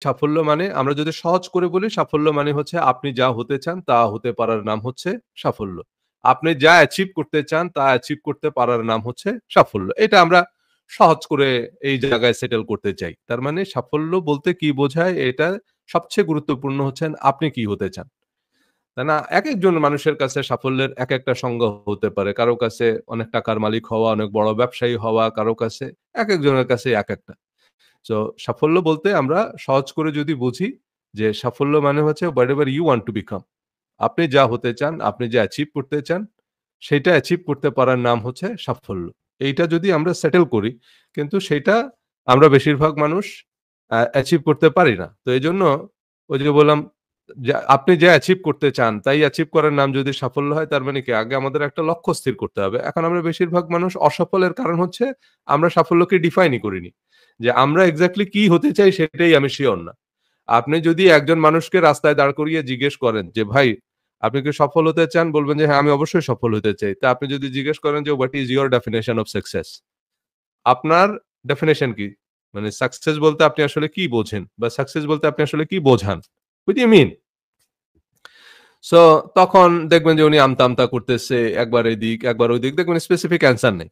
সাফল্য মানে আমরা যদি সহজ করে বলি, সাফল্য মানে হচ্ছে আপনি যা হতে চান তা হতে পারার নাম হচ্ছে সাফল্য। আপনি যা অ্যাচিভ করতে চান তা অ্যাচিভ করতে পারার নাম হচ্ছে সাফল্য। এটা আমরা সহজ করে এই জায়গায় সেটেল করতে চাই। তার মানে সাফল্য বলতে কি বোঝায়? এটা সবচেয়ে গুরুত্বপূর্ণ হচ্ছেন আপনি কি হতে চান। তাই না? একেকজন মানুষের কাছে সাফল্যের একেকটা সংজ্ঞা হতে পারে। কারো কাছে অনেক টাকার মালিক হওয়া, অনেক বড় ব্যবসায়ী হওয়া, কারো কাছে একেকজনের কাছে একেকটা। সো সাফল্য বলতে আমরা সহজ করে যদি বুঝি যে সাফল্য মানে হচ্ছে whatever you want to become. আপনি যা হতে চান, আপনি যা অ্যাচিভ করতে চান, সেটা অ্যাচিভ করতে পারার নাম হচ্ছে সাফল্য। এইটা যদি আমরা সেটেল করি, কিন্তু সেইটা আমরা বেশিরভাগ মানুষ অ্যাচিভ করতে পারি না। তো এজন্য ওই যে বললাম যে আপনি যা অ্যাচিভ করতে চান, তাই অ্যাচিভ করার নাম যদি সাফল্য হয় তার মানে কি আগে আমাদের একটা লক্ষ্য স্থির করতে হবে। এখন আমরা বেশিরভাগ মানুষ অসফলের কারণ হচ্ছে আমরা সাফল্যকে ডিফাইনই করিনি। যে আমরা এক্সাক্টলি কি হতে চাই সেটাই আমি সিওর না। আপনি যদি একজন মানুষকে রাস্তায় দাঁড় করিয়ে জিজ্ঞেস করেন যে, "ভাই আপনি কি সফল হতে চান?" বলবেন যে, "হ্যাঁ, আমি অবশ্যই সফল হতে চাই।" তা আপনি যদি জিজ্ঞেস করেন যে, "what is your definition of success?" আপনার ডেফিনিশন কি? মানে সাকসেস বলতে আপনি আসলে কি বোঝেন? বা সাকসেস বলতে আপনি আসলে কি বোঝান? What do you mean? So তখন দেখবেন যে উনি আমতা, আমতা করতেছে। একবার এদিক, একবার ওদিক। দেখবেন স্পেসিফিক অ্যান্সার নেই।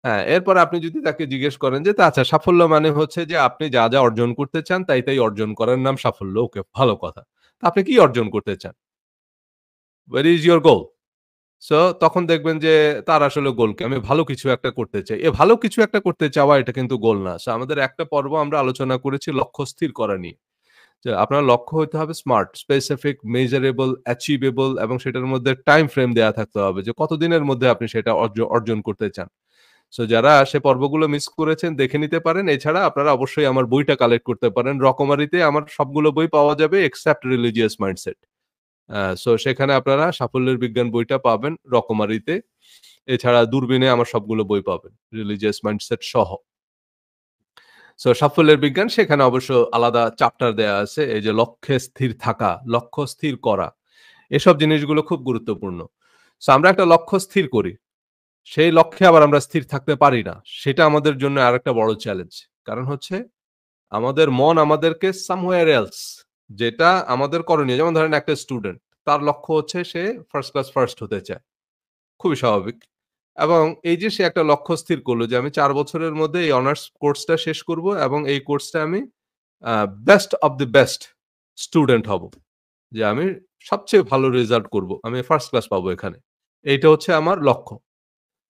হ্যাঁ, এরপর আপনি যদি তাকে জিজ্ঞেস করেন যে, "আচ্ছা সাফল্য মানে হচ্ছে যে আপনি যা, যা অর্জন করতে চান তাই অর্জন করার নাম সাফল্য।" ওকে, ভালো কথা। তা আপনি কি অর্জন করতে চান? Where is your goal? So তখন দেখবেন যে তার আসলে গোল কি? আমি ভালো কিছু একটা করতে চাই। ভালো কিছু একটা করতে চাওয়া এটা কিন্তু গোল না। সো আমাদের একটা পর্ব আমরা আলোচনা করেছি লক্ষ্য স্থির করা নিয়ে। যে আপনার লক্ষ্য হইতে হবে স্মার্ট, স্পেসিফিক, মেজারেবল, অ্যাচিভেবল এবং সেটার মধ্যে টাইম ফ্রেম দেয়া থাকতে হবে যে কতদিনের মধ্যে আপনি সেটা অর্জন করতে চান। সো যারা সে পর্বগুলো মিস করেছেন দেখে নিতে পারেন। এছাড়া আপনারা অবশ্যই আমার বইটা কালেক্ট করতে পারেন। রকমারিতে আমার সবগুলো বই পাওয়া যাবে এক্সেপ্ট রিলিজিয়াস মাইন্ডসেট। সো সেখানে আপনারা সাফল্যের বিজ্ঞান বইটা পাবেন রকমারিতে। এছাড়া দূরবীনে আমার সবগুলো বই পাবেন। রিলিজিয়াস মাইন্ডসেট সহ। সো সাফল্যের বিজ্ঞান সেখানে অবশ্য আলাদা চ্যাপ্টার দেয়া আছে। এই যে লক্ষ্যে স্থির থাকা, লক্ষ্য স্থির করা। এসব জিনিসগুলো খুব গুরুত্বপূর্ণ। সো আমরা একটা লক্ষ্য স্থির করি। সেই লক্ষ্যে আবার আমরা স্থির থাকতে পারি না। সেটা আমাদের জন্য আরেকটা বড় চ্যালেঞ্জ। কারণ হচ্ছে আমাদের মন আমাদেরকে somewhere else যেটা আমাদের করণীয়। যেমন ধরেন একটা স্টুডেন্ট, তার লক্ষ্য হচ্ছে সে ফার্স্ট ক্লাস ফার্স্ট হতে চায়। খুবই স্বাভাবিক। এবং এই যে সে একটা লক্ষ্য স্থির করলো যে আমি ৪ বছরের মধ্যে এই অনার্স কোর্সটা শেষ করব এবং এই কোর্সটা আমি a best of the best student হব। যে আমি সবচেয়ে ভালো রেজাল্ট করব। আমি ফার্স্ট ক্লাস পাবো এখানে। এইটা হচ্ছে আমার লক্ষ্য।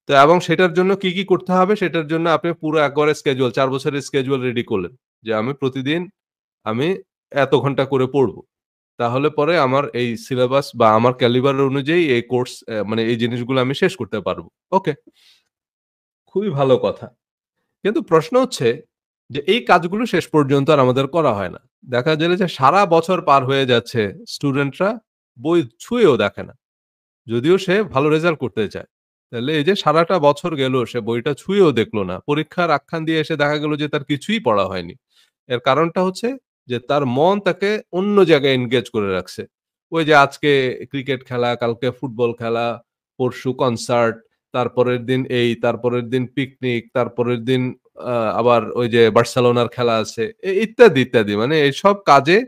তো এবং সেটার জন্য কি করতে হবে? সেটার জন্য আপনি পুরো একবারে স্কেডিউল ৪ বছরের স্কেডিউল রেডি করলেন। যে আমি প্রতিদিন আমি এত ঘন্টা করে পড়ব। তাহলে পরে আমার এই সিলেবাস বা আমার ক্যালিবার অনুযায়ী এই কোর্স মানে এই জিনিসগুলো আমি শেষ করতে পারব। ওকে, খুবই ভালো কথা। কিন্তু প্রশ্ন হচ্ছে যে এই কাজগুলো শেষ পর্যন্ত আর আমাদের করা হয় না। দেখা গেল যে সারা বছর পার হয়ে যাচ্ছে, স্টুডেন্টরা বই ছুঁয়েও দেখে না। যদিও সে ভালো রেজাল্ট করতে চায়। তাহলে এই যে সারাটা বছর গেল সে বইটা ছুঁয়েও দেখল না। পরীক্ষার আখ্যান দিয়ে এসে দেখা গেল যে তার কিছুই পড়া হয়নি। এর কারণটা হচ্ছে যে তার মন তাকে অন্য জায়গায় এনগেজ করে রাখছে। ওই যে আজকে ক্রিকেট খেলা, কালকে ফুটবল খেলা, পরশু কনসার্ট, তারপরের দিন এই, তারপরের দিন পিকনিক, তারপরের দিন আবার ওই যে বার্সেলোনার খেলা আছে। ইত্যাদি, ইত্যাদি। মানে এসব কাজে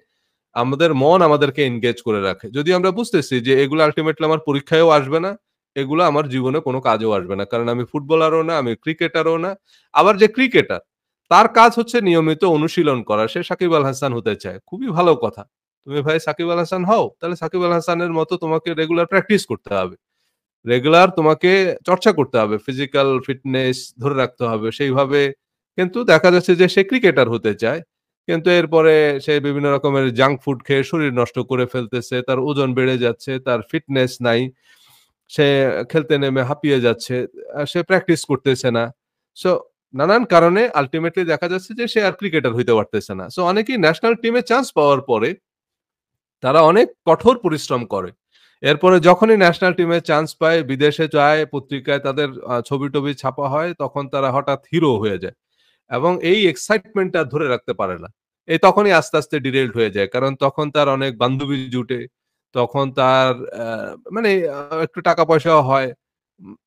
আমাদের মন আমাদেরকে এনগেজ করে রাখে। যদি আমরা বুঝতেছি যে এগুলো আল্টিমেটলি আমার পরীক্ষায়ও আসবে না, এগুলো আমার জীবনে কোনো কাজেও আসবে না। কারণ আমি ফুটবলারও না, আমি ক্রিকেটারও না। আবার যে ক্রিকেটার, তার কাজ হচ্ছে নিয়মিত অনুশীলন করা। সে সাকিব আল হাসান হতে চায়। খুবই ভালো কথা। তুমি ভাই সাকিব আল হাসান হও, তাহলে সাকিব আল হাসানের মতো তোমাকে রেগুলার প্র্যাকটিস করতে হবে। রেগুলার তোমাকে চর্চা করতে হবে। ফিজিক্যাল ফিটনেস ধরে রাখতে হবে। সেইভাবে কিন্তু দেখা যাচ্ছে যে সে ক্রিকেটার হতে চায়। কিন্তু এরপরে সে বিভিন্ন রকমের জাঙ্ক ফুড খেয়ে শরীর নষ্ট করে ফেলতেছে। তার ওজন বেড়ে যাচ্ছে, তার ফিটনেস নাই। সে খেলতে নেমে হাঁপিয়ে যাচ্ছে। সে প্র্যাকটিস করতেছে না। সো নানান কারণে আল্টিমেটলি দেখা যাচ্ছে যে সে আর ক্রিকেটার হইতে পারতেছে না। সো অনেকেই ন্যাশনাল টিমে চান্স পাওয়ার পরে তারা অনেক কঠোর পরিশ্রম করে। এরপরে যখনই ন্যাশনাল টিমে চান্স পায়, বিদেশে যায়, পত্রিকায় তাদের ছবি-টবি ছাপা হয়, তখন তারা হঠাৎ হিরো হয়ে যায়। এবং এই এক্সাইটমেন্টটা ধরে রাখতে পারে না। এই তখনই আস্তে, আস্তে ডিরেইলড হয়ে যায়। কারণ তখন তার অনেক বান্ধবী জুটে। তখন তার মানে একটু টাকা পয়সাও হয়।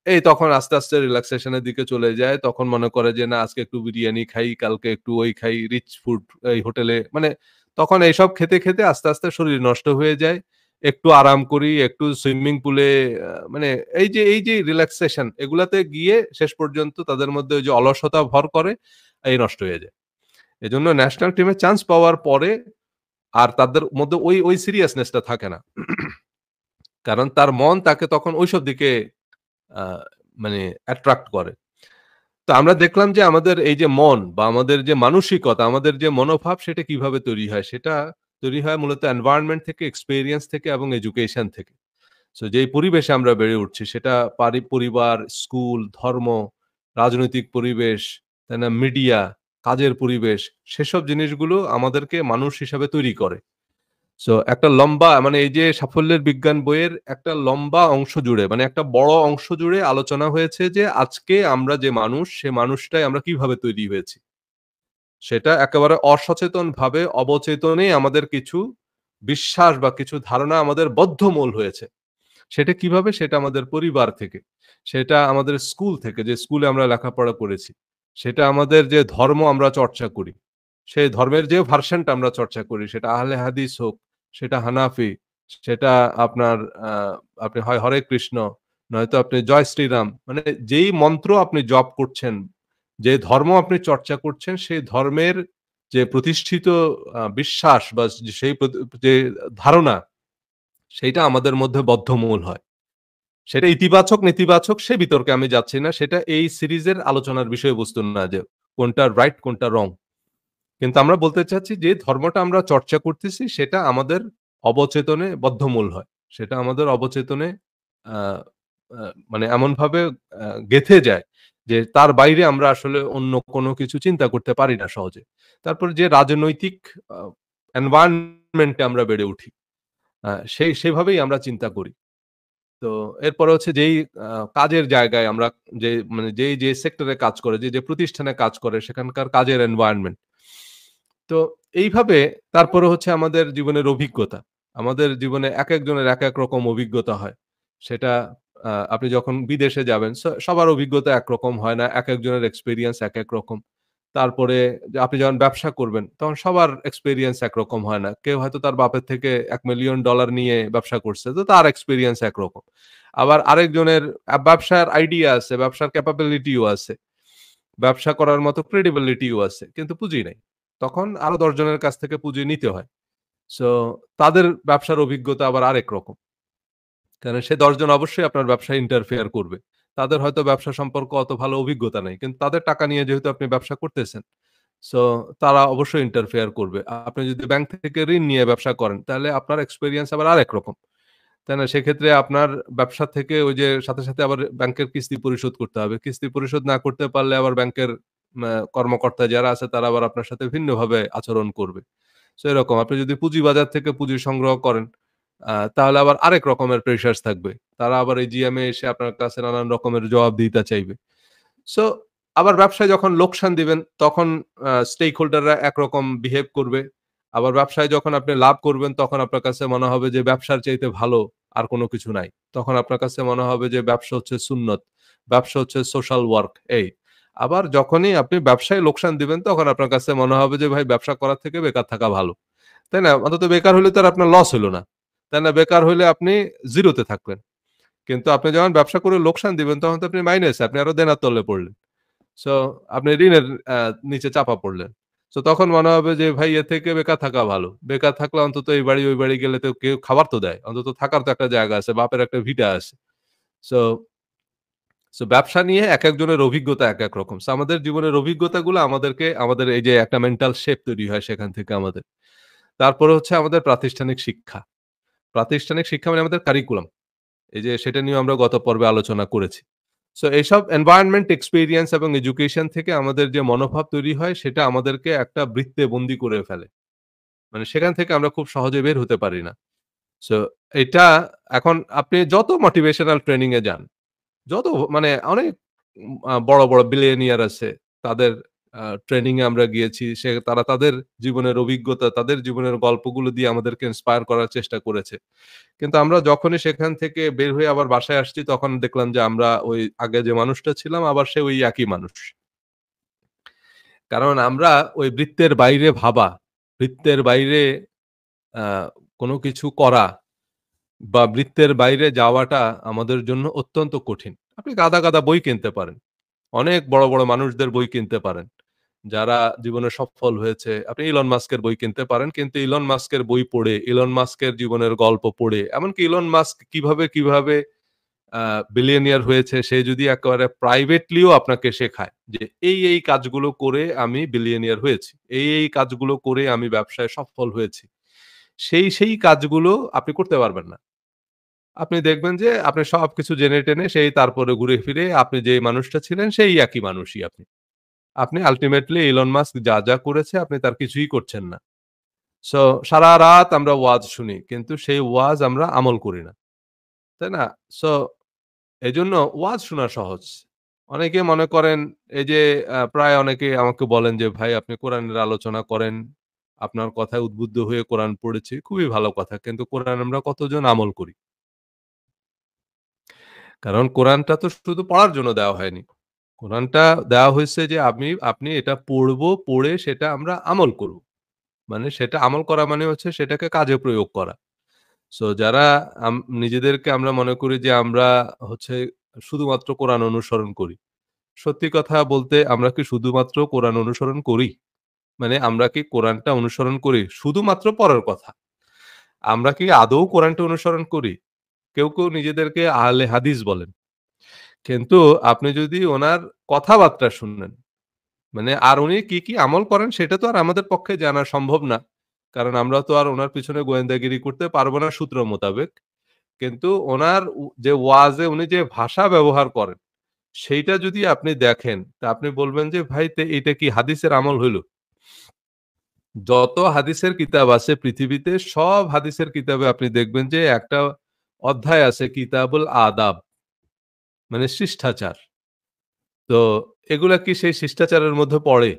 এই তখন আস্তে, আস্তে রিল্যাক্সেশন এর দিকে চলে যায়। তখন মনে করে যে না আজকে একটু বিরিয়ানি খাই, কালকে একটু ওই খাই, রিচ ফুড এই হোটেলে মানে তখন এইসব খেতে, খেতে আস্তে, আস্তে শরীর নষ্ট হয়ে যায়। একটু আরাম করি, একটু সুইমিং পুলে মানে এই যে রিল্যাক্সেশন এগুলাতে গিয়ে শেষ পর্যন্ত তাদের মধ্যে ওই যে অলসতা ভর করে, এই নষ্ট হয়ে যায়। এজন্য ন্যাশনাল টিমে চান্স পাওয়ার পরে আর তাদের মধ্যে ওই সিরিয়াসনেস টা থাকে না। কারণ তার মন তাকে তখন ঐসব দিকে আ মানে অ্যাট্রাক্ট করে। তো আমরা দেখলাম যে আমাদের এই যে মন বা আমাদের যে মানসিকতা, আমাদের যে মনোভাব সেটা কিভাবে তৈরি হয়? সেটা তৈরি হয় মূলত এনভায়রনমেন্ট থেকে, এক্সপেরিয়েন্স থেকে এবং এডুকেশন থেকে। সো যেই পরিবেশে আমরা বেড়ে উঠছি সেটা পরিবার, স্কুল, ধর্ম, রাজনৈতিক পরিবেশ, তাই না? মিডিয়া, কাজের পরিবেশ সেসব জিনিসগুলো আমাদেরকে মানুষ হিসাবে তৈরি করে। সো একটা লম্বা মানে এই যে সাফল্যের বিজ্ঞান বইয়ের একটা লম্বা অংশ জুড়ে মানে একটা বড় অংশ জুড়ে আলোচনা হয়েছে যে আজকে আমরা যে মানুষ সে মানুষটাই আমরা কিভাবে তৈরি হয়েছি। সেটা একেবারে অসচেতনভাবে অবচেতনেই আমাদের কিছু বিশ্বাস বা কিছু ধারণা আমাদের বদ্ধমূল হয়েছে। সেটা কিভাবে? সেটা আমাদের পরিবার থেকে। সেটা আমাদের স্কুল থেকে যে স্কুলে আমরা লেখাপড়া করেছি। সেটা আমাদের যে ধর্ম আমরা চর্চা করি। সেই ধর্মের যে ভার্শনটা আমরা চর্চা করি সেটা আহলে হাদিস হোক, সেটা হানাফি, সেটা আপনার আ আপনি হয় হরে কৃষ্ণ, নয়তো আপনি জয় শ্রীরাম। মানে যেই মন্ত্র আপনি জপ করছেন, যে ধর্ম আপনি চর্চা করছেন সেই ধর্মের যে প্রতিষ্ঠিত বিশ্বাস বা সেই যে ধারণা সেইটা আমাদের মধ্যে বদ্ধমূল হয়। সেটা ইতিবাচক, নেতিবাচক সে বিতর্কে আমি যাচ্ছি না। সেটা এই সিরিজের আলোচনার বিষয়বস্তু না যে কোনটা রাইট কোনটা রং। কিন্তু আমরা বলতে চাচ্ছি যে ধর্মটা আমরা চর্চা করতেছি সেটা আমাদের অবচেতনে বদ্ধমূল হয়। সেটা আমাদের অবচেতনে আ আ মানে এমনভাবে গেঁথে যায় যে তার বাইরে আমরা আসলে অন্য কোনো কিছু চিন্তা করতে পারি না সহজে। তারপরে যে রাজনৈতিক আ এনভায়রনমেন্ট এ আমরা বেড়ে উঠি, সেভাবেই আমরা চিন্তা করি। তো এরপরে হচ্ছে যেই আ কাজের জায়গায় আমরা মানে যে সেক্টরে কাজ করে, যে প্রতিষ্ঠানে কাজ করে সেখানকার কাজের এনভায়রনমেন্ট। তো এইভাবে তারপরে হচ্ছে আমাদের জীবনের অভিজ্ঞতা। আমাদের জীবনে একেকজনের একেক রকম অভিজ্ঞতা হয়। সেটা আপনি যখন বিদেশে যাবেন সবার অভিজ্ঞতা একরকম হয় না। একেকজনের এক্সপেরিয়েন্স একেক রকম। তারপরে যে আপনি যখন ব্যবসা করবেন তখন সবার এক্সপেরিয়েন্স একরকম হয় না। কেউ হয়তো তার বাপের থেকে $1,000,000 নিয়ে ব্যবসা করছে। তো তার এক্সপেরিয়েন্স একরকম। আবার আরেকজনের ব্যবসার আইডিয়া আছে, ব্যবসার ক্যাপাবিলিটি ও আছে। ব্যবসা করার মতো ক্রেডিবিলিটি ও আছে। কিন্তু পুঁজি নাই। তখন আরো ১০ জনের কাছ থেকে পুঁজি নিতে হয়। সো তাদের ব্যবসার অভিজ্ঞতা আবার আরেক রকম। কারণ সে ১০ জন অবশ্যই আপনার ব্যবসায় ইন্টারফেয়ার করবে। তাদের হয়তো ব্যবসা সম্পর্কে অত ভালো অভিজ্ঞতা নাই। কিন্তু তাদের টাকা নিয়ে যেহেতু আপনি ব্যবসা করতেছেন, সো তারা অবশ্যই ইন্টারফেয়ার করবে। আপনি যদি ব্যাংক থেকে ঋণ নিয়ে ব্যবসা করেন, তাহলে আপনার এক্সপেরিয়েন্স আবার আরেক রকম। তাই না? সেক্ষেত্রে আপনার ব্যবসা থেকে ওই যে সাথে, সাথে আবার ব্যাংকের কিস্তি পরিশোধ করতে হবে। কিস্তি পরিশোধ না করতে পারলে আবার ব্যাংকের কর্মকর্তা যারা আছে তারা আবার আপনার সাথে ভিন্নভাবে আচরণ করবে। সো এরকম আপনি যদি পুঁজিবাজার থেকে পুঁজি সংগ্রহ করেন, তাহলে আবার আরেক রকমের প্রেশারস থাকবে। তারা আবার এই জিএমে এসে আপনার কাছে নানান রকমের জবাবদিহিতা চাইবে। সো আবার ব্যবসায় যখন লোকসান দিবেন তখন স্টেক হোল্ডাররা একরকম বিহেভ করবে। আবার ব্যবসায় যখন আপনি লাভ করবেন তখন আপনার কাছে মনে হবে যে ব্যবসার চাইতে ভালো আর কোন কিছু নাই। তখন আপনার কাছে মনে হবে যে ব্যবসা হচ্ছে সুন্নত, ব্যবসা হচ্ছে সোশ্যাল ওয়ার্ক এই। আবার যখনই আপনি ব্যবসায় লোকসান দিবেন তখন আপনার কাছে মনে হবে যে ভাই ব্যবসা করার থেকে বেকার থাকা ভালো। তাই না? অন্তত বেকার হইলে তো আর আপনার লস হইল না। তাই না? বেকার হইলে আপনি 0 তে থাকলেন। কিন্তু আপনি যখন ব্যবসা করে লোকসান দিবেন তখন তো আপনি মাইনাসে, আপনি আরো দেনার তলে পড়লেন। সো আপনি ঋণের নিচে চাপা পড়লেন। সো তখন মনে হবে যে ভাই এর থেকে বেকার থাকা ভালো। বেকার থাকলে অন্তত এই বাড়ি ওই বাড়ি গেলে তো কেউ খাবার তো দেয়। অন্তত থাকার তো একটা জায়গা আছে। বাপের একটা ভিটা আছে। সো সো ব্যবসা নিয়ে একেকজনের অভিজ্ঞতা একেক রকম। সো আমাদের জীবনের অভিজ্ঞতাগুলো আমাদেরকে আমাদের এই যে একটা মেন্টাল শেপ তৈরি হয় সেখান থেকে আমাদের। তারপরে হচ্ছে আমাদের প্রাতিষ্ঠানিক শিক্ষা। প্রাতিষ্ঠানিক শিক্ষা মানে আমাদের কারিকুলাম। এই যে সেটা নিয়েও আমরা গত পর্বে আলোচনা করেছি। সো এইসব এনভায়রনমেন্ট এক্সপেরিয়েন্স এবং এডুকেশন থেকে আমাদের যে মনোভাব তৈরি হয় সেটা আমাদেরকে একটা বৃত্তে বন্দী করে ফেলে। মানে সেখান থেকে আমরা খুব সহজে বের হতে পারি না। সো এটা এখন আপনি যত মোটিভেশনাল ট্রেনিং এ যান, যত মানে অনেক বড়, বড় বিলিয়নিয়ার আছে। তাদের ট্রেনিং এ আমরা গিয়েছি। তারা তাদের জীবনের অভিজ্ঞতা, তাদের জীবনের গল্পগুলো দিয়ে আমাদেরকে ইন্সপায়ার করার চেষ্টা করেছে। কিন্তু আমরা যখনই সেখান থেকে বের হয়ে আবার বাসায় আসছি তখন দেখলাম যে আমরা ওই আগে যে মানুষটা ছিলাম আবার সে ওই একই মানুষ। কারণ আমরা ওই বৃত্তের বাইরে ভাবা, বৃত্তের বাইরে আ কোনো কিছু করা বা বৃত্তের বাইরে যাওয়াটা আমাদের জন্য অত্যন্ত কঠিন। আপনি গাদা, গাদা বই কিনতে পারেন। অনেক বড়, বড় মানুষদের বই কিনতে পারেন। যারা জীবনে সফল হয়েছে। আপনি ইলন মাস্কের বই কিনতে পারেন। কিন্তু ইলন মাস্কের বই পড়ে, ইলন মাস্কের জীবনের গল্প পড়ে, এমনকি ইলন মাস্ক কিভাবে আ বিলিয়নিয়ার হয়েছে সে যদি একেবারে প্রাইভেটলিও আপনাকে শেখায় যে, এই কাজগুলো করে আমি বিলিয়নিয়ার হয়েছি। এই কাজগুলো করে আমি ব্যবসায় সফল হয়েছি। সেই কাজগুলো আপনি করতে পারবেন না। আপনি দেখবেন যে আপনি সবকিছু জেনে টেনে সেই তারপরে ঘুরে ফিরে আপনি যেই মানুষটা ছিলেন সেই একই মানুষই আপনি। আপনি আল্টিমেটলি ইলন মাস্ক যা করেছে আপনি তার কিছুই করছেন না। সো সারারাত আমরা ওয়াজ শুনি। কিন্তু সেই ওয়াজ আমরা আমল করি না। তাই না? সো এজন্য ওয়াজ শোনা সহজ। অনেকে মনে করেন এই যে প্রায় অনেকে আমাকে বলেন যে, "ভাই আপনি কোরআনের আলোচনা করেন। আপনার কথায় উদ্বুদ্ধ হয়ে কোরআন পড়েছি। খুবই ভালো কথা। কিন্তু কোরআন আমরা কতজন আমল করি?" কারণ কোরআনটা তো শুধু পড়ার জন্য দেওয়া হয়নি। কোরআনটা দেওয়া হইছে যে আপনি এটা পড়বো, পড়ে সেটা আমরা আমল করব। মানে সেটা আমল করা মানে হচ্ছে সেটাকে কাজে প্রয়োগ করা। সো যারা নিজেদেরকে আমরা মনে করি যে আমরা হচ্ছে শুধুমাত্র কোরআন অনুসরণ করি। সত্যি কথা বলতে আমরা কি শুধুমাত্র কোরআন অনুসরণ করি? মানে আমরা কি কোরআনটা অনুসরণ করি? শুধুমাত্র পড়ার কথা। আমরা কি আদৌ কোরআনটা অনুসরণ করি? কেউ নিজেদেরকে আহলে হাদিস বলেন। কিন্তু আপনি যদি উনার কথাবার্তা শুনেন, মানে আর উনি কি আমল করেন সেটা তো আর আমাদের পক্ষে জানা সম্ভব না। কারণ আমরা তো আর উনার পিছনে গোয়েন্দাগিরি করতে পারব না সূত্র মোতাবেক। কিন্তু উনার যে ওয়াজে উনি যে ভাষা ব্যবহার করেন, সেইটা যদি আপনি দেখেন, তা আপনি বলবেন যে, "ভাই এইটা কি হাদিসের আমল হইল?" যত হাদিসের কিতাব আছে পৃথিবীতে সব হাদিসের কিতাবে আপনি দেখবেন যে একটা অধ্যায় আছে কিতাবুল আদাব মানে শিষ্টাচার। তো এগুলা কি সেই শিষ্টাচারের মধ্যে পড়ে?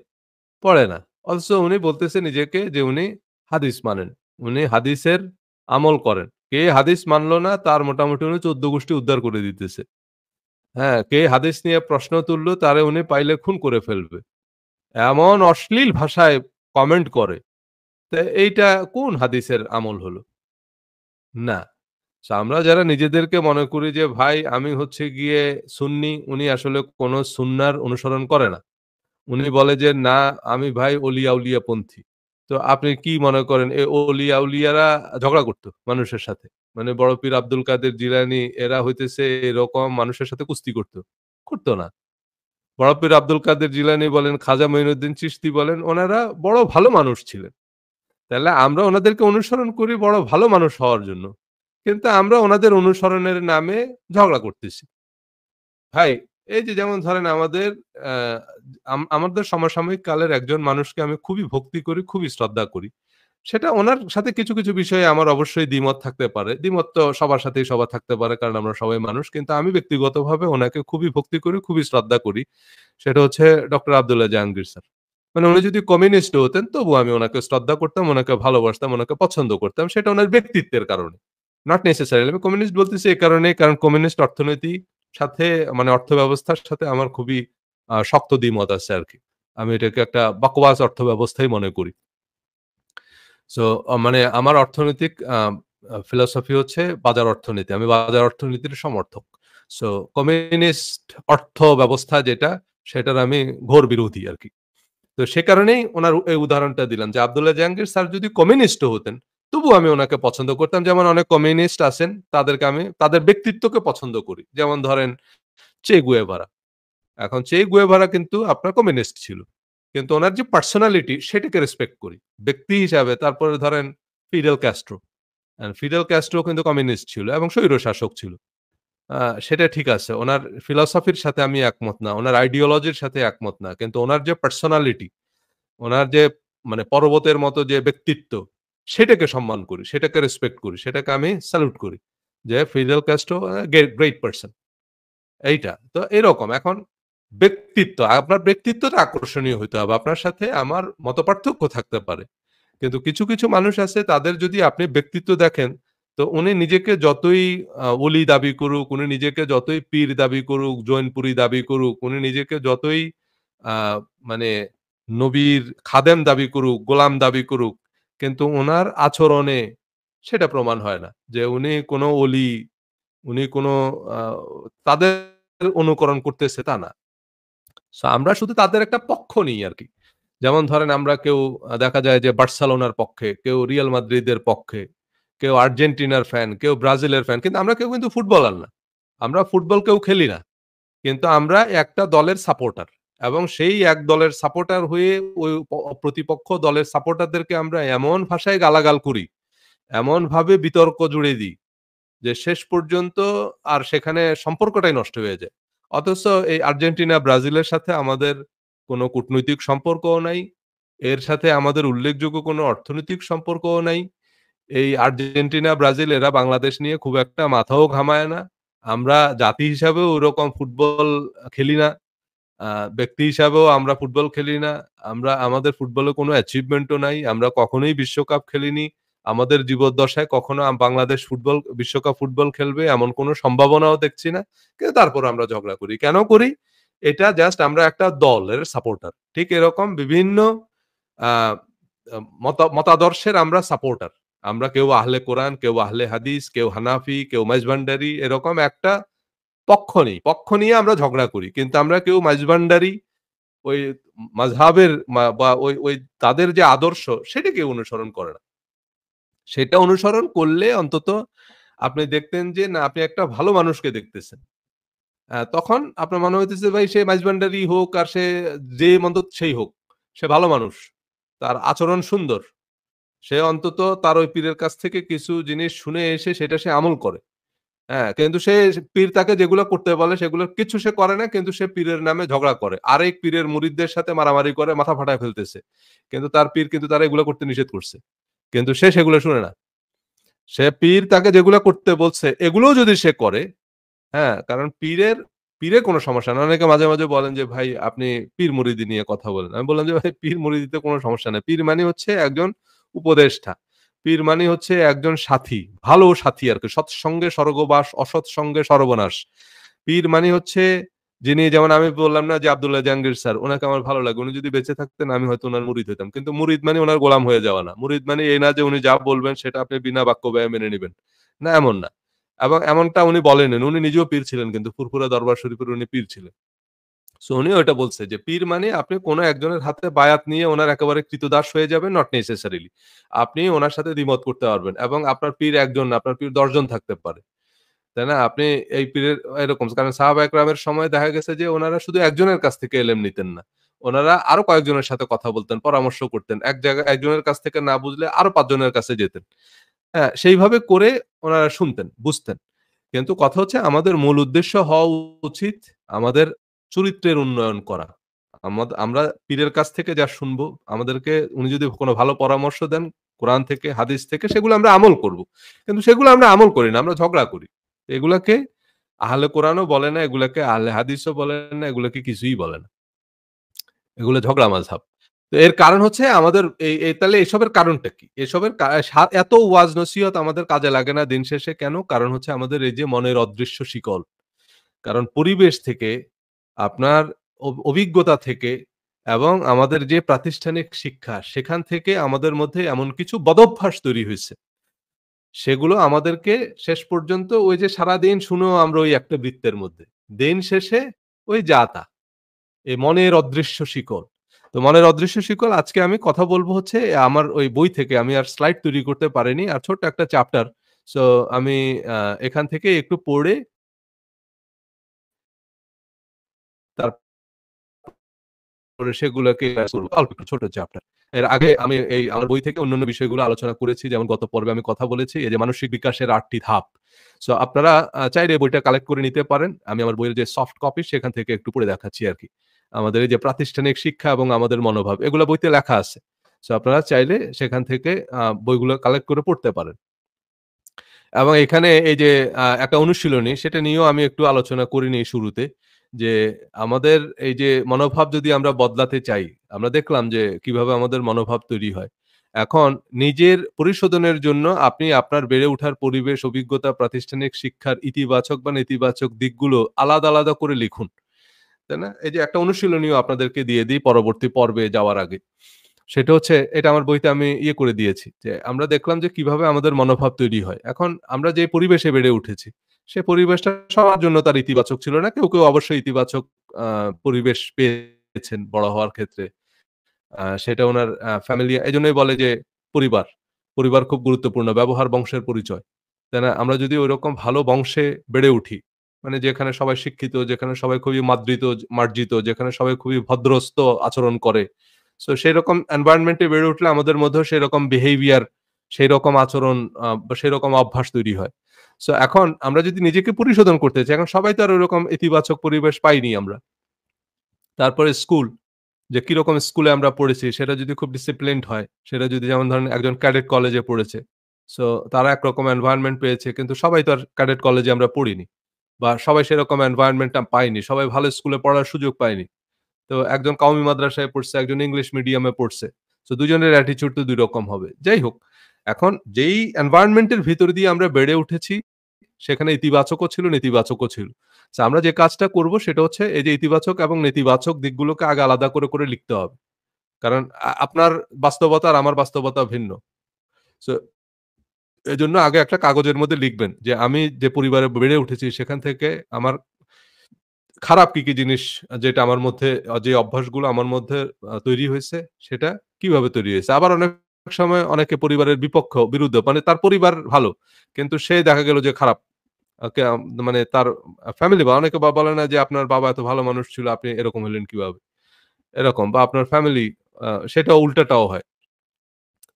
পড়ে না। অথচ উনি বলতেছে নিজেকে যে উনি হাদিস মানেন। উনি হাদিসের আমল করেন। কে হাদিস মানল না তার মোটামুটি উনি ১৪ গোষ্ঠী উদ্ধার করে দিতেছে। হ্যাঁ? কে হাদিস নিয়ে প্রশ্ন তুলল তারে উনি পাইলে খুন করে ফেলবে। এমন অশ্লীল ভাষায় কমেন্ট করে। তা এইটা কোন হাদিসের আমল হলো? না। সো আমরা যারা নিজেদেরকে মনে করি যে ভাই আমি হচ্ছে গিয়ে সুন্নি, উনি আসলে কোন সুন্নাহর অনুসরণ করে না। উনি বলে যে, "না, আমি ভাই অলিয়া-উলিয়া পন্থী।" তো আপনি কি মনে করেন অলিয়া-উলিয়ারা ঝগড়া করত মানুষের সাথে? মানে বড় পীর আব্দুল কাদের জিলানী এরা হইতেছে এরকম মানুষের সাথে কুস্তি করত? করত না। বড় পীর আব্দুল কাদের জিলানী বলেন, খাজা মঈনুদ্দিন চিশতি বলেন, ওনারা বড় ভালো মানুষ ছিলেন। তাহলে আমরা ওনাদেরকে অনুসরণ করি বড় ভালো মানুষ হওয়ার জন্য। কিন্তু আমরা ওনাদের অনুসরণের নামে ঝগড়া করতেছি। ভাই, এই যে যেমন ধরেন আমাদের আ আমাদের সমসাময়িক কালের একজন মানুষকে আমি খুবই ভক্তি করি, খুবই শ্রদ্ধা করি। সেটা উনার সাথে কিছু বিষয়ে আমার অবশ্যই দ্বিমত থাকতে পারে। দ্বিমত তো সবার সাথেই সবার থাকতে পারে কারণ আমরা সবাই মানুষ। কিন্তু আমি ব্যক্তিগতভাবে উনাকে খুবই ভক্তি করি, খুবই শ্রদ্ধা করি। সেটা হচ্ছে ডক্টর আব্দুল্লাহ জাহাঙ্গীর স্যার। মানে উনি যদি কমিউনিস্টও হতেন তবুও আমি উনাকে শ্রদ্ধা করতাম, উনাকে ভালোবাসতাম, উনাকে পছন্দ করতাম। সেটা উনার ব্যক্তিত্বের কারণে। নট নেসেসারিলি আমি কমিউনিস্ট বলতেছি এই কারণেই কারণ কমিউনিস্ট অর্থনীতি সাথে মানে অর্থব্যবস্থার সাথে আমার খুবই শক্ত দ্বিমত আছে আরকি। আমি এটাকে একটা বকবাস অর্থব্যবস্থাই মনে করি। সো মানে আমার অর্থনৈতিক ফিলসফি হচ্ছে বাজার অর্থনীতি। আমি বাজার অর্থনীতির সমর্থক। সো কমিউনিস্ট অর্থ ব্যবস্থা যেটা সেটার আমি ঘোর বিরোধী আরকি। তো সে কারণেই উনার এই উদাহরণটা দিলাম যে আব্দুল্লাহ জাহাঙ্গীর স্যার যদি কমিউনিস্টও হতেন, তবুও আমি উনাকে পছন্দ করতাম। যেমন অনেক কমিউনিস্ট আছেন তাদেরকে আমি তাদের ব্যক্তিত্বকে পছন্দ করি। যেমন ধরেন চে গুয়েভারা। এখন চে গুয়েভারা কিন্তু আপনার কমিউনিস্ট ছিল। কিন্তু উনার যে পার্সোনালিটি সেটাকে রেসপেক্ট করি। ব্যক্তি হিসাবে তারপরে ধরেন ফিডেল ক্যাস্ট্রো। ফিডেল ক্যাস্ট্রো কিন্তু কমিউনিস্ট ছিল এবং স্বৈরশাসক ছিল। আ সেটা ঠিক আছে। উনার ফিলসফির সাথে আমি একমত না। উনার আইডিওলজির সাথে একমত না। কিন্তু উনার যে পার্সোনালিটি, উনার যে মানে পর্বতের মতো যে ব্যক্তিত্ব, সেটাকে সম্মান করি, সেটাকে রেসপেক্ট করি, সেটাকে আমি স্যালুট করি। যে ফিডেল ক্যাস্ট্রো গ্রেট পারসন। এইটা। তো এরকম এখন ব্যক্তিত্ব, আপনার ব্যক্তিত্বটা আকর্ষণীয় হইতে হবে। আপনার সাথে আমার মতপার্থক্য থাকতে পারে। কিন্তু কিছু মানুষ আছে তাদের যদি আপনি ব্যক্তিত্ব দেখেন, তো উনি নিজেকে যতই ওলি দাবি করুক, উনি নিজেকে যতই পীর দাবি করুক, জৈনপুরী দাবি করুক, উনি নিজেকে যতই আ মানে নবীর খাদেম দাবি করুক, গোলাম দাবি করুক, কিন্তু উনার আচরণে সেটা প্রমাণ হয় না। যে উনি কোনো অলি, উনি কোনো আ তাদের অনুকরণ করতেছে তা না। সো আমরা শুধু তাদের একটা পক্ষ নিই আরকি। যেমন ধরেন আমরা কেউ দেখা যায় যে বার্সেলোনার পক্ষে, কেউ রিয়াল মাদ্রিদের পক্ষে, কেউ আর্জেন্টিনার ফ্যান, কেউ ব্রাজিলের ফ্যান। কিন্তু আমরা কেউ কিন্তু ফুটবলার না। আমরা ফুটবল কেউ খেলি না। কিন্তু আমরা একটা দলের সাপোর্টার এবং সেই এক দলের সাপোর্টার হয়ে ওই প্রতিপক্ষ দলের সাপোর্টারদেরকে আমরা এমন ভাষায় গালাগাল করি, এমনভাবে বিতর্ক জুড়ে দিই যে শেষ পর্যন্ত আর সেখানে সম্পর্কটাই নষ্ট হয়ে যায়। অথচ এই আর্জেন্টিনা, ব্রাজিলের সাথে আমাদের কোনো কূটনৈতিক সম্পর্কও নাই। এর সাথে আমাদের উল্লেখযোগ্য কোনো অর্থনৈতিক সম্পর্কও নাই। এই আর্জেন্টিনা, ব্রাজিল এরা বাংলাদেশ নিয়ে খুব একটা মাথাও ঘামায় না। আমরা জাতি হিসাবেও ওরকম ফুটবল খেলি না। আ ব্যক্তি হিসাবেও আমরা ফুটবল খেলি না। আমাদের ফুটবলে কোনো অ্যাচিভমেন্টও নাই। আমরা কখনোই বিশ্বকাপ খেলিনি। আমাদের জীবদ্দশায় কখনো বাংলাদেশ বিশ্বকাপ ফুটবল খেলবে এমন কোনো সম্ভাবনাও দেখছি না। কিন্তু তারপরও আমরা ঝগড়া করি। কেন করি? এটা জাস্ট আমরা একটা দলের সাপোর্টার। ঠিক এরকম বিভিন্ন আ আ মতাদর্শের আমরা সাপোর্টার। আমরা কেউ আহলে কোরআন, কেউ আহলে হাদিস, কেউ হানাফি, কেউ মাইজভান্ডারি এরকম একটা পক্ষ নিয়ে আমরা ঝগড়া করি। কিন্তু আমরা কেউ মাইজভান্ডারি ওই মাযহাবের বা ওই তাদের যে আদর্শ সেটা কেউ অনুসরণ করে না। সেটা অনুসরণ করলে অন্তত আপনি দেখতেন যে না আপনি একটা ভালো মানুষকে দেখতেছেন। তখন আপনার মনে হইতেছে ভাই সে মাইজভান্ডারি হোক আর সে যে মন্ত সেই হোক। সে ভালো মানুষ। তার আচরণ সুন্দর। সে অন্তত তার ওই পীরের কাছ থেকে কিছু জিনিস শুনে এসে সেটা সে আমল করে। হ্যাঁ, কিন্তু পীর তাকে যেগুলো করতে বলে সেগুলোর কিচ্ছু সে করে না। কিন্তু সে পীরের নামে ঝগড়া করে। আরেক পীরের মুরিদদের সাথে মারামারি করে মাথা ফাটায় ফেলতেছে। কিন্তু তার পীর কিন্তু তারা এগুলো করতে নিষেধ করছে। কিন্তু সে সেগুলো শুনে না। সে পীর তাকে যেগুলো করতে বলছে এগুলোও যদি সে করে, হ্যাঁ? কারণ পীরের কোনো সমস্যা না। অনেকে মাঝে মাঝে বলেন যে, "ভাই আপনি পীর মুরিদি নিয়ে কথা বলেন।" আমি বললাম যে, "ভাই পীর মুরিদিতে কোনো সমস্যা নাই। পীর মানে হচ্ছে একজন উপদেষ্টা। পীর মানে হচ্ছে একজন সাথী, ভালো সাথী আরকি। সৎসঙ্গে স্বর্গবাস, অসৎ সঙ্গে সর্বনাশ। পীর মানে হচ্ছে যিনি যেমন আমি বললাম না যে আব্দুল্লাহ জাহাঙ্গীর স্যার, উনাকে আমার ভালো লাগে। উনি যদি বেঁচে থাকতেন আমি হয়তো উনার মুরিদ হইতাম। কিন্তু মুরিদ মানে উনার গোলাম হয়ে যাওয়া না। মুরিদ মানে এই না যে উনি যা বলবেন সেটা আপনি বিনা বাক্য ব্যয়ে মেনে নিবেন। না এমন না। এবং এমনটা উনি বলেননি। উনি নিজেও পীর ছিলেন কিন্তু ফুরফুরা দরবার শরীফের উনি পীর ছিলেন। সো উনিও এটা বলছে যে পীর মানে আপনি কোন একজনের হাতে বায়াত নিয়ে উনার একেবারে ক্রীতদাস হয়ে যাবেন নট নেসেসারিলি। আপনি উনার সাথে দ্বিমত করতে পারবেন এবং আপনার পীর একজন না, আপনার পীর ১০ জন থাকতে পারে। তাই না? আপনি এই পীরের এরকম কারণ সাহাবা একরামের সময় দেখা গেছে যে উনারা শুধু একজনের কাছ থেকে এলেম নিতেন না। উনারা আরো কয়েকজনের সাথে কথা বলতেন, পরামর্শ করতেন। এক জায়গায় একজনের কাছ থেকে না বুঝলে আরো ৫ জনের কাছে যেতেন। হ্যাঁ, সেইভাবে করে ওনারা শুনতেন, বুঝতেন। কিন্তু কথা হচ্ছে আমাদের মূল উদ্দেশ্য হওয়া উচিত আমাদের চরিত্রের উন্নয়ন করা। আমরা পীরের কাছ থেকে যা শুনবো, আমাদেরকে উনি যদি কোনো ভালো পরামর্শ দেন কোরআন থেকে, হাদিস থেকে সেগুলো আমরা আমল করব। কিন্তু সেগুলো আমরা আমল করি না, আমরা ঝগড়া করি। এগুলাকে আহলে কোরআনও বলে না, এগুলাকে আহলে হাদিসও বলে না, এগুলাকে কিছুই বলে না। এগুলো ঝগড়া মাযহাব। তো এর কারণ হচ্ছে আমাদের এই তাহলে এসবের কারণটা কি? এসবের এত ওয়াজ নসিহত আমাদের কাজে লাগে না দিন শেষে কেন? কারণ হচ্ছে আমাদের এই যে মনের অদৃশ্য শিকল। কারণ পরিবেশ থেকে, আপনার অভিজ্ঞতা থেকে এবং আমাদের যে প্রাতিষ্ঠানিক শিক্ষা, সেখান থেকে আমাদের মধ্যে এমন কিছু বদভ্যাস তৈরি হইছে। সেগুলো আমাদেরকে শেষ পর্যন্ত ওই যে সারাদিন শুনেও আমরা ওই একটা বৃত্তের মধ্যে। দিন শেষে ওই যা তা। এই মনের অদৃশ্য শিকল। তো মনের অদৃশ্য শিকল আজকে আমি কথা বলব হচ্ছে আমার ওই বই থেকে আমি আর স্লাইড তৈরি করতে পারিনি। আর ছোট্ট একটা চ্যাপ্টার। সো আমি আ এখান থেকে একটু পড়ে তারপরে সেগুলোকে অল্প একটু ছোট চ্যাপ্টার। এর আগে আমি আমার বই থেকে অন্যান্য বিষয়গুলো আলোচনা করেছি। যেমন গত পর্বে আমি কথা বলেছি এই যে মানসিক বিকাশের ৮ টি ধাপ। সো আপনারা চাইলে বইটা কালেক্ট করে নিতে পারেন। আমি আমার বইয়ের যে সফট কপি সেখান থেকে একটু পড়ে দেখাচ্ছি আরকি। আমাদের এই যে প্রাতিষ্ঠানিক শিক্ষা এবং আমাদের মনোভাব এগুলা বইতে লেখা আছে। সো আপনারা চাইলে সেখান থেকে বইগুলো কালেক্ট করে পড়তে পারেন। এবং এখানে এই যে একটা অনুশীলনী সেটা নিয়েও আমি একটু আলোচনা করিনি শুরুতে। যে আমাদের এই যে মনোভাব যদি আমরা বদলাতে চাই, আমরা দেখলাম যে কিভাবে আমাদের মনোভাব তৈরি হয়। এখন নিজের পরিশোধনের জন্য আপনি আপনার বেড়ে ওঠার পরিবেশ, অভিজ্ঞতা, প্রাতিষ্ঠানিক শিক্ষার ইতিবাচক বা নেতিবাচক দিকগুলো আলাদা করে লিখুন। তাই না? এই যে একটা অনুশীলনীও আপনাদেরকে দিয়ে দিই পরবর্তী পর্বে যাওয়ার আগে। সেটা হচ্ছে এটা আমার বইতে আমি ইয়ে করে দিয়েছি যে আমরা দেখলাম যে কিভাবে আমাদের মনোভাব তৈরি হয়। এখন আমরা যে পরিবেশে বেড়ে উঠেছি, সে পরিবেশটা সবার জন্য তার ইতিবাচক ছিল না। কেউ অবশ্যই ইতিবাচক আ পরিবেশ পেয়েছেন বড় হওয়ার ক্ষেত্রে। সেটা উনার ফ্যামিলি এজন্যই বলে যে পরিবার। পরিবার খুব গুরুত্বপূর্ণ। ব্যবহার বংশের পরিচয়। তাই না? আমরা যদি ঐরকম ভালো বংশে বেড়ে উঠি, মানে যেখানে সবাই শিক্ষিত, যেখানে সবাই খুবই মার্জিত, যেখানে সবাই খুবই ভদ্রস্থ আচরণ করে। সো সেরকম এনভায়রনমেন্ট এ বেড়ে উঠলে আমাদের মধ্যেও সেরকম বিহেভিয়ার, সেইরকম আচরণ বা সেরকম অভ্যাস তৈরি হয়। সো এখন আমরা যদি নিজেকে পরিশোধন করতে চাই, এখন সবাই তো আর ঐরকম ইতিবাচক পরিবেশ পাইনি আমরা। তারপরে স্কুল, যে কিরকম স্কুলে আমরা পড়েছি সেটা যদি খুব ডিসিপ্লিনড হয়, সেটা যদি যেমন ধরেন একজন ক্যাডেট কলেজে পড়েছে। সো তারা একরকম এনভায়রনমেন্ট পেয়েছে। কিন্তু সবাই তো আর ক্যাডেট কলেজে আমরা পড়িনি। বা সবাই সেরকম এনভায়রনমেন্ট টা পায়নি। সবাই ভালো স্কুলে পড়ার সুযোগ পায়নি। তো একজন কওমি মাদ্রাসায় পড়ছে, একজন ইংলিশ মিডিয়ামে পড়ছে। সো দুজনের অ্যাটিটিউড তো ২ রকম হবে। যাই হোক, এখন যেই এনভায়রনমেন্ট এর ভিতর দিয়ে আমরা বেড়ে উঠেছি সেখানে ইতিবাচকও ছিল, নেতিবাচকও ছিল। সো আমরা যে কাজটা করব সেটা হচ্ছে এই যে ইতিবাচক এবং নেতিবাচক দিকগুলোকে আগে আলাদা করে লিখতে হবে। কারণ আপনার বাস্তবতা আর আমার বাস্তবতা ভিন্ন। সো এজন্য আগে একটা কাগজের মধ্যে লিখবেন যে আমি যে পরিবারে বেড়ে উঠেছি সেখান থেকে আমার খারাপ কি জিনিস যেটা আমার মধ্যে যে অভ্যাসগুলো আমার মধ্যে তৈরি হয়েছে সেটা কিভাবে তৈরি হয়েছে। আবার অনেক সময় অনেকে পরিবারের বিরুদ্ধে মানে তার পরিবার ভালো। কিন্তু সে দেখা গেল যে খারাপ। ওকে মানে তার ফ্যামিলি বা অনেকে বলে না যে আপনার বাবা এত ভালো মানুষ ছিল আপনি এরকম হলেন কিভাবে? এরকম বা আপনার ফ্যামিলি সেটাও উল্টাটাও হয়।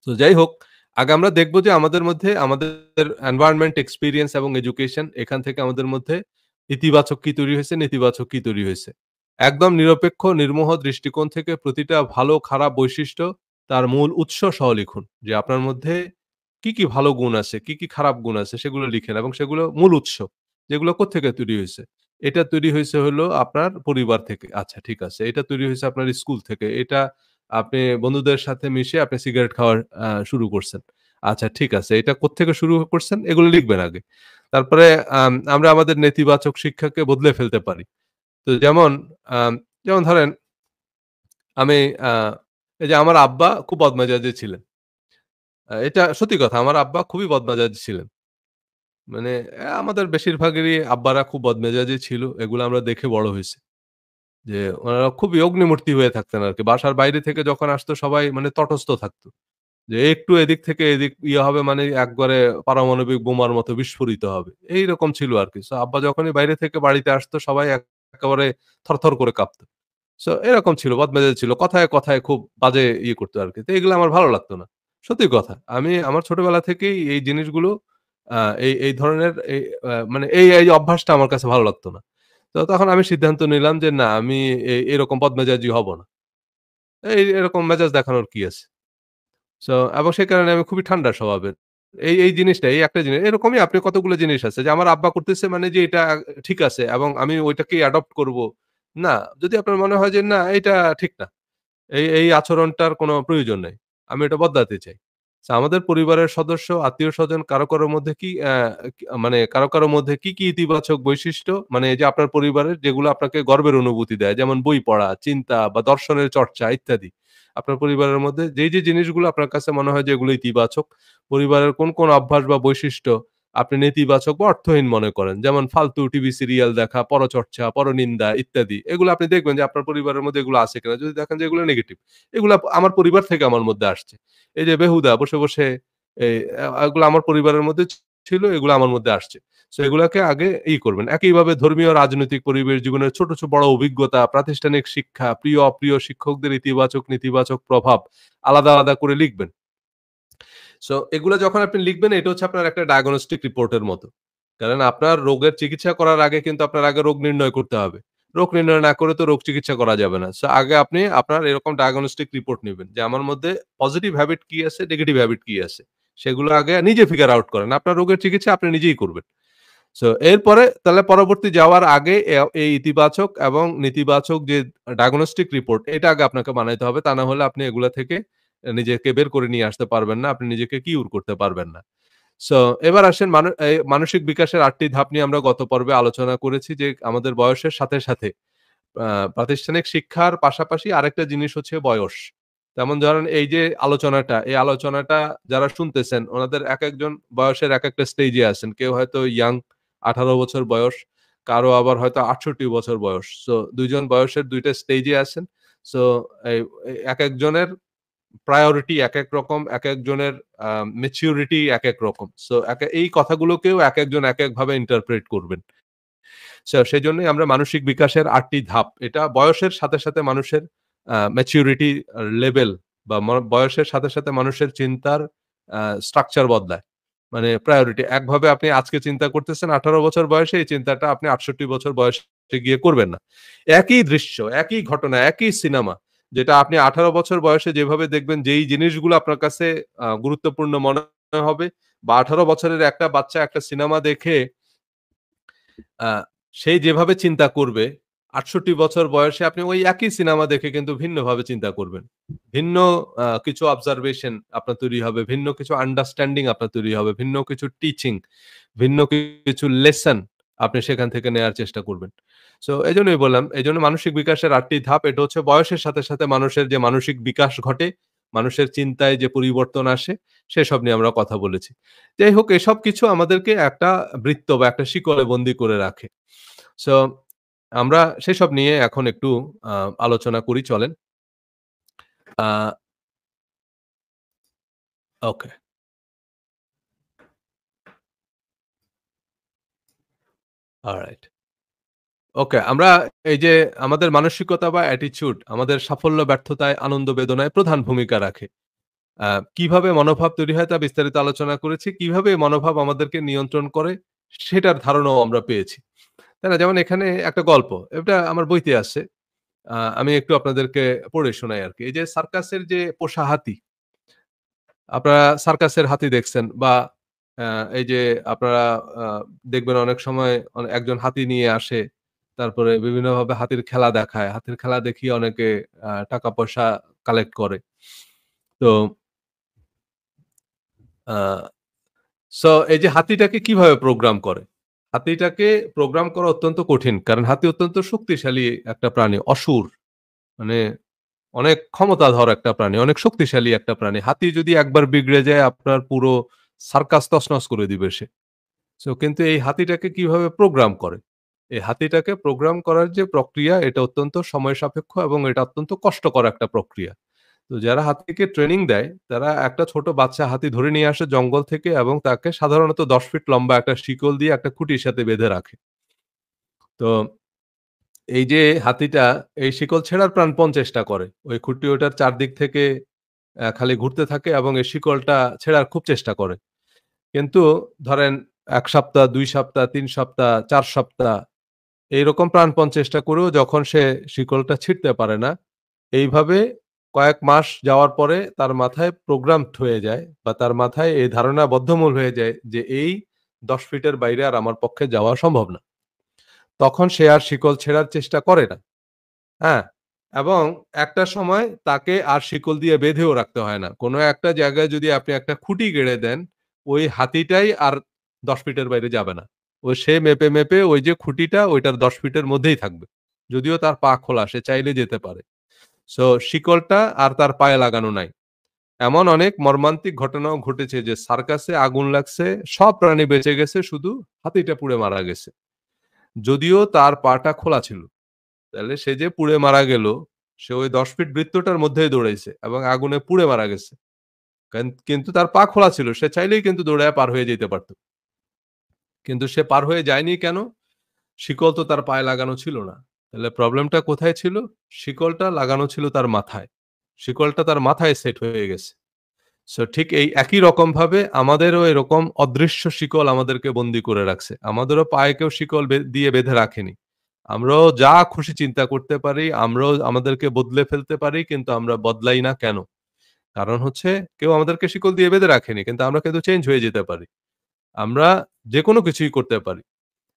তো যাই হোক, আগে আমরা দেখব যে আমাদের মধ্যে আমাদের এনভায়রনমেন্ট, এক্সপেরিয়েন্স এবং এডুকেশন এখান থেকে আমাদের মধ্যে ইতিবাচক কি তৈরি হয়েছে, নেতিবাচক কি তৈরি হয়েছে। একদম নিরপেক্ষ নির্মোহ দৃষ্টিকোণ থেকে প্রতিটা ভালো খারাপ বৈশিষ্ট্য তার মূল উৎস সহ লিখুন। যে আপনার মধ্যে কি ভালো গুণ আছে, কি খারাপ গুণ আছে সেগুলো লিখেন এবং সেগুলো মূল উৎস। যেগুলো কোত্থেকে তৈরি হইছে? এটা তৈরি হইছে হলো আপনার পরিবার থেকে। আচ্ছা ঠিক আছে। এটা তৈরি হইছে আপনার স্কুল থেকে। এটা আপনি বন্ধুদের সাথে মিশে আপনি সিগারেট খাওয়ার শুরু করছেন। আচ্ছা ঠিক আছে। এটা কোত্থেকে শুরু করছেন? এগুলো লিখবেন আগে। তারপরে আমরা আমাদের নেতিবাচক শিক্ষাকে বদলে ফেলতে পারি। তো আম যেমন ধরেন আমি আ এই যে আমার আব্বা খুব বদমেজাজি ছিলেন। এটা সত্যি কথা। আমার আব্বা খুবই বদমেজাজি ছিলেন। মানে আমাদের বেশিরভাগেরই আব্বারা খুব বদমেজাজি ছিল। এগুলো আমরা দেখে বড় হইছি। যে ওনারা খুবই অগ্নিমূর্তি হয়ে থাকতেন আরকি। বাসার বাইরে থেকে যখন আসতো সবাই মানে তটস্থ থাকতো। যে একটু এদিক থেকে এদিক ইয়ে হবে মানে একবারে পারমাণবিক বোমার মতো বিস্ফোরিত হবে। এইরকম ছিল আরকি। সো আব্বা যখনই বাইরে থেকে বাড়িতে আসতো সবাই একেবারে থরথর করে কাঁপতো। সো এরকম ছিল, বদমেজাজি ছিল। কথায় খুব বাজে ইয়ে করতো আরকি। তো এগুলো আমার ভালো লাগতো না। সত্যি কথা। আমি আমার ছোটবেলা থেকেই এই জিনিসগুলো আ এই ধরনের মানে এই অভ্যাসটা আমার কাছে ভালো লাগতো না। তো তখন আমি সিদ্ধান্ত নিলাম যে না আমি এরকম বদমেজাজি হব না। এরকম মেজাজ দেখানোর কি আছে? সো এবং সে কারণে আমি খুবই ঠান্ডা স্বভাবের। এই জিনিসটা, এই একটা জিনিস। এরকমই আপনি কতগুলো জিনিস আছে যে আমার আব্বা করতেছে মানে যে এটা ঠিক আছে এবং আমি ওইটাকেই অ্যাডপ্ট করব। না, যদি আপনার মনে হয় যে না এটা ঠিক না। এই আচরণটার কোনো প্রয়োজন নাই। আমি এটা বদলাতে চাই। সো আমাদের পরিবারের সদস্য, আত্মীয়স্বজন কারো মধ্যে মানে কারো মধ্যে কি ইতিবাচক বৈশিষ্ট্য মানে এই যে আপনার পরিবারের যেগুলো আপনাকে গর্বের অনুভূতি দেয় যেমন বই পড়া, চিন্তা বা দর্শনের চর্চা ইত্যাদি। আপনার পরিবারের মধ্যে যে জিনিসগুলো আপনার কাছে মনে হয় যে এগুলো ইতিবাচক, পরিবারের কোন অভ্যাস বা বৈশিষ্ট্য আপনি নেতিবাচক বা অর্থহীন মনে করেন। যেমন ফালতু টিভি সিরিয়াল দেখা, পরচর্চা, পরনিন্দা ইত্যাদি। এগুলো আপনি দেখবেন যে আপনার পরিবারের মধ্যে এগুলো আছে কিনা। যদি দেখেন যে এগুলো নেগেটিভ। এগুলা আমার পরিবার থেকে আমার মধ্যে আসছে। এই যে বেহুদা বসে এই এগুলো আমার পরিবারের মধ্যে ছিল, এগুলো আমার মধ্যে আসছে। সো এগুলাকে আগে করবেন। একইভাবে ধর্মীয় রাজনৈতিক পরিবেশ, জীবনের ছোট বড় অভিজ্ঞতা, প্রাতিষ্ঠানিক শিক্ষা, প্রিয় অপ্রিয় শিক্ষকদের ইতিবাচক নেতিবাচক প্রভাব আলাদা করে লিখবেন। সো এগুলা যখন আপনি লিখবেন এটা হচ্ছে আপনার একটা ডায়াগনস্টিক রিপোর্টের মতো। কারণ আপনার রোগের চিকিৎসা করার আগে কিন্তু আপনার আগে রোগ নির্ণয় করতে হবে। রোগ নির্ণয় না করে তো রোগ চিকিৎসা করা যাবে না। সো আগে আপনি আপনার এরকম ডায়াগনস্টিক রিপোর্ট নিবেন যে আমার মধ্যে পজিটিভ হ্যাবিট কি আছে, নেগেটিভ হ্যাবিট কি আছে। সেগুলো আগে নিজে ফিগার আউট করেন। আপনার রোগের চিকিৎসা আপনি নিজেই করবেন। সো এরপরে তাহলে পরবর্তী যাওয়ার আগে এই ইতিবাচক এবং নেতিবাচক যে ডায়াগনস্টিক রিপোর্ট এটা আগে আপনাকে বানাইতে হবে। তা না হলে আপনি এগুলা থেকে নিজেকে বের করে নিয়ে আসতে পারবেন না। আপনি নিজেকে কিউর করতে পারবেন না। সো এবার আসেন মানসিক বিকাশের ৮ টি ধাপ নিয়ে আমরা গত পর্বে আলোচনা করেছি যে আমাদের বয়সের সাথে আ প্রাতিষ্ঠানিক শিক্ষার পাশাপাশি আরেকটা জিনিস হচ্ছে বয়স। তেমন ধরেন এই যে আলোচনাটা, এই আলোচনাটা যারা শুনতেছেন ওনাদের একেকজন বয়সের একেকটা স্টেজে আছেন। কেউ হয়তো ইয়াং ১৮ বছর বয়স, কারো আবার হয়তো ৬৮ বছর বয়স। সো ২ জন বয়সের ২ টা স্টেজে আছেন। সো এই একেকজনের প্রায়োরিটি একেক রকম, একেকজনের আ ম্যাচুরিটি একেক রকম। সো এই কথাগুলোকেও একেকজন একেকভাবে ইন্টারপ্রেট করবেন। সেজন্যই আমরা মানসিক বিকাশের ৮ টি ধাপ। এটা বয়সের সাথে, সাথে মানুষের ম্যাচুরিটি লেভেল বা বয়সের সাথে, সাথে মানুষের চিন্তার স্ট্রাকচার বদলায়। মানে প্রায়োরিটি একভাবে আপনি আজকে চিন্তা করতেছেন ১৮ বছর বয়সে, এই চিন্তাটা আপনি ৬৮ বছর বয়সে গিয়ে করবেন না। একই দৃশ্য, একই ঘটনা, একই সিনেমা যেটা আপনি ১৮ বছর বয়সে যেভাবে দেখবেন, যেই জিনিসগুলো আপনার কাছে গুরুত্বপূর্ণ মনে হবে বা ১৮ বছরের একটা বাচ্চা একটা সিনেমা দেখে আ সে যেভাবে চিন্তা করবে, ৬৮ বছর বয়সে আপনি ওই একই সিনেমা দেখে কিন্তু ভিন্নভাবে চিন্তা করবেন। ভিন্ন কিছু অবজারভেশন আপনার তৈরি হবে, ভিন্ন কিছু আন্ডারস্ট্যান্ডিং আপনার তৈরি হবে, ভিন্ন কিছু টিচিং, ভিন্ন কিছু লেসন আপনি সেখান থেকে নেয়ার চেষ্টা করবেন। সো এজন্যই বললাম, এজন্য মানসিক বিকাশের ৮ টি ধাপ। এটা হচ্ছে বয়সের সাথে, সাথে মানুষের যে মানসিক বিকাশ ঘটে, মানুষের চিন্তায় যে পরিবর্তন আসে, সেসব নিয়ে আমরা কথা বলেছি। যাই হোক এসব কিছু আমাদেরকে একটা বৃত্ত বা একটা শিকলে বন্দী করে রাখে। সো আমরা সেসব নিয়ে এখন একটু আ আলোচনা করি চলেন। আ ওকে, অলরাইট। ওকে, আমরা এই যে আমাদের মানসিকতা বা অ্যাটিটিউড আমাদের সাফল্য ব্যর্থতায়, আনন্দ বেদনায় প্রধান ভূমিকা রাখে। আ কিভাবে মনোভাব তৈরি হয় তা বিস্তারিত আলোচনা করেছি। কিভাবে এই মনোভাব আমাদেরকে নিয়ন্ত্রণ করে সেটার ধারণাও আমরা পেয়েছি। তাই না? যেমন এখানে একটা গল্প। এটা আমার বইতে আছে। আমি একটু আপনাদেরকে পড়ে শোনাই আরকি। এই যে সার্কাসের যে পোষা হাতি, আপনারা সার্কাসের হাতি দেখছেন বা আ এই যে আপনারা আ দেখবেন অনেক সময় একজন হাতি নিয়ে আসে। তারপরে বিভিন্নভাবে হাতির খেলা দেখায়। হাতির খেলা দেখিয়ে অনেকে টাকা-পয়সা কালেক্ট করে। তো আ সো এই যে হাতিটাকে কিভাবে প্রোগ্রাম করে? হাতিটাকে প্রোগ্রাম করা অত্যন্ত কঠিন। কারণ হাতি অত্যন্ত শক্তিশালী একটা প্রাণী, অসুর। মানে অনেক ক্ষমতাধর একটা প্রাণী, অনেক শক্তিশালী একটা প্রাণী। হাতি যদি একবার বিগড়ে যায় আপনার পুরো সার্কাস তছনছ করে দিবে সে। সো কিন্তু এই হাতিটাকে কিভাবে প্রোগ্রাম করে? এই হাতিটাকে প্রোগ্রাম করার যে প্রক্রিয়া এটা অত্যন্ত সময় সাপেক্ষ এবং এটা অত্যন্ত কষ্টকর একটা প্রক্রিয়া। তো যারা হাতিকে ট্রেনিং দেয়, তারা একটা ছোট বাচ্চা হাতি ধরে নিয়ে আসে জঙ্গল থেকে এবং তাকে সাধারণত ১০ ফিট লম্বা একটা শিকল দিয়ে একটা খুঁটির সাথে বেঁধে রাখে। তো এই যে হাতিটা এই শিকল ছেড়ার প্রাণপণ চেষ্টা করে। ওই খুঁটি ওটার চারদিক থেকে খালি ঘুরতে থাকে এবং এই শিকলটা ছেড়ার খুব চেষ্টা করে। কিন্তু ধরেন ১ সপ্তাহ, ২ সপ্তাহ, ৩ সপ্তাহ, ৪ সপ্তাহ এইরকম প্রাণপণ চেষ্টা করেও যখন সে শিকলটা ছিঁড়তে পারে না, এইভাবে কয়েক মাস যাওয়ার পরে তার মাথায় প্রোগ্রামড হয়ে যায় বা তার মাথায় এই ধারণা বদ্ধমূল হয়ে যায় যে এই ১০ ফিটের বাইরে আর আমার পক্ষে যাওয়া সম্ভব না। তখন সে আর শিকল ছেড়ার চেষ্টা করে না। হ্যাঁ? এবং একটা সময় তাকে আর শিকল দিয়ে বেঁধেও রাখতে হয় না। কোন একটা জায়গায় যদি আপনি একটা খুঁটি গেড়ে দেন, ওই হাতিটাই আর ১০ ফিটের বাইরে যাবে না। সে মেপে, মেপে ওই যে খুঁটিটা ওইটার ১০ ফিটের মধ্যেই থাকবে। যদিও তার পা খোলা, সে চাইলে যেতে পারে। সো শিকলটা আর তার পায়ে লাগানো নাই। এমন অনেক মর্মান্তিক ঘটনাও ঘটেছে যে সার্কাসে আগুন লাগছে, সব প্রাণী বেঁচে গেছে, শুধু হাতিটা পুড়ে মারা গেছে। যদিও তার পাটা খোলা ছিল। তাহলে সে যে পুড়ে মারা গেল, সে ওই ১০ ফিট বৃত্তটার মধ্যেই দৌড়াইছে এবং আগুনে পুড়ে মারা গেছে। কিন্তু তার পা খোলা ছিল। সে চাইলেই কিন্তু দৌড়ায়া পার হয়ে যেতে পারত। কিন্তু সে পার হয়ে যায়নি কেন? শিকল তো তার পায়ে লাগানো ছিল না। তাহলে প্রবলেমটা কোথায় ছিল? শিকলটা লাগানো ছিল তার মাথায়। শিকলটা তার মাথায় সেট হয়ে গেছে। সো ঠিক এই একই রকমভাবে আমাদেরও এরকম অদৃশ্য শিকল আমাদেরকে বন্দী করে রাখছে। আমাদেরও পায়ে কেউ শিকল দিয়ে বেঁধে রাখেনি। আমরাও যা খুশি চিন্তা করতে পারি, আমরাও আমাদেরকে বদলে ফেলতে পারি, কিন্তু আমরা বদলাই না কেন? কারণ হচ্ছে কেউ আমাদেরকে শিকল দিয়ে বেঁধে রাখেনি। কিন্তু আমরা কিন্তু চেঞ্জ হয়ে যেতে পারি। আমরা যেকোনো কিছুই করতে পারি।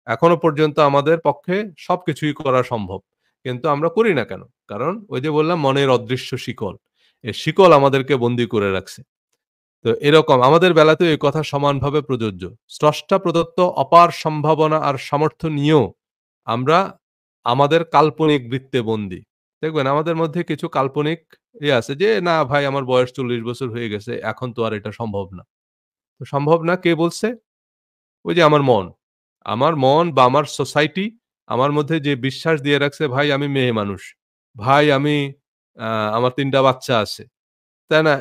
এখনো পর্যন্ত আমাদের পক্ষে সবকিছুই করা সম্ভব। কিন্তু আমরা করি না কেন? কারণ ওই যে বললাম মনের অদৃশ্য শিকল। এই শিকল আমাদেরকে বন্দী করে রাখছে। তো এরকম আমাদের বেলাতেও এই কথা সমানভাবে প্রযোজ্য। স্রষ্টা প্রদত্ত অপার সম্ভাবনা আর সামর্থ্য নিয়েও আমরা আমাদের কাল্পনিক বৃত্তে বন্দী। দেখবেন আমাদের মধ্যে কিছু কাল্পনিক আছে যে, "না ভাই আমার বয়স ৪০ বছর হয়ে গেছে। এখন তো আর এটা সম্ভব না।" তো সম্ভব না কে বলছে? ওই যে আমার মন। আমার মন বা আমার সোসাইটি আমার মধ্যে যে বিশ্বাস দিয়ে রাখছে, "ভাই আমি মেয়ে মানুষ। ভাই আমি আ আমার ৩ টা বাচ্চা আছে।" তাই না?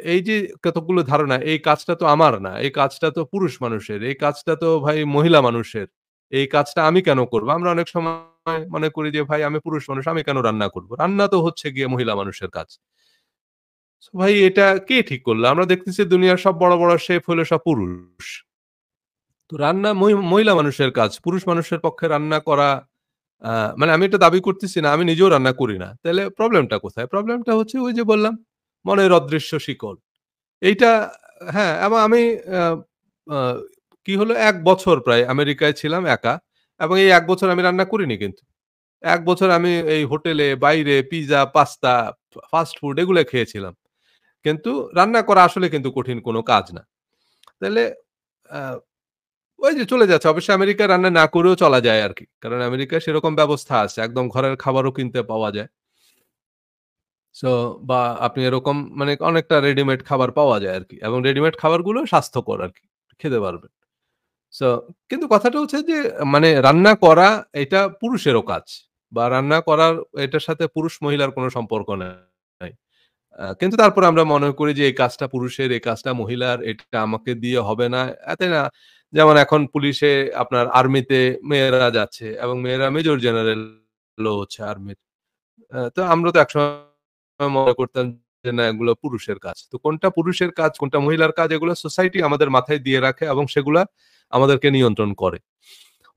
এই যে কতগুলো ধারণা, এই কাজটা তো আমার না। এই কাজটা তো পুরুষ মানুষের। এই কাজটা তো ভাই মহিলা মানুষের। এই কাজটা আমি কেন করব? আমরা অনেক সময় মনে করি যে, "ভাই আমি পুরুষ মানুষ, আমি কেন রান্না করব?" রান্না তো হচ্ছে গিয়ে মহিলা মানুষের কাজ। সো ভাই এটা কে ঠিক করল? আমরা দেখতেছি দুনিয়ার সব বড়, বড় শেফ হলো সব পুরুষ। তো রান্না মহিলা মানুষের কাজ। পুরুষ মানুষের পক্ষে রান্না করা আ মানে আমি এটা দাবি করতেছি না। আমি নিজেও রান্না করি না। তাইলে প্রবলেমটা কোথায়? প্রবলেমটা হচ্ছে ওই যে বললাম, মনের অদৃশ্য শিকল। এইটা হ্যাঁ, এবং আমি আ আ কি হলো ১ বছর প্রায় আমেরিকায় ছিলাম একা এবং এই ১ বছর আমি রান্না করিনি কিন্তু। ১ বছর আমি এই হোটেলে, বাইরে পিজ্জা, পাস্তা, ফাস্ট ফুড এগুলো খেয়েছিলাম। কিন্তু রান্না করা আসলে কিন্তু কঠিন কোনো কাজ না। তাইলে আ ওই যে চলে যাচ্ছে। অবশ্যই আমেরিকায় রান্না না করেও চলা যায় আরকি। কারণ আমেরিকায় সেরকম ব্যবস্থা আছে। একদম ঘরের খাবারও কিনতে পাওয়া যায়। সো বা আপনি এরকম মানে অনেকটা রেডিমেড খাবার পাওয়া যায় আরকি। এবং রেডিমেড খাবারগুলো স্বাস্থ্যকর আরকি। খেতে পারবেন। সো কিন্তু কথাটা হচ্ছে যে মানে রান্না করা এটা পুরুষেরও কাজ। বা রান্না করার এটার সাথে পুরুষ মহিলার কোনো সম্পর্ক নাই। কিন্তু তারপরে আমরা মনে করি যে এই কাজটা পুরুষের, এই কাজটা মহিলার, এটা আমাকে দিয়ে হবে না। তাই না? যেমন এখন পুলিশে আপনার আর্মিতে মেয়েরা যাচ্ছে এবং মেয়েরা মেজর জেনারেল ও হচ্ছে আর্মির। তো আমরা তো একসময় মনে করতাম যে না এগুলো পুরুষের কাজ। তো কোনটা পুরুষের কাজ, কোনটা মহিলার কাজ এগুলো সোসাইটি আমাদের মাথায় দিয়ে রাখে এবং সেগুলা আমাদেরকে নিয়ন্ত্রণ করে।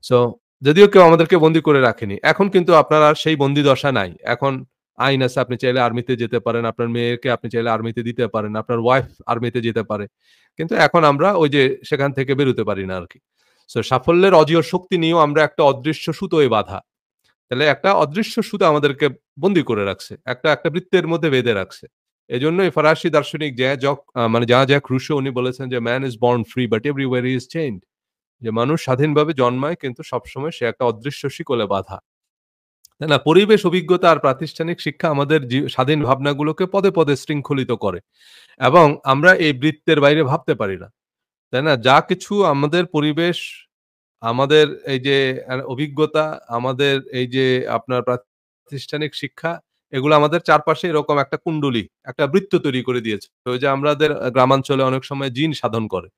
সো যদিও কেউ আমাদেরকে বন্দী করে রাখেনি। এখন কিন্তু আপনার আর সেই বন্দিদশা নাই। এখন আইন আছে আপনি চাইলে আর্মিতে যেতে পারেন। আপনার মেয়েকে আপনি চাইলে আর্মিতে দিতে পারেন। আপনার ওয়াইফ আর্মিতে যেতে পারে। কিন্তু এখন আমরা ওই যে সেখান থেকে বেরোতে পারি না আরকি। সো সাফল্যের অজীয় শক্তি নিয়েও আমরা একটা অদৃশ্য সুতোয় বাঁধা। তাহলে একটা অদৃশ্য সুতো আমাদেরকে বন্দী করে রাখছে। একটা বৃত্তের মধ্যে বেঁধে রাখছে। এজন্যই ফরাসি দার্শনিক মানে জ্যাক রুসো উনি বলেছেন যে, "man is born free but everywhere he is chained." যে মানুষ স্বাধীনভাবে জন্মায় কিন্তু সবসময় সে একটা অদৃশ্য শিকলে বাঁধা। তাই না? পরিবেশ, অভিজ্ঞতা আর প্রাতিষ্ঠানিক শিক্ষা আমাদের স্বাধীন ভাবনাগুলোকে পদে, পদে শৃঙ্খলিত করে এবং আমরা এই বৃত্তের বাইরে ভাবতে পারি না। তাই না? যা কিছু আমাদের পরিবেশ, আমাদের এই যে অভিজ্ঞতা, আমাদের এই যে আপনার প্রাতিষ্ঠানিক শিক্ষা, এগুলো আমাদের চারপাশে এরকম একটা কুণ্ডলী, একটা বৃত্ত তৈরি করে দিয়েছে। ওই যে আমাদের গ্রামাঞ্চলে অনেক সময় জিন সাধন করে।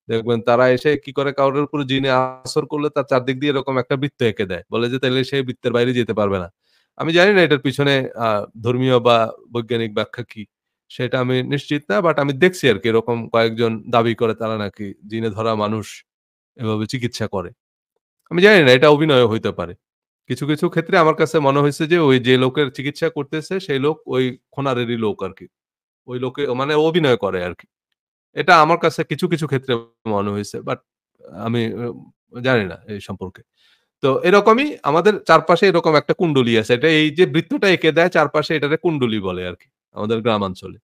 দেখবেন তারা এসে কি করে কারোর উপর জিনে আসর করলে তার চারদিক দিয়ে এরকম একটা বৃত্ত এঁকে দেয়। বলে যে তাইলে সে বৃত্তের বাইরে যেতে পারবে না। আমি জানি না এটার পিছনে আ ধর্মীয় বা বৈজ্ঞানিক ব্যাখ্যা কি? সেটা আমি নিশ্চিত না। বাট আমি দেখছি আরকি এরকম কয়েকজন দাবি করে তারা নাকি জিনে ধরা মানুষ এভাবে চিকিৎসা করে। আমি জানি না এটা অভিনয়ও হইতে পারে। কিছু, কিছু ক্ষেত্রে আমার কাছে মনে হইছে যে ওই যে লোকের চিকিৎসা করতেছে সেই লোক ওই খোনারেরই লোক আরকি। ওই লোকে মানে অভিনয় করে আরকি। এটা আমার কাছে কিছু, কিছু ক্ষেত্রে মনে হইছে। বাট আমি জানি না এই সম্পর্কে। তো এরকমই আমাদের চারপাশে এরকম একটা কুণ্ডলী আছে। এটা এই যে বৃত্তটা এঁকে দেয় চারপাশে এটারে কুণ্ডলী বলে আরকি। আমাদের গ্রামাঞ্চলে।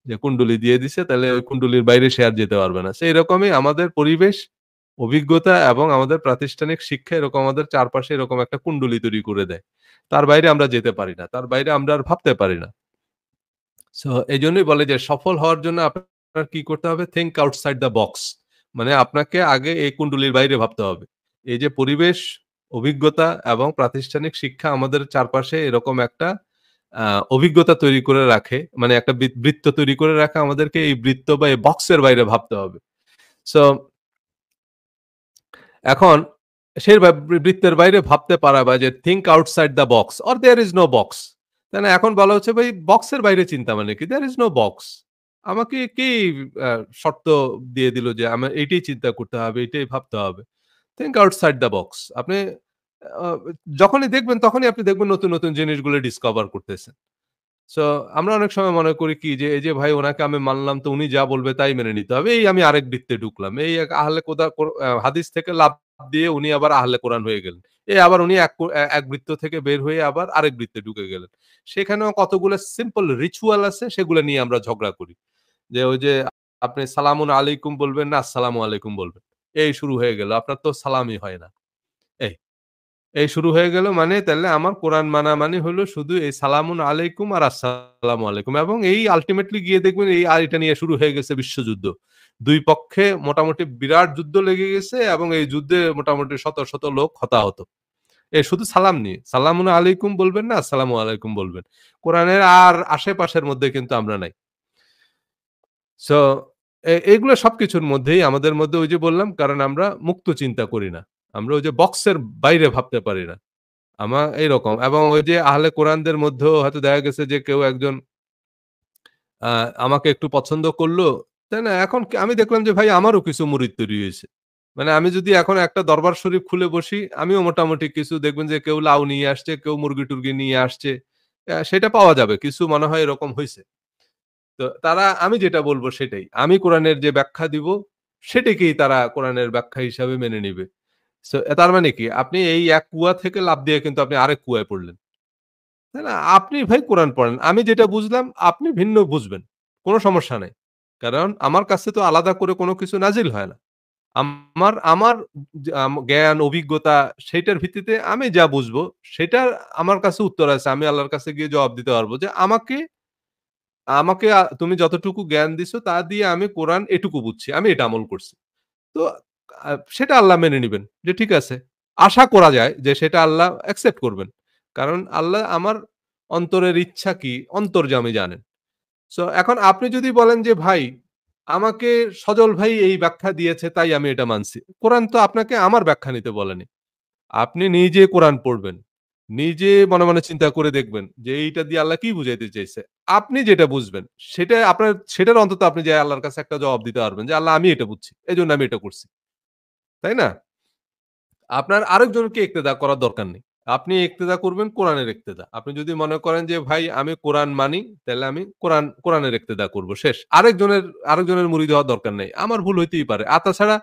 যে কুণ্ডলী দিয়ে দিছে তাইলে ওই কুণ্ডলীর বাইরে সে আর যেতে পারবে না। সেইরকমই আমাদের পরিবেশ, অভিজ্ঞতা এবং আমাদের প্রাতিষ্ঠানিক শিক্ষা এরকম আমাদের চারপাশে এরকম একটা কুণ্ডলী তৈরি করে দেয়। তার বাইরে আমরা যেতে পারি না। তার বাইরে আমরা আর ভাবতে পারি না। সো এজন্যই বলে যে সফল হওয়ার জন্য আপনার কি করতে হবে? Think outside the box. মানে আপনাকে আগে এই কুণ্ডলীর বাইরে ভাবতে হবে। এই যে পরিবেশ, অভিজ্ঞতা এবং প্রাতিষ্ঠানিক শিক্ষা আমাদের চারপাশে এরকম একটা আ অভিজ্ঞতা তৈরি করে রাখে। মানে একটা বৃত্ত তৈরি করে রাখে আমাদেরকে এই বৃত্ত বা এই বক্সের বাইরে ভাবতে হবে। সো এখন সেই বৃত্তের বাইরে ভাবতে পারা বা যে think outside the box or there is no box তাই না? এখন বলা হচ্ছে ভাই বক্সের বাইরে চিন্তা মানে কি? There is no box আমাকে কে আ শর্ত দিয়ে দিল যে আমার এইটাই চিন্তা করতে হবে, এইটাই ভাবতে হবে। Think outside the box আপনি আ যখনই দেখবেন তখনই আপনি দেখবেন নতুন, নতুন জিনিসগুলো ডিসকভার করতেছেন। সো আমরা অনেক সময় মনে করি কি যে এই যে ভাই উনাকে আমি মানলাম তো উনি যা বলবে তাই মেনে নিতে হবে। এই আমি আরেক বৃত্তে ঢুকলাম। এই এক আহলে হাদিস থেকে লাফ দিয়ে উনি আবার আহলে কোরআন হয়ে গেলেন। আবার উনি এক বৃত্ত থেকে বের হয়ে আবার আরেক বৃত্তে ঢুকে গেলেন। সেখানেও কতগুলো সিম্পল রিচুয়াল আছে সেগুলো নিয়ে আমরা ঝগড়া করি। যে ওই যে আপনি সালামুন আলাইকুম বলবেন না আসসালামু আলাইকুম বলবেন। এই শুরু হয়ে গেল। আপনার তো সালামই হয় না। এই এই শুরু হয়ে গেল মানে তাইলে আমার কোরআন মানা মানে হলো শুধু এই সালামুন আলাইকুম আর আসসালামু আলাইকুম এবং এই আল্টিমেটলি গিয়ে দেখবেন এই আর এটা নিয়ে শুরু হয়ে গেছে বিশ্বযুদ্ধ। ২ পক্ষে মোটামুটি বিরাট যুদ্ধ লেগে গেছে এবং এই যুদ্ধে মোটামুটি শত, শত লোক হতাহত। শুধু সালাম নিয়ে। সালামুন আলাইকুম বলবেন না, আসসালামু আলাইকুম বলবেন। কোরআনের আর আশেপাশের মধ্যে কিন্তু আমরা নাই। সো এগুলো সবকিছুর মধ্যেই আমাদের মধ্যে ওই যে বললাম কারণ আমরা মুক্ত চিন্তা করি না। আমরা ওই যে বক্সের বাইরে ভাবতে পারি না। এইরকম এবং ওই যে আহলে কোরআনদের মধ্যেও হয়তো দেখা গেছে যে কেউ একজন আ আমাকে একটু পছন্দ করল, তাই না? এখন আমি দেখলাম যে ভাই আমারও কিছু মুরিদ তৈরি হয়েছে। মানে আমি যদি এখন একটা দরবার শরীফ খুলে বসি, আমিও মোটামুটি কিছু দেখবেন যে কেউ লাউ নিয়ে আসছে, কেউ মুরগি-টুরগি নিয়ে আসছে। সেটা পাওয়া যাবে। কিছু মনে হয় এরকম হইছে। তো তারা আমি যেটা বলব সেটাই। আমি কোরআনের যে ব্যাখ্যা দিব, সেটাকেই তারা কোরআনের ব্যাখ্যা হিসাবে মেনে নিবে। তার মানে কি? আপনি এই এক কুয়া থেকে লাফ দিয়ে কিন্তু আপনি আরেক কুয়ায় পড়লেন। তাই না? আপনি ভাই কোরআন পড়েন। আমি যেটা বুঝলাম আপনি ভিন্ন বুঝবেন। কোন সমস্যা নাই। কারণ আমার কাছে তো আলাদা করে কোন কিছু নাজিল হয় না। আমার আমার জ্ঞান, অভিজ্ঞতা সেইটার ভিত্তিতে আমি যা বুঝবো সেটার আমার কাছে উত্তর আছে। আমি আল্লাহর কাছে গিয়ে জবাব দিতে পারবো যে আমাকে আমাকে তুমি যতটুকু জ্ঞান দিছো তা দিয়ে আমি কোরআন এটুকু বুঝছি। আমি এটা আমল করছি। তো সেটা আল্লাহ মেনে নিবেন যে ঠিক আছে। আশা করা যায় যে সেটা আল্লাহ অ্যাকসেপ্ট করবেন। কারণ আল্লাহ আমার অন্তরের ইচ্ছা কি অন্তর্যামী জানেন। এখন আপনি যদি বলেন যে ভাই আমাকে সজল ভাই এই ব্যাখ্যা দিয়েছে তাই আমি এটা মানছি। কোরআন তো আপনাকে আমার ব্যাখ্যা নিতে বলেনি। আপনি নিজে কোরআন পড়বেন। নিজে মনে, মনে চিন্তা করে দেখবেন যে এইটা দিয়ে আল্লাহ কি বুঝাইতে চাইছে। আপনি যেটা বুঝবেন সেটা আপনার সেটার অন্তত আপনি যেয়ে আল্লাহর কাছে একটা জবাব দিতে পারবেন যে আল্লাহ আমি এটা বুঝছি। এজন্য আমি এটা করছি। তাই না? আপনার আরেকজনকে ইক্তেদা করার দরকার নেই। আপনি ইক্তেদা করবেন কোরআনের ইক্তেদা। আপনি যদি মনে করেন যে ভাই আমি কোরআন মানি, তাইলে আমি কোরআনের ইক্তেদা করব। শেষ। আরেকজনের মুরিদ হওয়ার দরকার নেই। আমার ভুল হইতেই পারে। তাছাড়া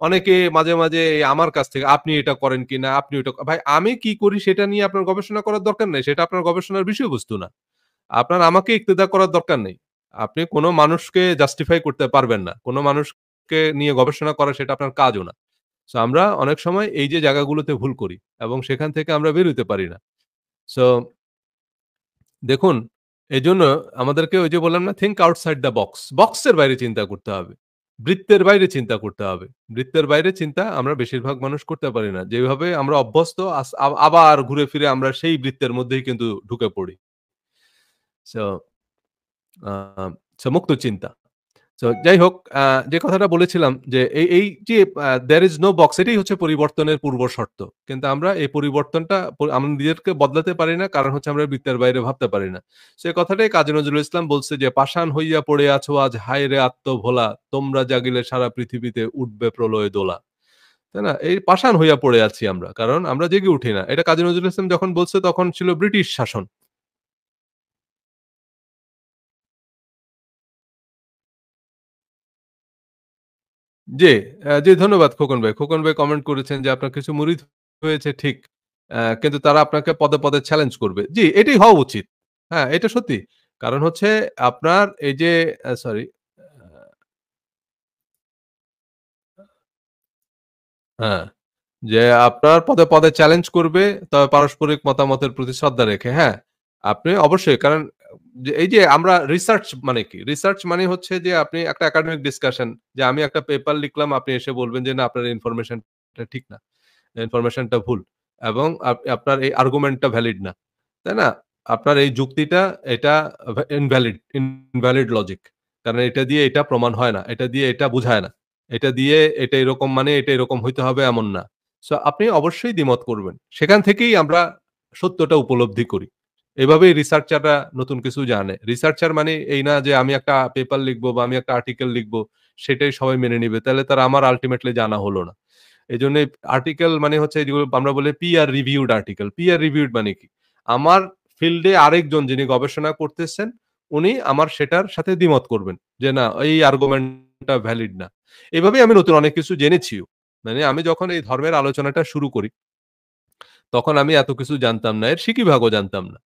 অনেকে মাঝে, মাঝে আমার কাছ থেকে আপনি এটা করেন কিনা, আপনি ওটা ভাই আমি কি করি সেটা নিয়ে আপনার গবেষণা করার দরকার নেই। সেটা আপনার গবেষণার বিষয়বস্তু না। আপনার আমাকে ইক্তেদা করার দরকার নেই। আপনি কোন মানুষকে জাস্টিফাই করতে পারবেন না। কোন মানুষকে নিয়ে গবেষণা করা সেটা আপনার কাজও না। আমরা অনেক সময় এই যে জায়গাগুলোতে ভুল করি এবং সেখান থেকে আমরা বের হইতে পারি না। সো দেখুন এজন্য আমাদেরকে ওই যে বললাম না থিংক আউটসাইড দ্য বক্স। বক্সের বাইরে চিন্তা করতে হবে। বৃত্তের বাইরে চিন্তা করতে হবে। বৃত্তের বাইরে চিন্তা আমরা বেশিরভাগ মানুষ করতে পারি না। যেভাবে আমরা অভ্যস্ত আবার ঘুরে ফিরে আমরা সেই বৃত্তের মধ্যেই কিন্তু ঢুকে পড়ি। সো আ মুক্ত চিন্তা। যাই হোক যে কথাটা বলেছিলাম যে এই যে there is no box এটাই হচ্ছে পরিবর্তনের পূর্ব শর্ত। কিন্তু আমরা এই পরিবর্তনটা আমরা নিজেদেরকে বদলাতে পারি না। কারণ হচ্ছে আমরা বৃত্তের বাইরে ভাবতে পারি না। এই কথাটাই কাজী নজরুল ইসলাম বলছে যে, "পাষাণ হইয়া পড়ে আছো আজ হায়রে আত্মভোলা, তোমরা জাগিলে সারা পৃথিবীতে উঠবে প্রলয় দোলা।" তাই না? এই পাষাণ হইয়া পড়ে আছি আমরা। কারণ আমরা জেগে উঠি না। এটা কাজী নজরুল ইসলাম যখন বলছে তখন ছিল ব্রিটিশ শাসন। জি, জি ধন্যবাদ খোকন ভাই। খোকন ভাই কমেন্ট করেছেন যে আপনার কিছু মুরিদ হয়েছে ঠিক। কিন্তু তারা আপনাকে পদে, পদে চ্যালেঞ্জ করবে। জি, এটাই হওয়া উচিত। হ্যাঁ, এটা সত্যি। কারণ হচ্ছে আপনার এই যে সরি হ্যাঁ, যে আপনার পদে, পদে চ্যালেঞ্জ করবে তবে পারস্পরিক মতামতের প্রতি শ্রদ্ধা রেখে। হ্যাঁ, আপনি অবশ্যই কারণ যে এই যে আমরা রিসার্চ মানে কি? রিসার্চ মানে হচ্ছে যে আপনি একটা একাডেমিক ডিসকাশন যে আমি একটা পেপার লিখলাম আপনি এসে বলবেন যে না আপনার ইনফরমেশনটা ঠিক না। ইনফরমেশনটা ভুল এবং আপনার এই আর্গুমেন্টটা ভ্যালিড না। তাই না? আপনার এই যুক্তিটা এটা ইনভ্যালিড লজিক। কারণ এটা দিয়ে এটা প্রমাণ হয় না। এটা দিয়ে এটা বুঝায় না। এটা দিয়ে এটা এরকম মানে এটা এরকম হইতে হবে এমন না। আপনি অবশ্যই দ্বিমত করবেন। সেখান থেকেই আমরা সত্যটা উপলব্ধি করি। এভাবেই রিসার্চাররা নতুন কিছু জানে। রিসার্চার মানে এই না যে আমি একটা পেপার লিখবো বা আমি একটা আর্টিকেল লিখবো সেটাই সবাই মেনে নিবে। তাহলে তার আমার আল্টিমেটলি জানা হলো না। এজন্যই আর্টিকেল মানে হচ্ছে যেগুলো আমরা বলি peer reviewed article. Peer reviewed মানে কি? আমার ফিল্ডে আরেকজন যিনি গবেষণা করতেছেন, উনি আমার সেটার সাথে দ্বিমত করবেন। যে না এই আর্গুমেন্টটা ভ্যালিড না। এভাবেই আমি নতুন অনেক কিছু জেনেছিও। মানে আমি যখন এই ধর্মের আলোচনাটা শুরু করি, তখন আমি এত কিছু জানতাম না। এর সিকিভাগও জানতাম না।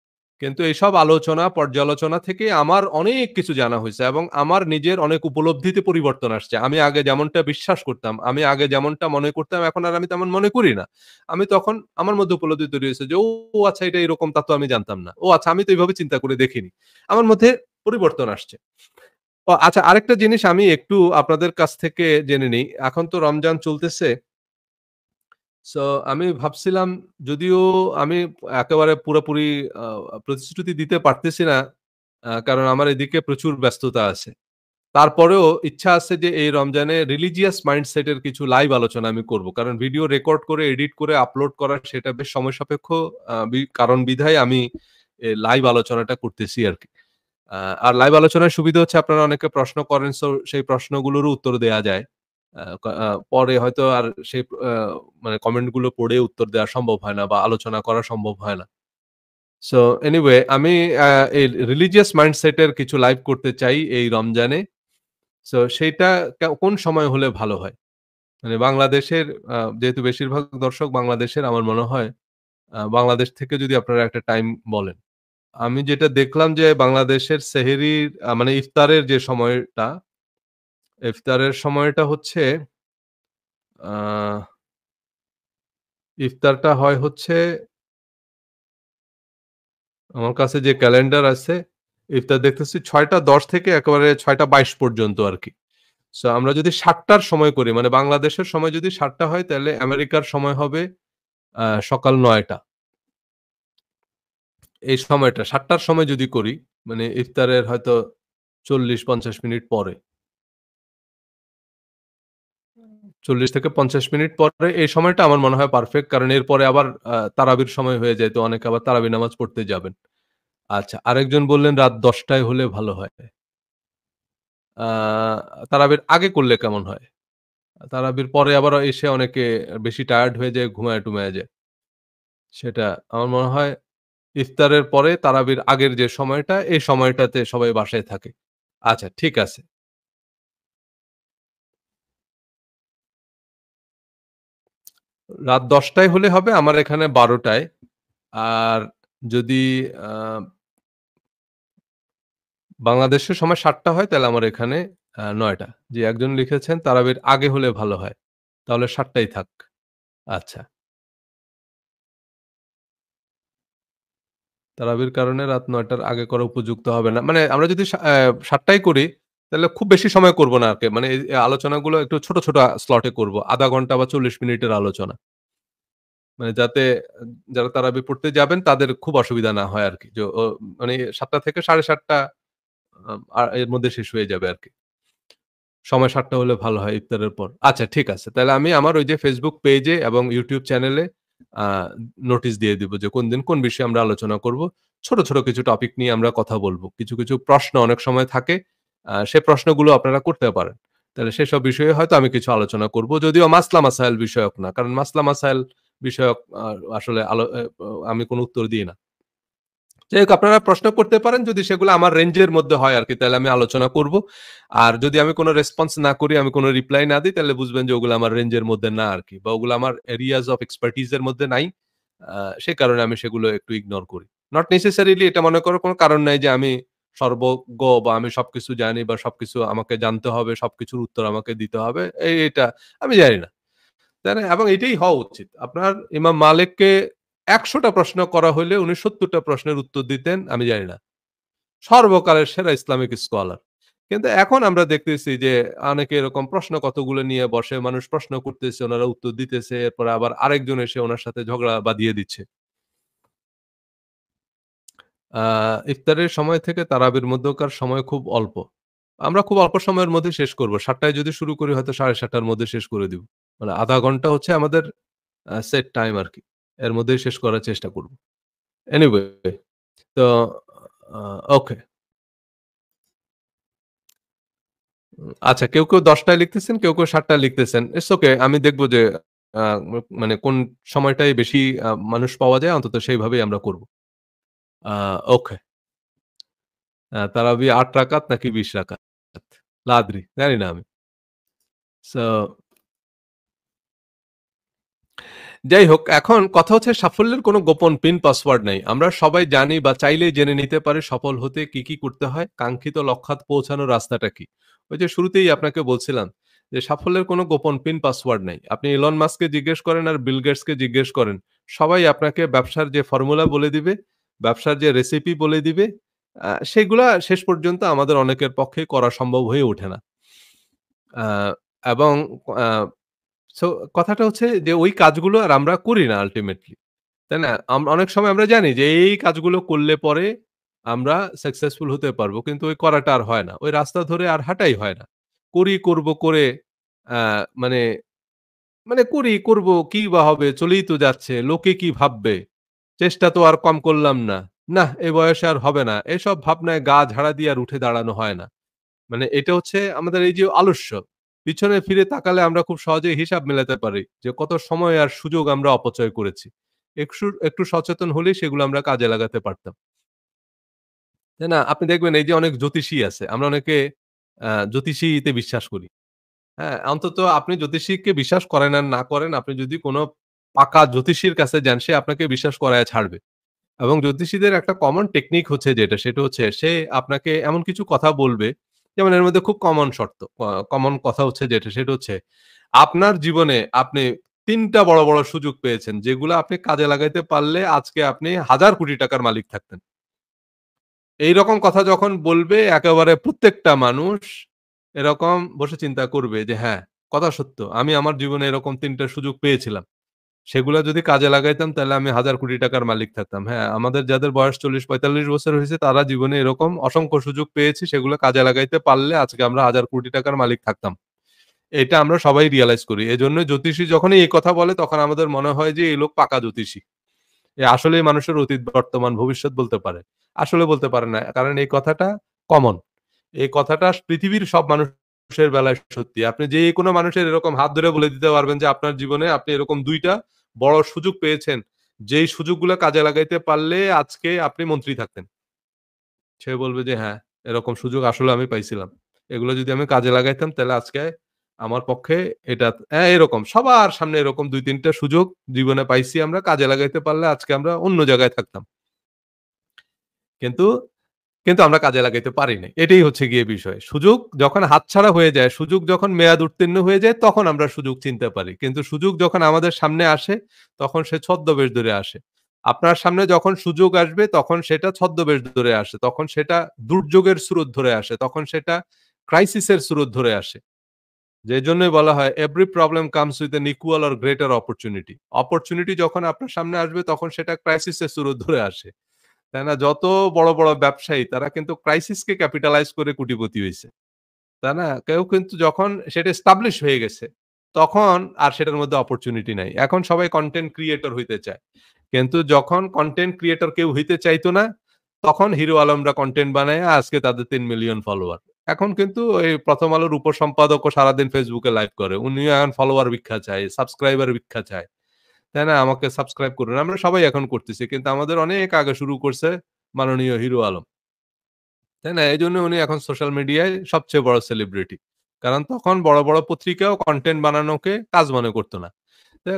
কিন্তু এইসব আলোচনা, পর্যালোচনা থেকে আমার অনেক কিছু জানা হইছে এবং আমার নিজের অনেক উপলব্ধিতে পরিবর্তন আসছে। আমি আগে যেমনটা বিশ্বাস করতাম, আমি আগে যেমনটা মনে করতাম, এখন আর আমি তেমন মনে করি না। আমি তখন আমার মধ্যে উপলব্ধি তৈরি হয়েছে যে, "ও আচ্ছা এটা এরকম তা তো আমি জানতাম না। ও আচ্ছা আমি তো এভাবে চিন্তা করে দেখিনি।" আমার মধ্যে পরিবর্তন আসছে। আচ্ছা আরেকটা জিনিস আমি একটু আপনাদের কাছ থেকে জেনে নিই। এখন তো রমজান চলতেছে। সো আমি ভাবছিলাম যদিও আমি একেবারে পুরোপুরি আ প্রতিশ্রুতি দিতে পারতেছি না। কারণ আমার এদিকে প্রচুর ব্যস্ততা আছে। তারপরেও ইচ্ছা আছে যে এই রমজানে রিলিজিয়াস মাইন্ডসেট এর কিছু লাইভ আলোচনা আমি করব। কারণ ভিডিও রেকর্ড করে এডিট করে আপলোড করা সেটা বেশ সময় সাপেক্ষ কারণ বিধায় আমি লাইভ আলোচনাটা করতেছি আরকি। আ আর লাইভ আলোচনার সুবিধা হচ্ছে আপনারা অনেকে প্রশ্ন করেন সো সেই প্রশ্নগুলোরও উত্তর দেয়া যায়। পরে হয়তো আর সেই মানে কমেন্ট গুলো পড়ে উত্তর দেওয়া সম্ভব হয় না বা আলোচনা করা সম্ভব হয় না। সো এনিওয়ে আমি এই রিলিজিয়াস মাইন্ডসেট এর কিছু লাইভ করতে চাই এই রমজানে। সো সেইটা কোন সময় হলে ভালো হয়? মানে বাংলাদেশের যেহেতু বেশিরভাগ দর্শক বাংলাদেশের আমার মনে হয় বাংলাদেশ থেকে যদি আপনারা একটা টাইম বলেন। আমি যেটা দেখলাম যে বাংলাদেশের সেহরির মানে ইফতারের যে সময়টা, ইফতারের সময়টা হচ্ছে আ ইফতারটা হয় হচ্ছে আমার কাছে যে ক্যালেন্ডার আছে, ইফতার দেখতেছি ৬:১০ থেকে একেবারে ৬:২২ পর্যন্ত আরকি। সো আমরা যদি ৭ টার সময় করি মানে বাংলাদেশের সময় যদি ৭ টা হয় তাহলে আমেরিকার সময় হবে সকাল ৯ টা। এই সময়টা ৭ টার সময় যদি করি মানে ইফতারের হয়তো ৪০-৫০ মিনিট পরে। ৪০ থেকে ৫০ মিনিট পরে এই সময়টা আমার মনে হয় পারফেক্ট। কারণ এরপরে আবার তারাবির সময় হয়ে যায়। তো অনেকে আবার তারাবি নামাজ পড়তে যাবেন। আচ্ছা, আরেকজন বললেন রাত ১০ টায় হলে ভালো হয়। আ তারাবির আগে করলে কেমন হয়? তারাবির পরে আবার এসে অনেকে বেশি টায়ার্ড হয়ে যায়, ঘুমায়ে-টুমায়ে যায়। সেটা আমার মনে হয় ইফতারের পরে তারাবির আগের যে সময়টা, এই সময়টাতে সবাই বাসায় থাকে। আচ্ছা ঠিক আছে। রাত ১০ টায় হলে হবে আমার এখানে ১২ টায়। আর যদি আ বাংলাদেশের সময় ৭ টা হয় তাহলে আমার এখানে ৯ টা। জি, একজন লিখেছেন তারাবির আগে হলে ভালো হয়। তাহলে ৭ টাই থাক। আচ্ছা। তারাবির কারণে রাত ৯ টার আগে করা উপযুক্ত হবে না। মানে আমরা যদি ৭ টায় করি তাহলে খুব বেশি সময় করব না আরকি। মানে এই আলোচনাগুলো একটু ছোট, ছোট স্লটে করব। ০.৫ ঘন্টা বা ৪০ মিনিটের আলোচনা। মানে যাতে যারা তারাবি পড়তে যাবেন তাদের খুব অসুবিধা না হয় আরকি। মানে ৭টা থেকে ৭:৩০ এর মধ্যে শেষ হয়ে যাবে আরকি। সময় ৭ টা হলে ভালো হয় ইফতারের পর। আচ্ছা ঠিক আছে। তাহলে আমি আমার ওই যে Facebook পেজে এবং YouTube চ্যানেলে আ নোটিশ দিয়ে দিব যে কোনদিন কোন বিষয়ে আমরা আলোচনা করব। ছোট, ছোট কিছু টপিক নিয়ে আমরা কথা বলব। কিছু, কিছু প্রশ্ন অনেক সময় থাকে। সে প্রশ্নগুলো আপনারা করতে পারেন। তাহলে সেসব বিষয়ে হয়তো আমি কিছু আলোচনা করব। যদিও মাসলা মাসাইল বিষয়ক না। কারণ মাসলা মাসাইল বিষয়ক আসলে আমি কোন উত্তর দিই না। যাই হোক আপনারা প্রশ্ন করতে পারেন যদি সেগুলো আমার রেঞ্জের মধ্যে হয় আরকি তাহলে আমি আলোচনা করব। আর যদি আমি কোন রেসপন্স না করি, আমি কোন রিপ্লাই না দিই তাহলে বুঝবেন যে ওগুলো আমার রেঞ্জের মধ্যে না আরকি। বা ওগুলো আমার এরিয়াস অফ এক্সপার্টিজ এর মধ্যে নাই। সে কারণে আমি সেগুলো একটু ইগনোর করি। নট নেসেসারিলি এটা মনে করার কোন কারণ নাই যে আমি সর্বজ্ঞ বা আমি সবকিছু জানি বা সবকিছু আমাকে জানতে হবে, সবকিছুর উত্তর আমাকে দিতে হবে। এটা আমি জানি না। তাই না? এবং এটাই হওয়া উচিত। আপনার ইমাম মালিককে ১০০ টা প্রশ্ন করা হইলে উনি ৭০ টা প্রশ্নের উত্তর দিতেন, আমি জানি না। সর্বকালের সেরা ইসলামিক স্কলার। কিন্তু এখন আমরা দেখতেছি যে অনেকে এরকম প্রশ্ন কতগুলো নিয়ে বসে, মানুষ প্রশ্ন করতেছে, ওনারা উত্তর দিতেছে। এরপরে আবার আরেকজন এসে ওনার সাথে ঝগড়া বাধিয়ে দিচ্ছে। আ ইফতারের সময় থেকে তারাবির মধ্যকার সময় খুব অল্প। আমরা খুব অল্প সময়ের মধ্যে শেষ করব। ৭ টায় যদি শুরু করি হয়তো ৭:৩০ টার মধ্যে শেষ করে দিব। মানে ০.৫ ঘন্টা হচ্ছে আমাদের সেট টাইম আরকি। এর মধ্যেই শেষ করার চেষ্টা করব। এনিওয়ে তো আ ওকে। আচ্ছা কেউ ১০ টায় লিখতেছেন, কেউ ৭ টায় লিখতেছেন। ইটস ওকে আমি দেখব যে আ মানে কোন সময়টায় বেশি মানুষ পাওয়া যায় অন্তত সেইভাবেই আমরা করব। আ ওকে। তারাবি ৮ রাকাত নাকি ২০ রাকাত? লা আদরি। জানি না আমি। সো যাই হোক, এখন কথা হচ্ছে সাফল্যের কোনো গোপন পিন পাসওয়ার্ড নেই। আমরা সবাই জানি বা চাইলেই জেনে নিতে পারি সফল হতে কি করতে হয়, কাঙ্ক্ষিত লক্ষ্যাত পৌঁছানোর রাস্তাটা কি। ওই যে শুরুতেই আপনাকে বলছিলাম যে সাফল্যের কোনো গোপন পিন পাসওয়ার্ড নেই। আপনি ইলন মাস্ককে জিজ্ঞেস করেন আর বিল গেটসকে জিজ্ঞেস করেন। সবাই আপনাকে ব্যবসার যে ফর্মুলা বলে দিবে, ব্যবসার যে রেসিপি বলে দিবে, সেগুলা শেষ পর্যন্ত আমাদের অনেকের পক্ষেই করা সম্ভব হয়ে ওঠে না। আ এবং আ সো কথাটা হচ্ছে যে ওই কাজগুলো আর আমরা করি না আল্টিমেটলি। তাই না? অনেক সময় আমরা জানি যে এই কাজগুলো করলে পরে আমরা সাকসেসফুল হতে পারবো। কিন্তু ওই করাটা আর হয় না। ওই রাস্তা ধরে আর হাঁটাই হয় না। করব করে আ মানে করব কি বা হবে? চলেই তো যাচ্ছে। লোকে কি ভাববে? চেষ্টা তো আর কম করলাম না। নাহ, এ বয়সে আর হবে না। এসব ভাবনায় গা ঝাড়া দিয়ে আর উঠে দাঁড়ানো হয় না। মানে এটা হচ্ছে আমাদের এই যে আলস্য। পিছনে ফিরে তাকালে আমরা খুব সহজেই হিসাব মেলাতে পারি যে কত সময় আর সুযোগ আমরা অপচয় করেছি। একটু সচেতন হলেই সেগুলো আমরা কাজে লাগাতে পারতাম। তাই না? আপনি দেখবেন এই যে অনেক জ্যোতিষী আছে। আমরা অনেকে জ্যোতিষীতে বিশ্বাস করি। হ্যাঁ? অন্তত আপনি জ্যোতিষীকে বিশ্বাস করেন আর না করেন, আপনি যদি কোন পাকা জ্যোতিষীর কাছে যান, সে আপনাকে বিশ্বাস করায়া ছাড়বে। এবং জ্যোতিষীদের একটা কমন টেকনিক হচ্ছে যেটা, সেটা হচ্ছে সে আপনাকে এমন কিছু কথা বলবে, যেমন এর মধ্যে খুব কমন শর্ত কমন কথা হচ্ছে যেটা, সেটা হচ্ছে আপনার জীবনে আপনি ৩ টা বড় সুযোগ পেয়েছেন, যেগুলা আপনি কাজে লাগাইতে পারলে আজকে আপনি হাজার কোটি টাকার মালিক থাকতেন। এইরকম কথা যখন বলবে একেবারে প্রত্যেকটা মানুষ এরকম বসে চিন্তা করবে যে হ্যাঁ, কথা সত্য। আমি আমার জীবনে এরকম ৩ টা সুযোগ পেয়েছিলাম। সেগুলা যদি কাজে লাগাইতাম তাহলে আমি হাজার কোটি টাকার মালিক থাকতাম। হ্যাঁ, আমাদের যাদের বয়স ৪০-৪৫ বছর হয়েছে তারা জীবনে এরকম অসংখ্য সুযোগ পেয়েছি। সেগুলো কাজে লাগাইতে পারলে আজকে আমরা হাজার কোটি টাকার মালিক থাকতাম। এটা আমরা সবাই রিয়ালাইজ করি। এজন্য জ্যোতিষী যখনই এই কথা বলে তখন আমাদের মনে হয় যে এই লোক পাকা জ্যোতিষী। এ আসলেই মানুষের অতীত, বর্তমান, ভবিষ্যৎ বলতে পারে। আসলে বলতে পারে না। কারণ এই কথাটা কমন। এই কথাটা পৃথিবীর সব মানুষের বেলায় সত্যি। আপনি যেকোনো মানুষের এরকম হাত ধরে বলে দিতে পারবেন যে আপনার জীবনে আপনি এরকম ২ টা বড় সুযোগ পেয়েছেন। যেই সুযোগগুলা কাজে লাগাইতে পারলে আজকে আপনি মন্ত্রী থাকতেন। সে বলবে যে, "হ্যাঁ, এরকম সুযোগ আসলে আমি পাইছিলাম। এগুলো যদি আমি কাজে লাগাইতাম তাহলে আজকে আমার পক্ষে এটা" এরকম সবার সামনে এরকম ২-৩ টা সুযোগ জীবনে পাইছি আমরা। কাজে লাগাইতে পারলে আজকে আমরা অন্য জায়গায় থাকতাম। কিন্তু আমরা কাজে লাগাইতে পারি নাই। এটাই হচ্ছে গিয়ে বিষয়। সুযোগ যখন হাতছাড়া হয়ে যায়, সুযোগ যখন মেয়াদ উত্তীর্ণ হয়ে যায়, তখন আমরা সুযোগ চিনতে পারি। কিন্তু সুযোগ যখন আমাদের সামনে আসে, তখন সে ছদ্মবেশ ধরে আসে। আপনার সামনে যখন সুযোগ আসবে, তখন সেটা ছদ্মবেশ ধরে আসে। তখন সেটা দুর্যোগের স্রোত ধরে আসে। তখন সেটা ক্রাইসিস এর স্রোত ধরে আসে। যেজন্যই বলা হয়, "every problem comes with an equal or greater opportunity." Opportunity যখন আপনার সামনে আসবে, তখন সেটা ক্রাইসিস এর স্রোত ধরে আসে। তাই না? যত বড় ব্যবসায়ী তারা কিন্তু ক্রাইসিস কে ক্যাপিটালাইজ করে কোটিপতি হইছে। তাই না? কেউ কিন্তু যখন সেটা এস্টাবলিশ হয়ে গেছে, তখন আর সেটার মধ্যে অপরচুনিটি নাই। এখন সবাই কনটেন্ট ক্রিয়েটর হইতে চায়। কিন্তু যখন কনটেন্ট ক্রিয়েটর কেউ হইতে চাইতো না, তখন হিরো আলমরা কনটেন্ট বানাইয়া আজকে তাদের ৩ মিলিয়ন ফলোয়ার। এখন কিন্তু এই 'প্রথম আলোর' উপসম্পাদকও সারাদিন ফেসবুকে লাইভ করে। উনিও এখন ফলোয়ার ভিক্ষা চায়, সাবস্ক্রাইবার ভিক্ষা চায়। তাই না? আমাকে সাবস্ক্রাইব করুন। আমরা সবাই এখন করতেছি। কিন্তু আমাদের অনেক আগে শুরু করছে মাননীয় হিরো আলম। তাই না? এজন্য উনি এখন সোশ্যাল মিডিয়ায় সবচেয়ে বড় সেলিব্রিটি। কারণ তখন বড় পত্রিকাও কনটেন্ট বানানোকে কাজ মনে করত না।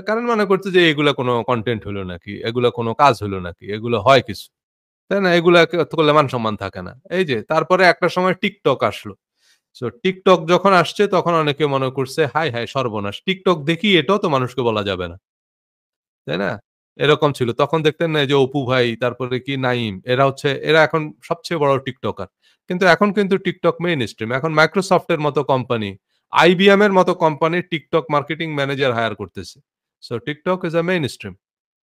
কারণ মনে করত যে এগুলা কোন কনটেন্ট হইলো নাকি? এগুলা কোন কাজ হইলো নাকি? এগুলো হয় কিছু। তাই না? এগুলা করলে মান-সম্মান থাকে না। এই যে তারপরে একটা সময় TikTok আসলো। সো TikTok যখন আসছে তখন অনেকে মনে করছে, হায় সর্বনাশ! TikTok দেখি এটাও তো মানুষকে বলা যাবে না। তাই না? এরকম ছিল। তখন দেখতেন না এই যে অপু ভাই, তারপরে কি নাইম, এরা এখন সবচেয়ে বড় টিকটকার। কিন্তু এখন কিন্তু TikTok মেইনস্ট্রিম। এখন Microsoft এর মতো কোম্পানি, IBM এর মতো company TikTok marketing manager hire করতেছে। So TikTok is a mainstream.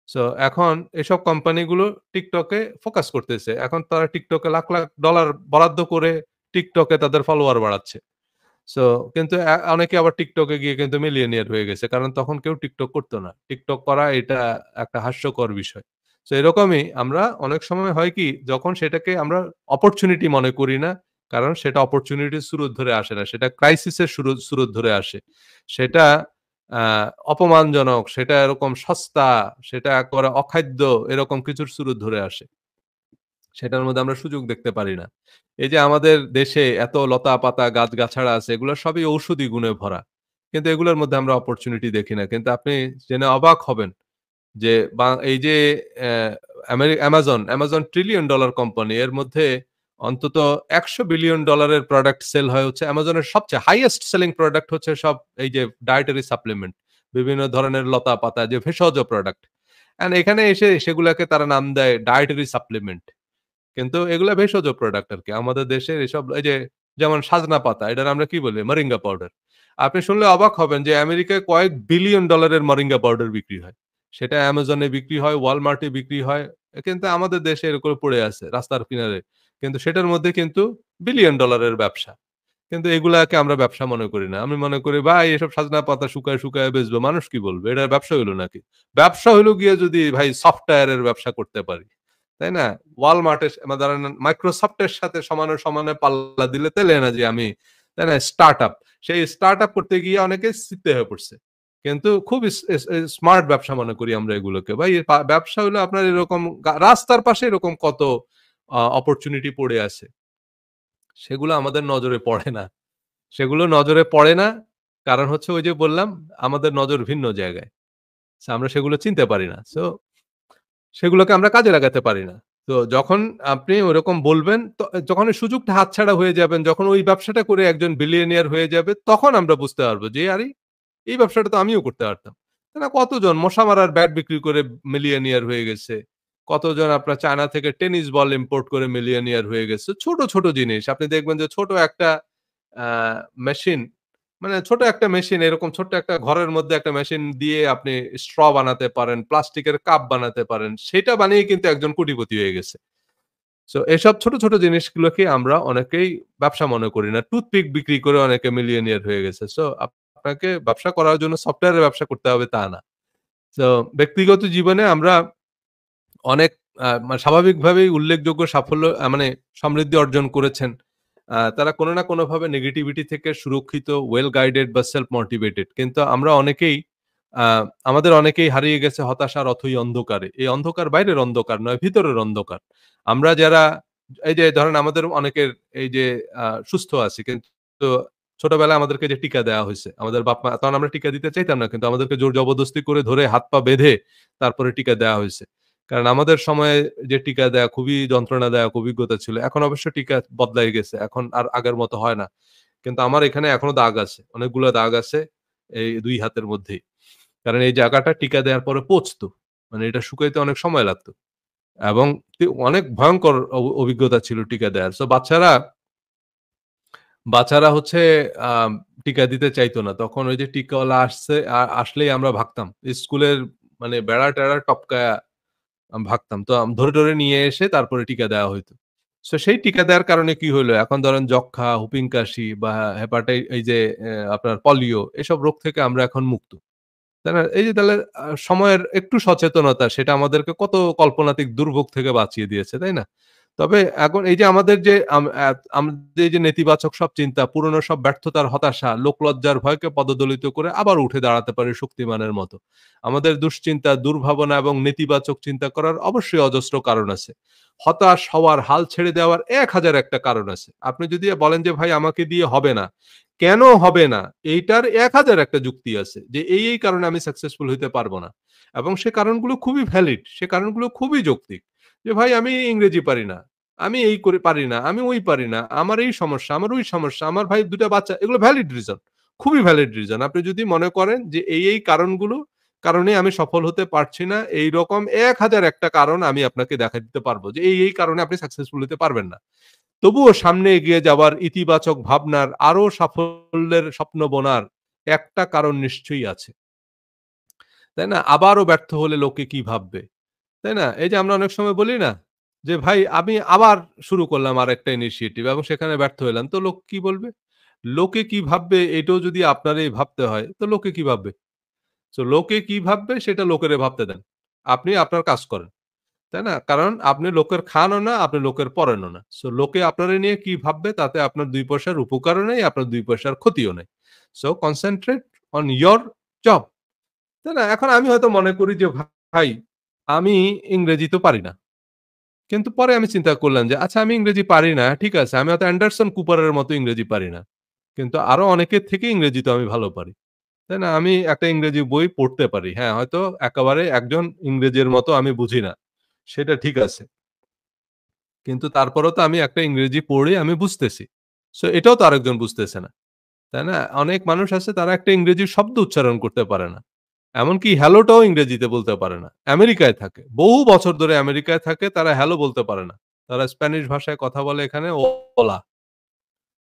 So এখন এসব কোম্পানিগুলো TikTok এ ফোকাস করতেছে। এখন তারা TikTok এ লাখ ডলার বরাদ্দ করে TikTok এ তাদের ফলোয়ার বাড়াচ্ছে। সো কিন্তু অনেকে আবার TikTok এ গিয়ে কিন্তু মিলিয়নিয়ার হয়ে গেছে। কারণ তখন কেউ TikTok করত না। TikTok করা এটা একটা হাস্যকর বিষয়। সো এরকমই আমরা অনেক সময় হয় কি যখন সেটাকে আমরা অপরচুনিটি মনে করি না। কারণ সেটা অপরচুনিটির স্রোত ধরে আসে না। সেটা ক্রাইসিস এর স্রোত ধরে আসে। সেটা আ অপমানজনক, সেটা এরকম সস্তা, সেটা একেবারে অখাদ্য এরকম কিছুর স্রোত ধরে আসে। সেটার মধ্যে আমরা সুযোগ দেখতে পারি না। এই যে আমাদের দেশে এত লতা-পাতা, গাছ-গাছড়া আছে এগুলো সবই ঔষধি গুণে ভরা। কিন্তু এগুলোর মধ্যে আমরা অপরচুনিটি দেখি না। কিন্তু আপনি জেনে অবাক হবেন যে এই যে Amazon ট্রিলিয়ন ডলার কোম্পানি এর মধ্যে অন্তত $100 বিলিয়ন এর প্রোডাক্ট সেল হয় হচ্ছে Amazon এর সবচেয়ে হাইয়েস্ট সেলিং প্রোডাক্ট হচ্ছে সব এই যে ডায়েটারি সাপ্লিমেন্ট। বিভিন্ন ধরনের লতা-পাতা যে ভেষজ প্রোডাক্ট। অ্যান্ড এখানে এসে সেগুলাকে তারা নাম দেয় ডায়েটারি সাপ্লিমেন্ট। কিন্তু এগুলা ভেষজ প্রোডাক্ট আরকি। আমাদের দেশের এসব এই যে যেমন সাজনা পাতা এটার আমরা কি বলি? Moringa powder. আপনি শুনলে অবাক হবেন যে আমেরিকায় কয়েক বিলিয়ন ডলারের মোরিঙ্গা পাউডার বিক্রি হয়। সেটা Amazon এ বিক্রি হয়, Walmart এ বিক্রি হয়। কিন্তু আমাদের দেশে এরকম পড়ে আছে রাস্তার কিনারে। কিন্তু সেটার মধ্যে কিন্তু বিলিয়ন ডলারের ব্যবসা। কিন্তু এগুলাকে আমরা ব্যবসা মনে করি না। আমি মনে করি ভাই এসব সাজনা পাতা শুকায়, শুকায় বেচবো। মানুষ কি বলবে? এটার ব্যবসা হইল নাকি? ব্যবসা হইল গিয়ে যদি ভাই সফটওয়্যারের ব্যবসা করতে পারি। তাই না? Walmart এর ধরেন Microsoft এর সাথে সমানে, সমানে পাল্লা দিলে তেলে না যে আমি, তাই না? স্টার্টআপ। সেই স্টার্টআপ করতে গিয়ে অনেকে সিতে হয়ে পড়ছে। কিন্তু খুব ইস ইস ইস স্মার্ট ব্যবসা মনে করি আমরা এগুলোকে। ভাই ব্যবসা হলো আপনার এরকম রাস্তার পাশে এরকম কত অপরচুনিটি পড়ে আছে। সেগুলো আমাদের নজরে পড়ে না। সেগুলো নজরে পড়ে না। কারণ হচ্ছে ওই যে বললাম আমাদের নজর ভিন্ন জায়গায়। সো আমরা সেগুলো চিনতে পারি না। সো সেগুলোকে আমরা কাজে লাগাতে পারি না। তো যখন আপনি ওরকম বলবেন যখন ওই সুযোগটা হাতছাড়া হয়ে যাবেন, যখন ওই ব্যবসাটা করে একজন বিলিয়নিয়ার হয়ে যাবে, তখন আমরা বুঝতে পারবো যে আরে এই ব্যবসাটা তো আমিও করতে পারতাম। তাই না? কতজন মশা মারার ব্যাট বিক্রি করে মিলিয়নিয়ার হয়ে গেছে। কতজন আপনার চায়না থেকে টেনিস বল ইম্পোর্ট করে মিলিয়নিয়ার হয়ে গেছে। ছোট, ছোট জিনিস। আপনি দেখবেন যে ছোট একটা আ মেশিন মানে ছোট একটা মেশিন এরকম ছোট্ট একটা ঘরের মধ্যে একটা মেশিন দিয়ে আপনি স্ট্র বানাতে পারেন, প্লাস্টিকের কাপ বানাতে পারেন। সেটা বানিয়ে কিন্তু একজন কোটিপতি হয়ে গেছে। সো এসব ছোট, ছোট জিনিসগুলোকে আমরা অনেকেই ব্যবসা মনে করি না। টুথপিক বিক্রি করে অনেকে মিলিয়নিয়ার হয়ে গেছে। সো আপনাকে ব্যবসা করার জন্য সফটওয়্যারের ব্যবসা করতে হবে তা না। সো ব্যক্তিগত জীবনে আমরা অনেক স্বাভাবিকভাবেই উল্লেখযোগ্য সাফল্য মানে সমৃদ্ধি অর্জন করেছেন। তারা কোনো না কোনোভাবে নেগেটিভিটি থেকে সুরক্ষিত, ওয়েল গাইডেড বা সেলফ মোটিভেটেড। কিন্তু আমরা অনেকেই আ আমাদের অনেকেই হারিয়ে গেছে হতাশার অথই অন্ধকারে। এই অন্ধকার বাইরের অন্ধকার নয়, ভিতরের অন্ধকার। আমরা যারা এই যে ধরেন আমাদের অনেকের এই যে সুস্থ আছি কিন্তু ছোটবেলায় আমাদেরকে যে টিকা দেওয়া হইছে। আমাদের বাপ-মা তখন আমরা টিকা দিতে চাইতাম না। কিন্তু আমাদেরকে জোর জবরদস্তি করে ধরে হাত পা বেঁধে তারপরে টিকা দেওয়া হইছে। কারণ আমাদের সময়ে যে টিকা দেয়া খুবই যন্ত্রণাদায়ক অভিজ্ঞতা ছিল। এখন অবশ্য টিকা বদলায় গেছে। এখন আর আগের মতো হয় না। কিন্তু আমার এখানে এখনো দাগ আছে। অনেকগুলো দাগ আছে এই ২ হাতের মধ্যেই। কারণ এই জায়গাটা টিকা দেওয়ার পরে পচতো। মানে এটা শুকাইতে অনেক সময় লাগতো। এবং অনেক ভয়ংকর অভিজ্ঞতা ছিল টিকা দেয়ার। সো বাচ্চারা হচ্ছে টিকা দিতে চাইতো না। তখন ওই যে টিকাওয়ালা আসছে আসলেই আমরা ভাগতাম। স্কুলের মানে বেড়া-টেরা টপকায়া ভাগতাম। তো ধরে, ধরে নিয়ে এসে তারপরে টিকা দেওয়া হইতো। সো সেই টিকা দেওয়ার কারণে কি হইলো? এখন ধরেন যক্ষ্মা, হুপিং কাশি বা এই যে আপনার পলিও এসব রোগ থেকে আমরা এখন মুক্ত। তাই না? এই যে তাহলে সময়ের একটু সচেতনতা সেটা আমাদেরকে কত কল্পনাতিক দুর্ভোগ থেকে বাঁচিয়ে দিয়েছে, তাই না? তবে এখন এই যে আমাদের যে আমাদের এই যে নেতিবাচক সব চিন্তা, পুরনো সব ব্যর্থতার হতাশা, লোকলজ্জার ভয়কে পদদলিত করে আবার উঠে দাঁড়াতে পারি শক্তিমানের মতো। আমাদের দুশ্চিন্তা, দুর্ভাবনা এবং নেতিবাচক চিন্তা করার অবশ্যই অজস্র কারণ আছে। হতাশ হওয়ার, হাল ছেড়ে দেওয়ার ১,০০০ একটা কারণ আছে। আপনি যদি বলেন যে, "ভাই আমাকে দিয়ে হবে না।" কেন হবে না? এইটার ১,০০০ একটা যুক্তি আছে। যে এই কারণে আমি সাকসেসফুল হইতে পারব না। এবং সে কারণগুলো খুবই ভ্যালিড। সে কারণগুলো খুবই যৌক্তিক। যে ভাই আমি ইংরেজি পারি না। আমি এই করে পারি না, আমি ওই পারি না। আমার এই সমস্যা, আমার ওই সমস্যা, আমার ভাই ২ টা বাচ্চা এগুলো ভ্যালিড রিজন। খুবই ভ্যালিড রিজন। আপনি যদি মনে করেন যে এই কারণগুলো কারণে আমি সফল হতে পারছি না, এইরকম ১,০০০ একটা কারণ আমি আপনাকে দেখায় দিতে পারব যে এই কারণে আপনি সাকসেসফুল হতে পারবেন না। তবুও সামনে এগিয়ে যাবার ইতিবাচক ভাবনার আরো সাফল্যের স্বপ্ন বোনার একটা কারণ নিশ্চয়ই আছে। তাই না? আবারও ব্যর্থ হলে লোকে কি ভাববে? তাই না? এই যে আমরা অনেক সময় বলি না? যে ভাই আমি আবার শুরু করলাম আরেকটা ইনিশিয়েটিভ এবং সেখানে ব্যর্থ হইলাম। তো লোক কি বলবে? লোকে কি ভাববে এটাও যদি আপনারই ভাবতে হয়, তো লোকে কি ভাববে? সো লোকে কি ভাববে সেটা লোকেরে ভাবতে দেন। আপনি আপনার কাজ করেন। তাই না? কারণ আপনি লোকের খানও না, আপনি লোকের পরেনও না। সো লোকে আপনারে নিয়ে কি ভাববে তাতে আপনার ২ পয়সার উপকারও নেই, আপনার ২ পয়সার ক্ষতিও নেই। So concentrate on your job. তাই না? এখন আমি হয়তো মনে করি যে ভাই আমি ইংরেজি তো পারি না। কিন্তু পরে আমি চিন্তা করলাম যে আচ্ছা আমি ইংরেজি পারি না। ঠিক আছে। আমি হয়তো অ্যান্ডারসন কুপারের মতো ইংরেজি পারি না। কিন্তু আরো অনেকের থেকে ইংরেজি তো আমি ভালো পারি। তাই না? আমি একটা ইংরেজি বই পড়তে পারি। হ্যাঁ, হয়তো একেবারে একজন ইংরেজের মতো আমি বুঝি না। সেটা ঠিক আছে। কিন্তু তারপরেও তো আমি একটা ইংরেজি পড়ে আমি বুঝতেছি। সো এটাও তো আরেকজন বুঝতেছে না। তাই না? অনেক মানুষ আছে তারা একটা ইংরেজি শব্দ উচ্চারণ করতে পারে না। এমনকি হ্যালোটাও ইংরেজিতে বলতে পারে না। আমেরিকায় থাকে। বহু বছর ধরে আমেরিকায় থাকে তারা হ্যালো বলতে পারে না। তারা স্প্যানিশ ভাষায় কথা বলে এখানে ওলা।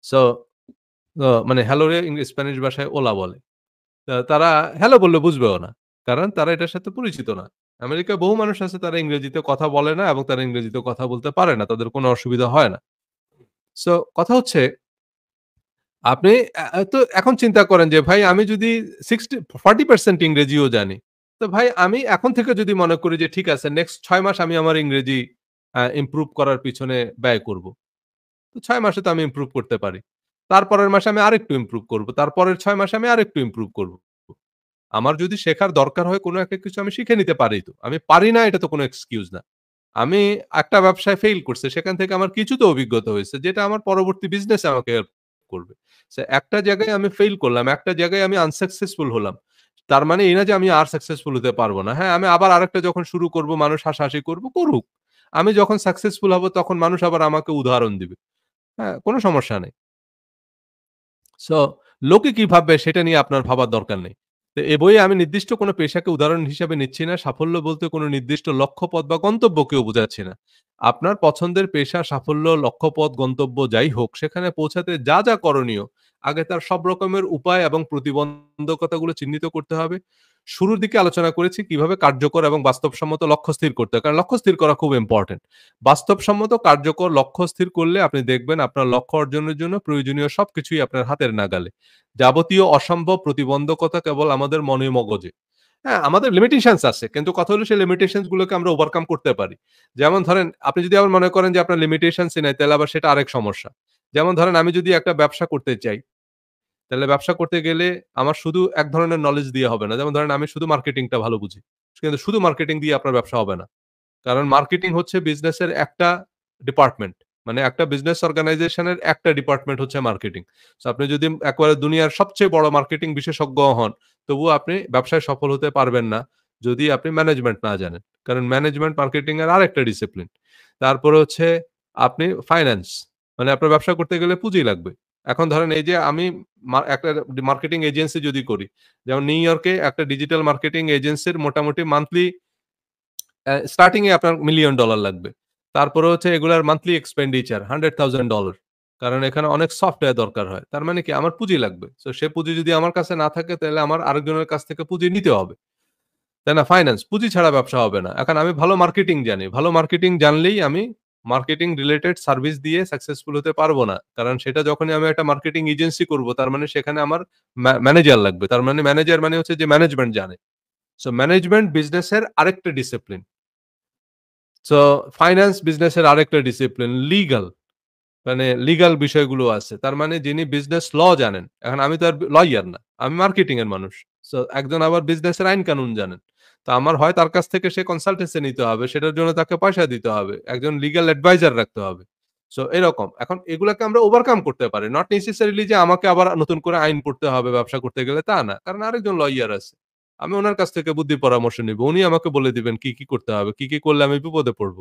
সো মানে হ্যালোরে স্প্যানিশ ভাষায় ওলা বলে। তারা হ্যালো বললে বুঝবেও না। কারণ তারা এটার সাথে পরিচিত না। আমেরিকায় বহু মানুষ আছে তারা ইংরেজিতে কথা বলে না এবং তারা ইংরেজিতে কথা বলতে পারে না। তাদের কোনো অসুবিধা হয় না। সো কথা হচ্ছে আপনি তো এখন চিন্তা করেন যে ভাই আমি যদি 40% ইংরেজিও জানি। তো ভাই আমি এখন থেকে যদি মনে করি যে ঠিক আছে নেক্সট ৬ মাস আমি আমার ইংরেজি ইমপ্রুভ করার পিছনে ব্যয় করব। তো ৬ মাসে তো আমি ইমপ্রুভ করতে পারি। তারপরের মাসে আমি আরেকটু ইমপ্রুভ করব। তারপরের ৬ মাসে আমি আরেকটু ইমপ্রুভ করব। আমার যদি শেখার দরকার হয় কোনো একটা কিছু আমি শিখে নিতে পারি তো। আমি পারি না এটা তো কোনো এক্সকিউজ না। আমি একটা ব্যবসায় ফেইল করছি। সেখান থেকে আমার কিছু তো অভিজ্ঞতা হয়েছে যেটা আমার পরবর্তী বিজনেসে আমাকে হেল্প করবে। সো একটা জায়গায় আমি ফেইল করলাম, একটা জায়গায় আমি আনসাকসেসফুল হলাম। তার মানে এই না যে আমি আর সাকসেসফুল হতে পারব না। হ্যাঁ, আমি আবার আরেকটা যখন শুরু করব মানুষ হাসাহাসি করব, করুক। আমি যখন সাকসেসফুল হব তখন মানুষ আবার আমাকে উদাহরণ দিবে। হ্যাঁ, কোনো সমস্যা নেই। সো লোকে কি ভাববে সেটা নিয়ে আপনার ভাবার দরকার নেই। তো এ বইয়ে আমি নির্দিষ্ট কোনো পেশাকে উদাহরণ হিসেবে নিচ্ছি না। সাফল্য বলতে কোনো নির্দিষ্ট লক্ষ্যপথ বা গন্তব্যকেও বোঝাচ্ছি না। আপনার পছন্দের পেশা, সাফল্য, লক্ষ্যপথ, গন্তব্য যাই হোক সেখানে পৌঁছাতে যা করণীয় আগে তার সব রকমের উপায় এবং প্রতিবন্ধকতাগুলো চিহ্নিত করতে হবে। শুরুর দিকে আলোচনা করেছি কিভাবে কার্যকর এবং বাস্তবসম্মত লক্ষ্য স্থির করতে হয়। কারণ লক্ষ্য স্থির করা খুব ইম্পোর্টেন্ট। বাস্তবসম্মত কার্যকর লক্ষ্য স্থির করলে আপনি দেখবেন আপনার লক্ষ্য অর্জনের জন্য প্রয়োজনীয় সবকিছুই আপনার হাতের নাগালে। যাবতীয় অসম্ভব প্রতিবন্ধকতা কেবল আমাদের মনে মগজে। হ্যাঁ, আমাদের লিমিটেশনস আছে। কিন্তু কথা হলো সেই লিমিটেশনস গুলোকে আমরা ওভারকাম করতে পারি। যেমন ধরেন আপনি যদি আবার মনে করেন যে আপনার লিমিটেশনসই নাই তাহলে আবার সেটা আরেক সমস্যা। যেমন ধরেন আমি যদি একটা ব্যবসা করতে চাই, তাহলে ব্যবসা করতে গেলে আমার শুধু এক ধরনের নলেজ দিয়ে হবে না। যেমন ধরেন আমি শুধু মার্কেটিংটা ভালো বুঝি। কিন্তু শুধু মার্কেটিং দিয়ে আপনার ব্যবসা হবে না। কারণ মার্কেটিং হচ্ছে বিজনেসের একটা ডিপার্টমেন্ট। মানে একটা বিজনেস অর্গানাইজেশনের একটা ডিপার্টমেন্ট হচ্ছে মার্কেটিং। সো আপনি যদি একেবারে দুনিয়ার সবচেয়ে বড় মার্কেটিং বিশেষজ্ঞও হন, তবুও আপনি ব্যবসায় সফল হতে পারবেন না যদি আপনি ম্যানেজমেন্ট না জানেন। কারণ ম্যানেজমেন্ট মার্কেটিং এর আরেকটা ডিসিপ্লিন। তারপরে হচ্ছে আপনি ফাইন্যান্স। মানে আপনার ব্যবসা করতে গেলে পুঁজি লাগবে। এখন ধরেন এই যে আমি একটা মার্কেটিং এজেন্সি যদি করি, যেমন নিউ ইয়র্কে একটা ডিজিটাল মার্কেটিং এজেন্সির মোটামুটি মান্থলি স্টার্টিং এ আপনার মিলিয়ন ডলার লাগবে। তারপরে হচ্ছে এগুলার মান্থলি এক্সপেন্ডিচার $100,000 কারণ এখানে অনেক সফটওয়্যার দরকার হয়। তার মানে কি আমার পুঁজি লাগবে। সো সে পুঁজি যদি আমার কাছে না থাকে তাহলে আমার আরেকজনের কাছ থেকে পুঁজি নিতে হবে। তাই না? ফাইন্যান্স পুঁজি ছাড়া ব্যবসা হবে না। এখন আমি ভালো মার্কেটিং জানি। ভালো মার্কেটিং জানলেই আমি মার্কেটিং রিলেটেড সার্ভিস দিয়ে সাকসেসফুল হতে পারব না। কারণ সেটা যখনই আমি একটা মার্কেটিং এজেন্সি করব তার মানে সেখানে আমার ম্যানেজার লাগবে। তার মানে ম্যানেজার মানে হচ্ছে যে ম্যানেজমেন্ট জানে। সো ম্যানেজমেন্ট বিজনেসের আরেকটা ডিসিপ্লিন। সো ফাইন্যান্স বিজনেসের আরেকটা ডিসিপ্লিন লিগ্যাল মানে লিগ্যাল বিষয়গুলো আছে। তার মানে যিনি বিজনেস ল জানেন। এখন আমি তো আর লইয়ার না। আমি মার্কেটিং এর মানুষ। সো একজন আবার বিজনেসের আইন কানুন জানেন। তো আমার হয় তার কাছ থেকে সে কনসালটেন্সি নিতে হবে। সেটার জন্য তাকে পয়সা দিতে হবে। একজন লিগ্যাল অ্যাডভাইজার রাখতে হবে। সো এরকম। এখন এগুলাকে আমরা ওভারকাম করতে পারি। নট নেসেসারিলি যে আমাকে আবার নতুন করে আইন পড়তে হবে ব্যবসা করতে গেলে তা না। কারণ আরেকজন লইয়ার আছে। আমি উনার কাছ থেকে বুদ্ধি পরামর্শ নিব। উনি আমাকে বলে দিবেন কি করতে হবে, কি করলে আমি বিপদে পড়ব।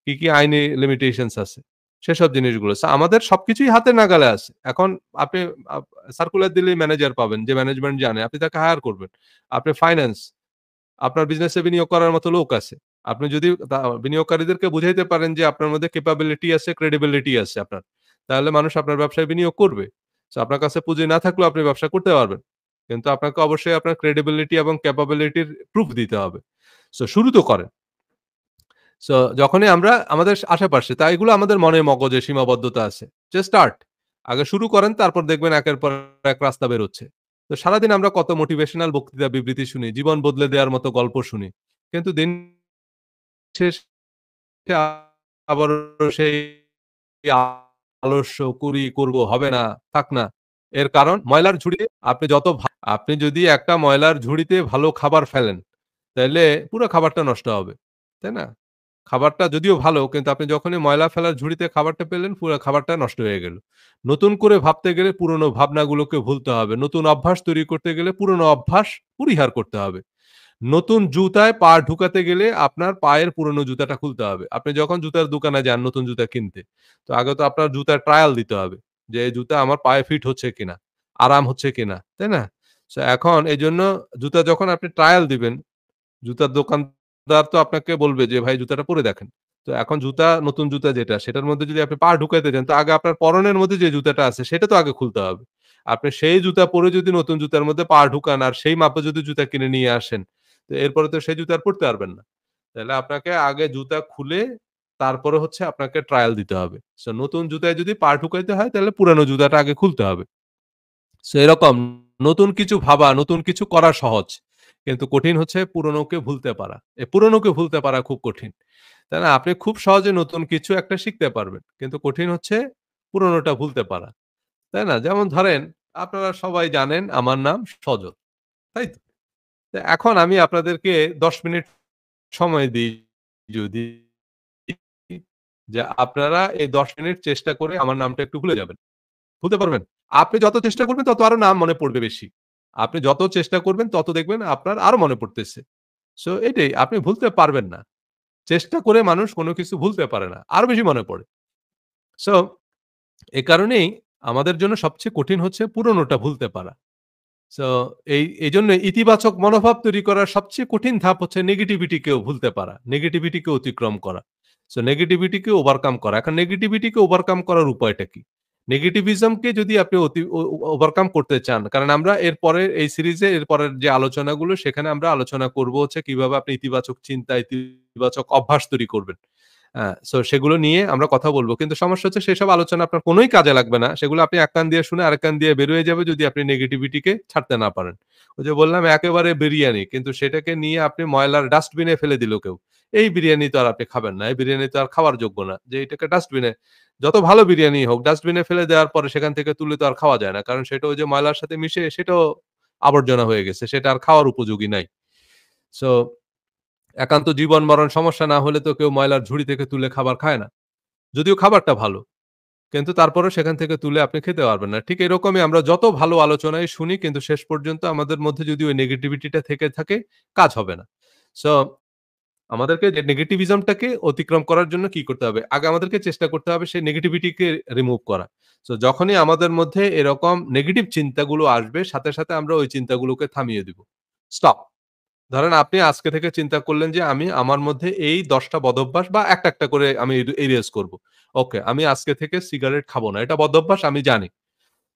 কি আইনি লিমিটেশনস আছে। সেসব জিনিসগুলো। আমাদের সবকিছুই হাতের নাগালে আছে। এখন আপনি আপ সার্কুলার দিলেই ম্যানেজার পাবেন যে ম্যানেজমেন্ট জানে। আপনি তাকে হায়ার করবেন। আপনি ফাইন্যান্স, আপনার বিজনেসে বিনিয়োগ করার মতো লোক আছে। আপনি যদি বিনিয়োগকারীদেরকে বুঝাইতে পারেন যে আপনার মধ্যে ক্যাপাবিলিটি আছে, ক্রেডিবিলিটি আছে আপনার। তাহলে মানুষ আপনার ব্যবসায় বিনিয়োগ করবে। সো আপনার কাছে পুঁজি না থাকলেও আপনি ব্যবসা করতে পারবেন। কিন্তু আপনাকে অবশ্যই আপনার ক্রেডিবিলিটি এবং ক্যাপাবিলিটির প্রুফ দিতে হবে। সো শুরু তো করেন। সো যখনই আমরা আমাদের আশেপাশে তা এগুলো আমাদের মনে মগজে সীমাবদ্ধতা আছে। Just start. আগে শুরু করেন তারপর দেখবেন একের পর এক রাস্তা বের হচ্ছে। তো সারাদিন আমরা কত মোটিভেশনাল বক্তৃতা বিবৃতি শুনি, জীবন বদলে দেওয়ার মতো গল্প শুনি। কিন্তু দিন শেষে আবারও সেই আলস্য করব হবে না, থাক না। এর কারণ ময়লার ঝুড়িতে আপনি যদি একটা ময়লার ঝুড়িতে ভালো খাবার ফেলেন, তাইলে পুরো খাবারটা নষ্ট হবে। তাই না? খাবারটা যদিও ভালো কিন্তু আপনি যখনই ময়লা ফেলার ঝুড়িতে খাবারটা পেলেন পুরা খাবারটা নষ্ট হয়ে গেল। নতুন করে ভাবতে গেলে পুরনো ভাবনাগুলোকে ভুলতে হবে। নতুন অভ্যাস তৈরি করতে গেলে পুরনো অভ্যাস পরিহার করতে হবে। নতুন জুতায় পা ঢুকাতে গেলে আপনার পায়ের পুরনো জুতাটা খুলতে হবে। আপনি যখন জুতার দোকানে যান নতুন জুতা কিনতে, তো আগে তো আপনার জুতার ট্রায়াল দিতে হবে। যে এই জুতা আমার পায়ে ফিট হচ্ছে কিনা, আরাম হচ্ছে কিনা, তাই না? সো এখন এজন্য জুতা যখন আপনি ট্রায়াল দিবেন, জুতার দোকানদার তো আপনাকে বলবে যে, "ভাই জুতাটা পরে দেখেন।" তো এখন জুতা নতুন জুতা যেটা সেটার মধ্যে যদি আপনি পা ঢুকাইতে যান, তো আগে আপনার পরনের মধ্যে যে জুতাটা আছে সেটা তো আগে খুলতে হবে। আপনি সেই জুতা পরে যদি নতুন জুতার মধ্যে পা ঢুকান আর সেই মাপে যদি জুতা কিনে নিয়ে আসেন, তো এরপরে তো সেই জুতা আর পড়তে পারবেন না। তাইলে আপনাকে আগে জুতা খুলে তারপরে হচ্ছে আপনাকে ট্রায়াল দিতে হবে। সো নতুন জুতায় যদি পা ঢুকাইতে হয় তাহলে পুরানো জুতাটা আগে খুলতে হবে। সো এরকম নতুন কিছু ভাবা, নতুন কিছু করা সহজ। কিন্তু কঠিন হচ্ছে পুরনোকে ভুলতে পারা। পুরনোকে ভুলতে পারা খুব কঠিন। তাই না? আপনি খুব সহজে নতুন কিছু একটা শিখতে পারবেন। কিন্তু কঠিন হচ্ছে পুরনোটা ভুলতে পারা। তাই না? যেমন ধরেন আপনারা সবাই জানেন আমার নাম সজল। তাই তো? তো এখন আমি আপনাদেরকে ১০ মিনিট সময় দিই যদি যে আপনারা এই ১০ মিনিট চেষ্টা করে আমার নামটা একটু ভুলে যাবেন। ভুলতে পারবেন? আপনি যত চেষ্টা করবেন তত আরো নাম মনে পড়বে বেশি। আপনি যত চেষ্টা করবেন তত দেখবেন আপনার আরো মনে পড়তেছে। সো এটাই আপনি ভুলতে পারবেন না। চেষ্টা করে মানুষ কোন কিছু ভুলতে পারে না। আরো বেশি মনে পড়ে। সো এ কারণেই আমাদের জন্য সবচেয়ে কঠিন হচ্ছে পুরনোটা ভুলতে পারা। সো এইজন্য ইতিবাচক মনোভাব তৈরি করার সবচেয়ে কঠিন ধাপ হচ্ছে নেগেটিভিটিকেও ভুলতে পারা। নেগেটিভিটিকে অতিক্রম করা। সো নেগেটিভিটিকে ওভারকাম করা। এখন নেগেটিভিটিকে ওভারকাম করার উপায়টা কি? নেগেটিভিজমকে যদি আপনি অতি ও ও ওভারকাম করতে চান, কারণ আমরা এরপরের এই সিরিজে এরপরের যে আলোচনাগুলো সেখানে আমরা আলোচনা করব হচ্ছে কিভাবে আপনি ইতিবাচক চিন্তা, ইতিবাচক অভ্যাস তৈরি করবেন। সো সেগুলো নিয়ে আমরা কথা বলব। কিন্তু সমস্যা হচ্ছে সেসব আলোচনা আপনার কোনই কাজে লাগবে না। সেগুলো আপনি এক কান দিয়ে শুনে আরেক কান দিয়ে বের হয়ে যাবে যদি আপনি নেগেটিভিটিকে ছাড়তে না পারেন। ওই যে বললাম একেবারে বিরিয়ানি কিন্তু সেটাকে নিয়ে আপনি ময়লার ডাস্টবিনে ফেলে দিল কেউ। এই বিরিয়ানি তো আর আপনি খাবেন না। এই বিরিয়ানি তো আর খাওয়ার যোগ্য না। যে এটাকে ডাস্টবিনে যত ভালো বিরিয়ানি হোক ডাস্টবিনে ফেলে দেওয়ার পরে সেখান থেকে তুলে তো আর খাওয়া যায় না। কারণ সেটা ওই যে ময়লার সাথে মিশে সেটাও আবর্জনা হয়ে গেছে। সেটা আর খাওয়ার উপযোগী নাই। সো একান্ত জীবন মরণ সমস্যা না হলে তো কেউ ময়লার ঝুড়ি থেকে তুলে খাবার খায় না। যদিও খাবারটা ভালো। কিন্তু তারপরেও সেখান থেকে তুলে আপনি খেতে পারবেন না। ঠিক এরকমই আমরা যত ভালো আলোচনাই শুনি কিন্তু শেষ পর্যন্ত আমাদের মধ্যে যদি ওই নেগেটিভিটিটা থেকে থাকে, কাজ হবে না। সো আমাদেরকে যে নেগেটিভিজমটাকে অতিক্রম করার জন্য কি করতে হবে? আগে আমাদেরকে চেষ্টা করতে হবে সেই নেগেটিভিটিকে রিমুভ করা। সো যখনই আমাদের মধ্যে এরকম নেগেটিভ চিন্তাগুলো আসবে সাথে, সাথে আমরা ওই চিন্তাগুলোকে থামিয়ে দিব। স্টপ। ধরেন আপনি আজকে থেকে চিন্তা করলেন যে আমি আমার মধ্যে এই ১০ টা বদভ্যাস বা একটা, একটা করে আমি এরেজ করব। ওকে, আমি আজকে থেকে সিগারেট খাবো না। এটা বদভ্যাস আমি জানি।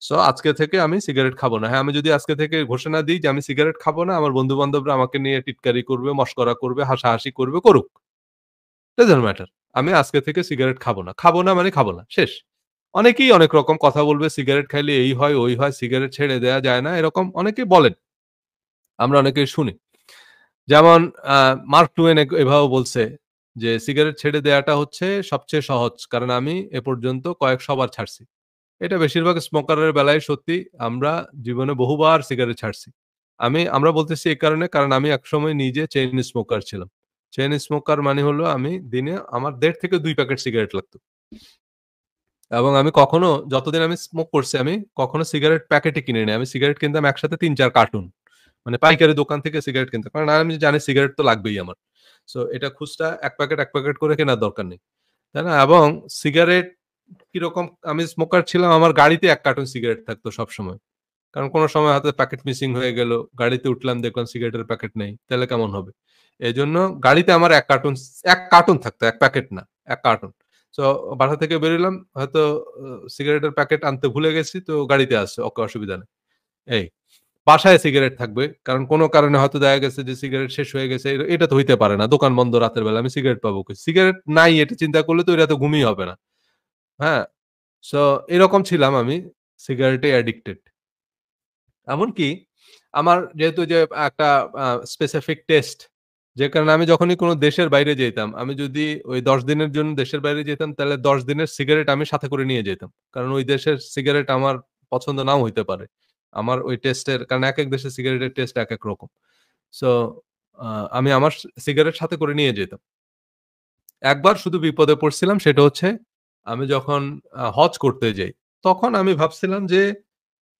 সো আজকে থেকে আমি সিগারেট খাবো না। হ্যাঁ, আমি যদি আজকে থেকে ঘোষণা দিই যে আমি সিগারেট খাবো না, আমার বন্ধু-বান্ধবরা আমাকে নিয়ে টিটকারি করবে, মশকরা করবে, হাসাহাসি করবে, করুক। Doesn't matter. আমি আজকে থেকে সিগারেট খাবো না। খাবো না মানে খাবো না। শেষ। অনেকেই অনেক রকম কথা বলবে, সিগারেট খাইলে এই হয়, ওই হয়, সিগারেট ছেড়ে দেয়া যায় না। এরকম অনেকেই বলেন। আমরা অনেকেই শুনি। যেমন আ মার্ক টুয়েন এভাবেও বলছে যে, "সিগারেট ছেড়ে দেয়াটা হচ্ছে সবচেয়ে সহজ। কারণ আমি এ পর্যন্ত কয়েকশবার ছাড়ছি।" এটা বেশিরভাগ স্মোকারের বেলায় সত্যি। আমরা জীবনে বহুবার সিগারেট ছাড়ছি। আমরা বলতেছি এই কারণে কারণ আমি একসময় নিজে চেইন স্মোকার ছিলাম। চেইন স্মোকার মানে হলো আমি দিনে আমার ১.৫ থেকে ২ প্যাকেট সিগারেট লাগতো। এবং আমি কখনো যতদিন আমি স্মোক করছি আমি কখনো সিগারেট প্যাকেটে কিনি নাই। আমি সিগারেট কিনতাম একসাথে ৩-৪ কার্টুন। মানে পাইকারি দোকান থেকে সিগারেট কিনতাম। কারণ আমি জানি সিগারেট তো লাগবেই আমার। সো এটা খুচরা ১ প্যাকেট, ১ প্যাকেট করে কেনার দরকার নেই। তাই না? এবং সিগারেট কিরকম আমি স্মোকার ছিলাম আমার গাড়িতে ১ কার্টন সিগারেট থাকতো সবসময়। কারণ কোন সময় হয়তো প্যাকেট মিসিং হয়ে গেল। গাড়িতে উঠলাম দেখলাম সিগারেটের প্যাকেট নেই। তাহলে কেমন হবে? এজন্য গাড়িতে আমার ১ কার্টুন থাকতো। ১ প্যাকেট না, ১ কার্টুন। সো বাসা থেকে বেরোলাম হয়তো অ সিগারেটের প্যাকেট আনতে ভুলে গেছি তো গাড়িতে আছে। ওকে অসুবিধা নেই। এই বাসায় সিগারেট থাকবে। কারণ কোন কারণে হয়তো দেখা গেছে যে সিগারেট শেষ হয়ে গেছে। এটা তো হইতে পারে না। দোকান বন্ধ রাতের বেলা আমি সিগারেট পাবো কই? সিগারেট নাই এটা চিন্তা করলে তো ওই রাতে ঘুমই হবে না। হ্যাঁ? সো এরকম ছিলাম আমি সিগারেটে অ্যাডিক্টেড। এমনকি আমার যেহেতু যে একটা আ স্পেসিফিক টেস্ট, যে কারণে আমি যখনই কোন দেশের বাইরে যেতাম, আমি যদি ওই ১০ দিনের জন্য দেশের বাইরে যেতাম, তাহলে ১০ দিনের সিগারেট আমি সাথে করে নিয়ে যেতাম। কারণ ওই দেশের সিগারেট আমার পছন্দ নাও হইতে পারে। আমার ওই টেস্টের কারণ একেক দেশের সিগারেটের টেস্ট একেক রকম। সো আ আমি আমার সিগারেট সাথে করে নিয়ে যেতাম। একবার শুধু বিপদে পড়ছিলাম সেটা হচ্ছে আমি যখন হজ করতে যাই, তখন আমি ভাবছিলাম যে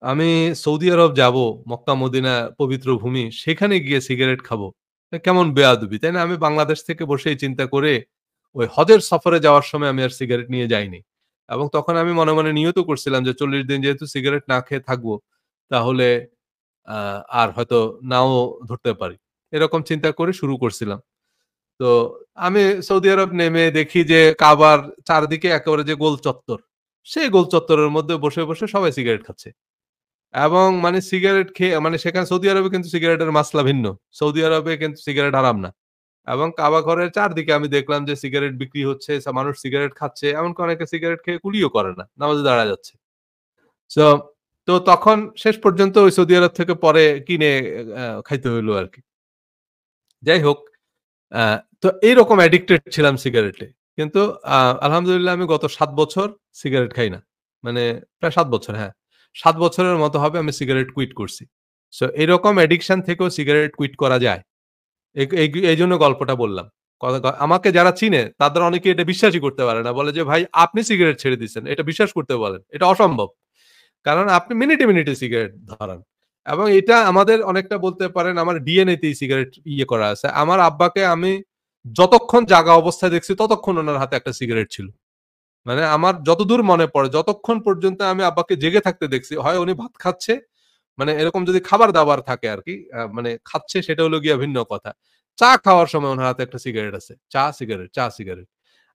আমি সৌদি আরব যাবো, মক্কা মদিনা পবিত্র ভূমি, সেখানে গিয়ে সিগারেট খাবো। কেমন বেয়াদবি, তাই না? আমি বাংলাদেশ থেকে বসেই চিন্তা করে ওই হজের সফরে যাওয়ার সময় আমি আর সিগারেট নিয়ে যাইনি। এবং তখন আমি মনে, মনে নিয়তও করছিলাম যে ৪০ দিন যেহেতু সিগারেট না খেয়ে থাকবো, তাহলে আ আর হয়তো নাও ধরতে পারি। এরকম চিন্তা করে শুরু করছিলাম। তো আমি সৌদি আরব নেমে দেখি যে কাবার চারদিকে একেবারে যে গোল চত্বর, সেই গোল চত্বরের মধ্যে বসে, বসে সবাই সিগারেট খাচ্ছে। এবং মানে সিগারেট খেয়ে মানে সেখানে সৌদি আরবে কিন্তু সিগারেটের মাসলা ভিন্ন। সৌদি আরবে কিন্তু সিগারেট হারাম না। এবং কাবা ঘরের চারদিকে আমি দেখলাম যে সিগারেট বিক্রি হচ্ছে, মানুষ সিগারেট খাচ্ছে। এমনকি অনেকে সিগারেট খেয়ে কুলিও করে না। নামাজে দাঁড়ায় যাচ্ছে। সো তো তখন শেষ পর্যন্ত ওই সৌদি আরব থেকে পরে কিনে খাইতে হইলো আরকি। যাই হোক, আ তো এইরকম অ্যাডিক্টেড ছিলাম সিগারেটে। কিন্তু আ আলহামদুলিল্লাহ আমি গত ৭ বছর সিগারেট খাই না। মানে প্রায় ৭ বছর, হ্যাঁ। ৭ বছরের মতো হবে আমি সিগারেট কুইট করছি। সো এরকম অ্যাডিকশন থেকেও সিগারেট কুইট করা যায়। এইজন্য গল্পটা বললাম। আমাকে যারা চিনে তাদের অনেকেই এটা বিশ্বাসই করতে পারে না। বলে যে, "ভাই আপনি সিগারেট ছেড়ে দিছেন। এটা বিশ্বাস করতে বলেন। এটা অসম্ভব।" কারণ আপনি মিনিটে, মিনিটে সিগারেট ধরান। এবং এটা আমাদের অনেকটা বলতে পারেন আমার ডিএনএ তেই সিগারেট করা আছে। আমার আব্বাকে আমি যতক্ষণ জাগা অবস্থায় দেখছি ততক্ষণ উনার হাতে একটা সিগারেট ছিল। মানে আমার যতদূর মনে পড়ে যতক্ষণ পর্যন্ত আমি আব্বাকে জেগে থাকতে দেখছি, হয় উনি ভাত খাচ্ছে, মানে এরকম যদি খাবার-দাবার থাকে আরকি, মানে খাচ্ছে সেটা হলো গিয়ে ভিন্ন কথা। চা খাওয়ার সময় উনার হাতে একটা সিগারেট আছে। চা, সিগারেট, চা, সিগারেট।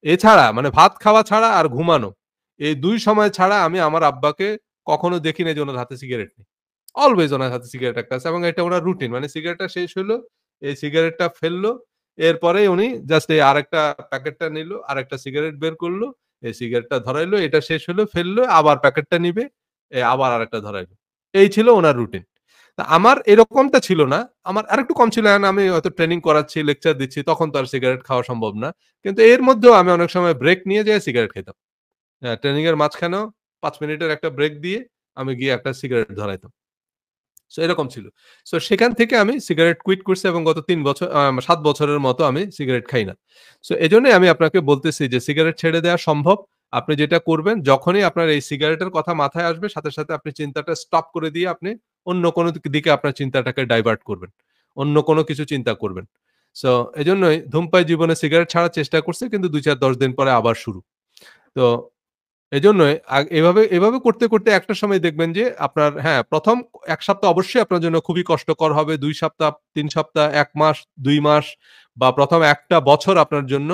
এছাড়া মানে ভাত খাওয়া ছাড়া আর ঘুমানো। এই ২ সময় ছাড়া আমি আমার আব্বাকে কখনো দেখি নাই যে উনার হাতে সিগারেট নেই। অলওয়েজ উনার হাতে সিগারেট একটা আছে এবং এটা উনার রুটিন। মানে সিগারেটটা শেষ হইলো, এই সিগারেটটা ফেললো। এরপরেই উনি জাস্ট এই আরেকটা প্যাকেটটা নিল, আরেকটা সিগারেট বের করলো, এই সিগারেটটা ধরাইলো, এটা শেষ হলো, ফেললো, আবার প্যাকেটটা নিবে, আবার আরেকটা ধরাইলো। এই ছিল উনার রুটিন। তা আমার এরকমটা ছিল না। আমার আরেকটু কম ছিল। এখন আমি হয়তো ট্রেনিং করাচ্ছি, লেকচার দিচ্ছি, তখন তো আর সিগারেট খাওয়া সম্ভব না। কিন্তু এর মধ্যেও আমি অনেক সময় ব্রেক নিয়ে যেয়ে সিগারেট খেতাম। ট্রেনিং এর মাঝখানেও ৫ মিনিটের একটা ব্রেক দিয়ে আমি গিয়ে একটা সিগারেট ধরাইতাম। সো এরকম ছিল। সো সেখান থেকে আমি সিগারেট কুইট করছি এবং গত ৩ বছর ৭ বছরের মতো আমি সিগারেট খাই না। সো এজন্যই আমি আপনাকে বলতেছি যে সিগারেট ছেড়ে দেয়া সম্ভব। আপনি যেটা করবেন যখনই আপনার এই সিগারেটের কথা মাথায় আসবে সাথে, সাথে আপনি চিন্তাটা স্টপ করে দিয়ে আপনি অন্য কোনো দিকে আপনার চিন্তাটাকে ডাইভার্ট করবেন। অন্য কোনো কিছু চিন্তা করবেন। সো এজন্যই ধূমপায়ী জীবনে সিগারেট ছাড়ার চেষ্টা করছি কিন্তু ২, ৪, ১০ দিন পরে আবার শুরু। তো এজন্যই এভাবে করতে, করতে একটা সময় দেখবেন যে আপনার, হ্যাঁ, ১ম ১ সপ্তাহ অবশ্যই আপনার জন্য খুবই কষ্টকর হবে। ২ সপ্তাহ, ৩ সপ্তাহ, ১ মাস, ২ মাস বা ১ম ১ টা বছর আপনার জন্য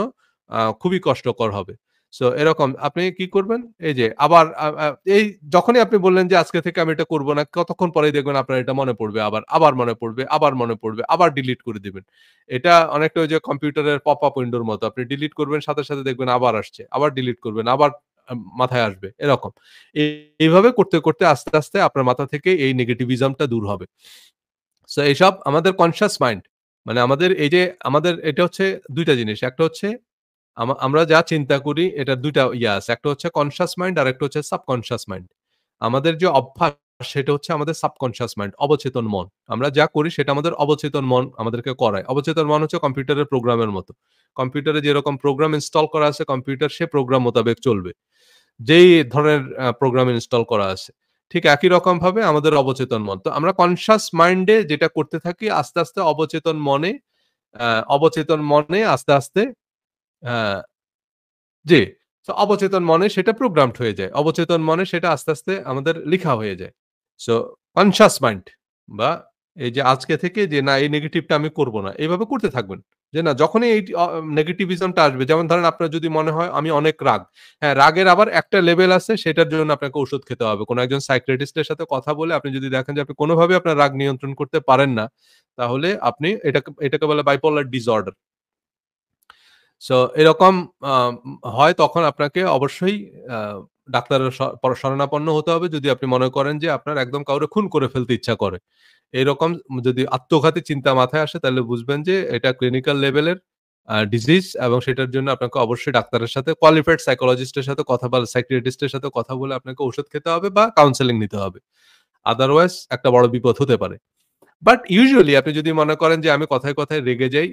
খুবই কষ্টকর হবে। সো এরকম আপনি কি করবেন? এই যে আবার আ আ এই যখনই আপনি বললেন যে আজকে থেকে আমি এটা করব না, কতক্ষণ পরেই দেখবেন আপনার এটা মনে পড়বে আবার, আবার মনে পড়বে, আবার মনে পড়বে, আবার ডিলিট করে দিবেন। এটা অনেকটা ওই যে কম্পিউটারের পপ আপ উইন্ডোর মতো। আপনি ডিলিট করবেন সাথে, সাথে দেখবেন আবার আসছে। আবার ডিলিট করবেন, আবার মাথায় আসবে এরকম। এইভাবে করতে, করতে আস্তে, আস্তে আপনার মাথা থেকে এই নেগেটিভিজম টা দূর হবে। সো এসব আমাদের কনশাস মাইন্ড, মানে আমাদের এই যে আমাদের এটা হচ্ছে ২ টা জিনিস। একটা হচ্ছে আমরা যা চিন্তা করি এটার ২ টা ইয়ে আছে। একটা হচ্ছে কনশাস মাইন্ড আরেকটা হচ্ছে সাবকনশাস মাইন্ড। আমাদের যে অভ্যাস সেটা হচ্ছে আমাদের সাবকনশাস মাইন্ড, অবচেতন মন। আমরা যা করি সেটা আমাদের অবচেতন মন আমাদেরকে করায়। অবচেতন মন হচ্ছে কম্পিউটারের প্রোগ্রামের মতো। কম্পিউটারে যেরকম প্রোগ্রাম ইনস্টল করা আছে কম্পিউটার সে প্রোগ্রাম মোতাবেক চলবে। যেই ধরনের প্রোগ্রাম ইনস্টল করা আছে। ঠিক একই রকমভাবে আমাদের অবচেতন মন। তো আমরা কনশাস মাইন্ডে যেটা করতে থাকি আস্তে, আস্তে আ অবচেতন মনে আস্তে, আস্তে আ জি। সো অবচেতন মনে সেটা প্রোগ্রামড হয়ে যায়। অবচেতন মনে সেটা আস্তে, আস্তে আমাদের লিখা হয়ে যায়। সো কনশাস মাইন্ড বা এই যে আজকে থেকে যে না এই নেগেটিভটা আমি করব না। এভাবে করতে থাকবেন। যে না যখনই এই নেগেটিভিজম টা আসবে, যেমন ধরেন আপনার যদি মনে হয় আমি অনেক রাগ। হ্যাঁ, রাগের আবার একটা লেভেল আছে সেটার জন্য আপনাকে ঔষধ খেতে হবে। কোন একজন সাইকিয়াট্রিস্ট এর সাথে কথা বলে আপনি যদি দেখেন যে আপনি কোনভাবেই আপনার রাগ নিয়ন্ত্রণ করতে পারেন না, তাহলে আপনি এটাকে বলে বাইপোলার ডিসঅর্ডার। সো এরকম আ হয় তখন আপনাকে অবশ্যই আ ডাক্তারের শরণাপন্ন হতে হবে যদি আপনি মনে করেন যে আপনার একদম কাউরে খুন করে ফেলতে ইচ্ছা করে। এরকম যদি আত্মঘাতী চিন্তা মাথায় আসে তাহলে বুঝবেন যে এটা ক্লিনিক্যাল লেভেলের ডিজিজ এবং সেটার জন্য আপনাকে অবশ্যই ডাক্তারের সাথে কোয়ালিফাইড সাইকোলজিস্ট এর সাথে কথা বলা সাইকিয়াট্রিস্ট এর সাথে কথা বলে আপনাকে ঔষধ খেতে হবে বা কাউন্সেলিং নিতে হবে। আদারওয়াইজ একটা বড় বিপদ হতে পারে। বাট ইউজুয়ালি আপনি যদি মনে করেন যে আমি কথায়, কথায় রেগে যাই,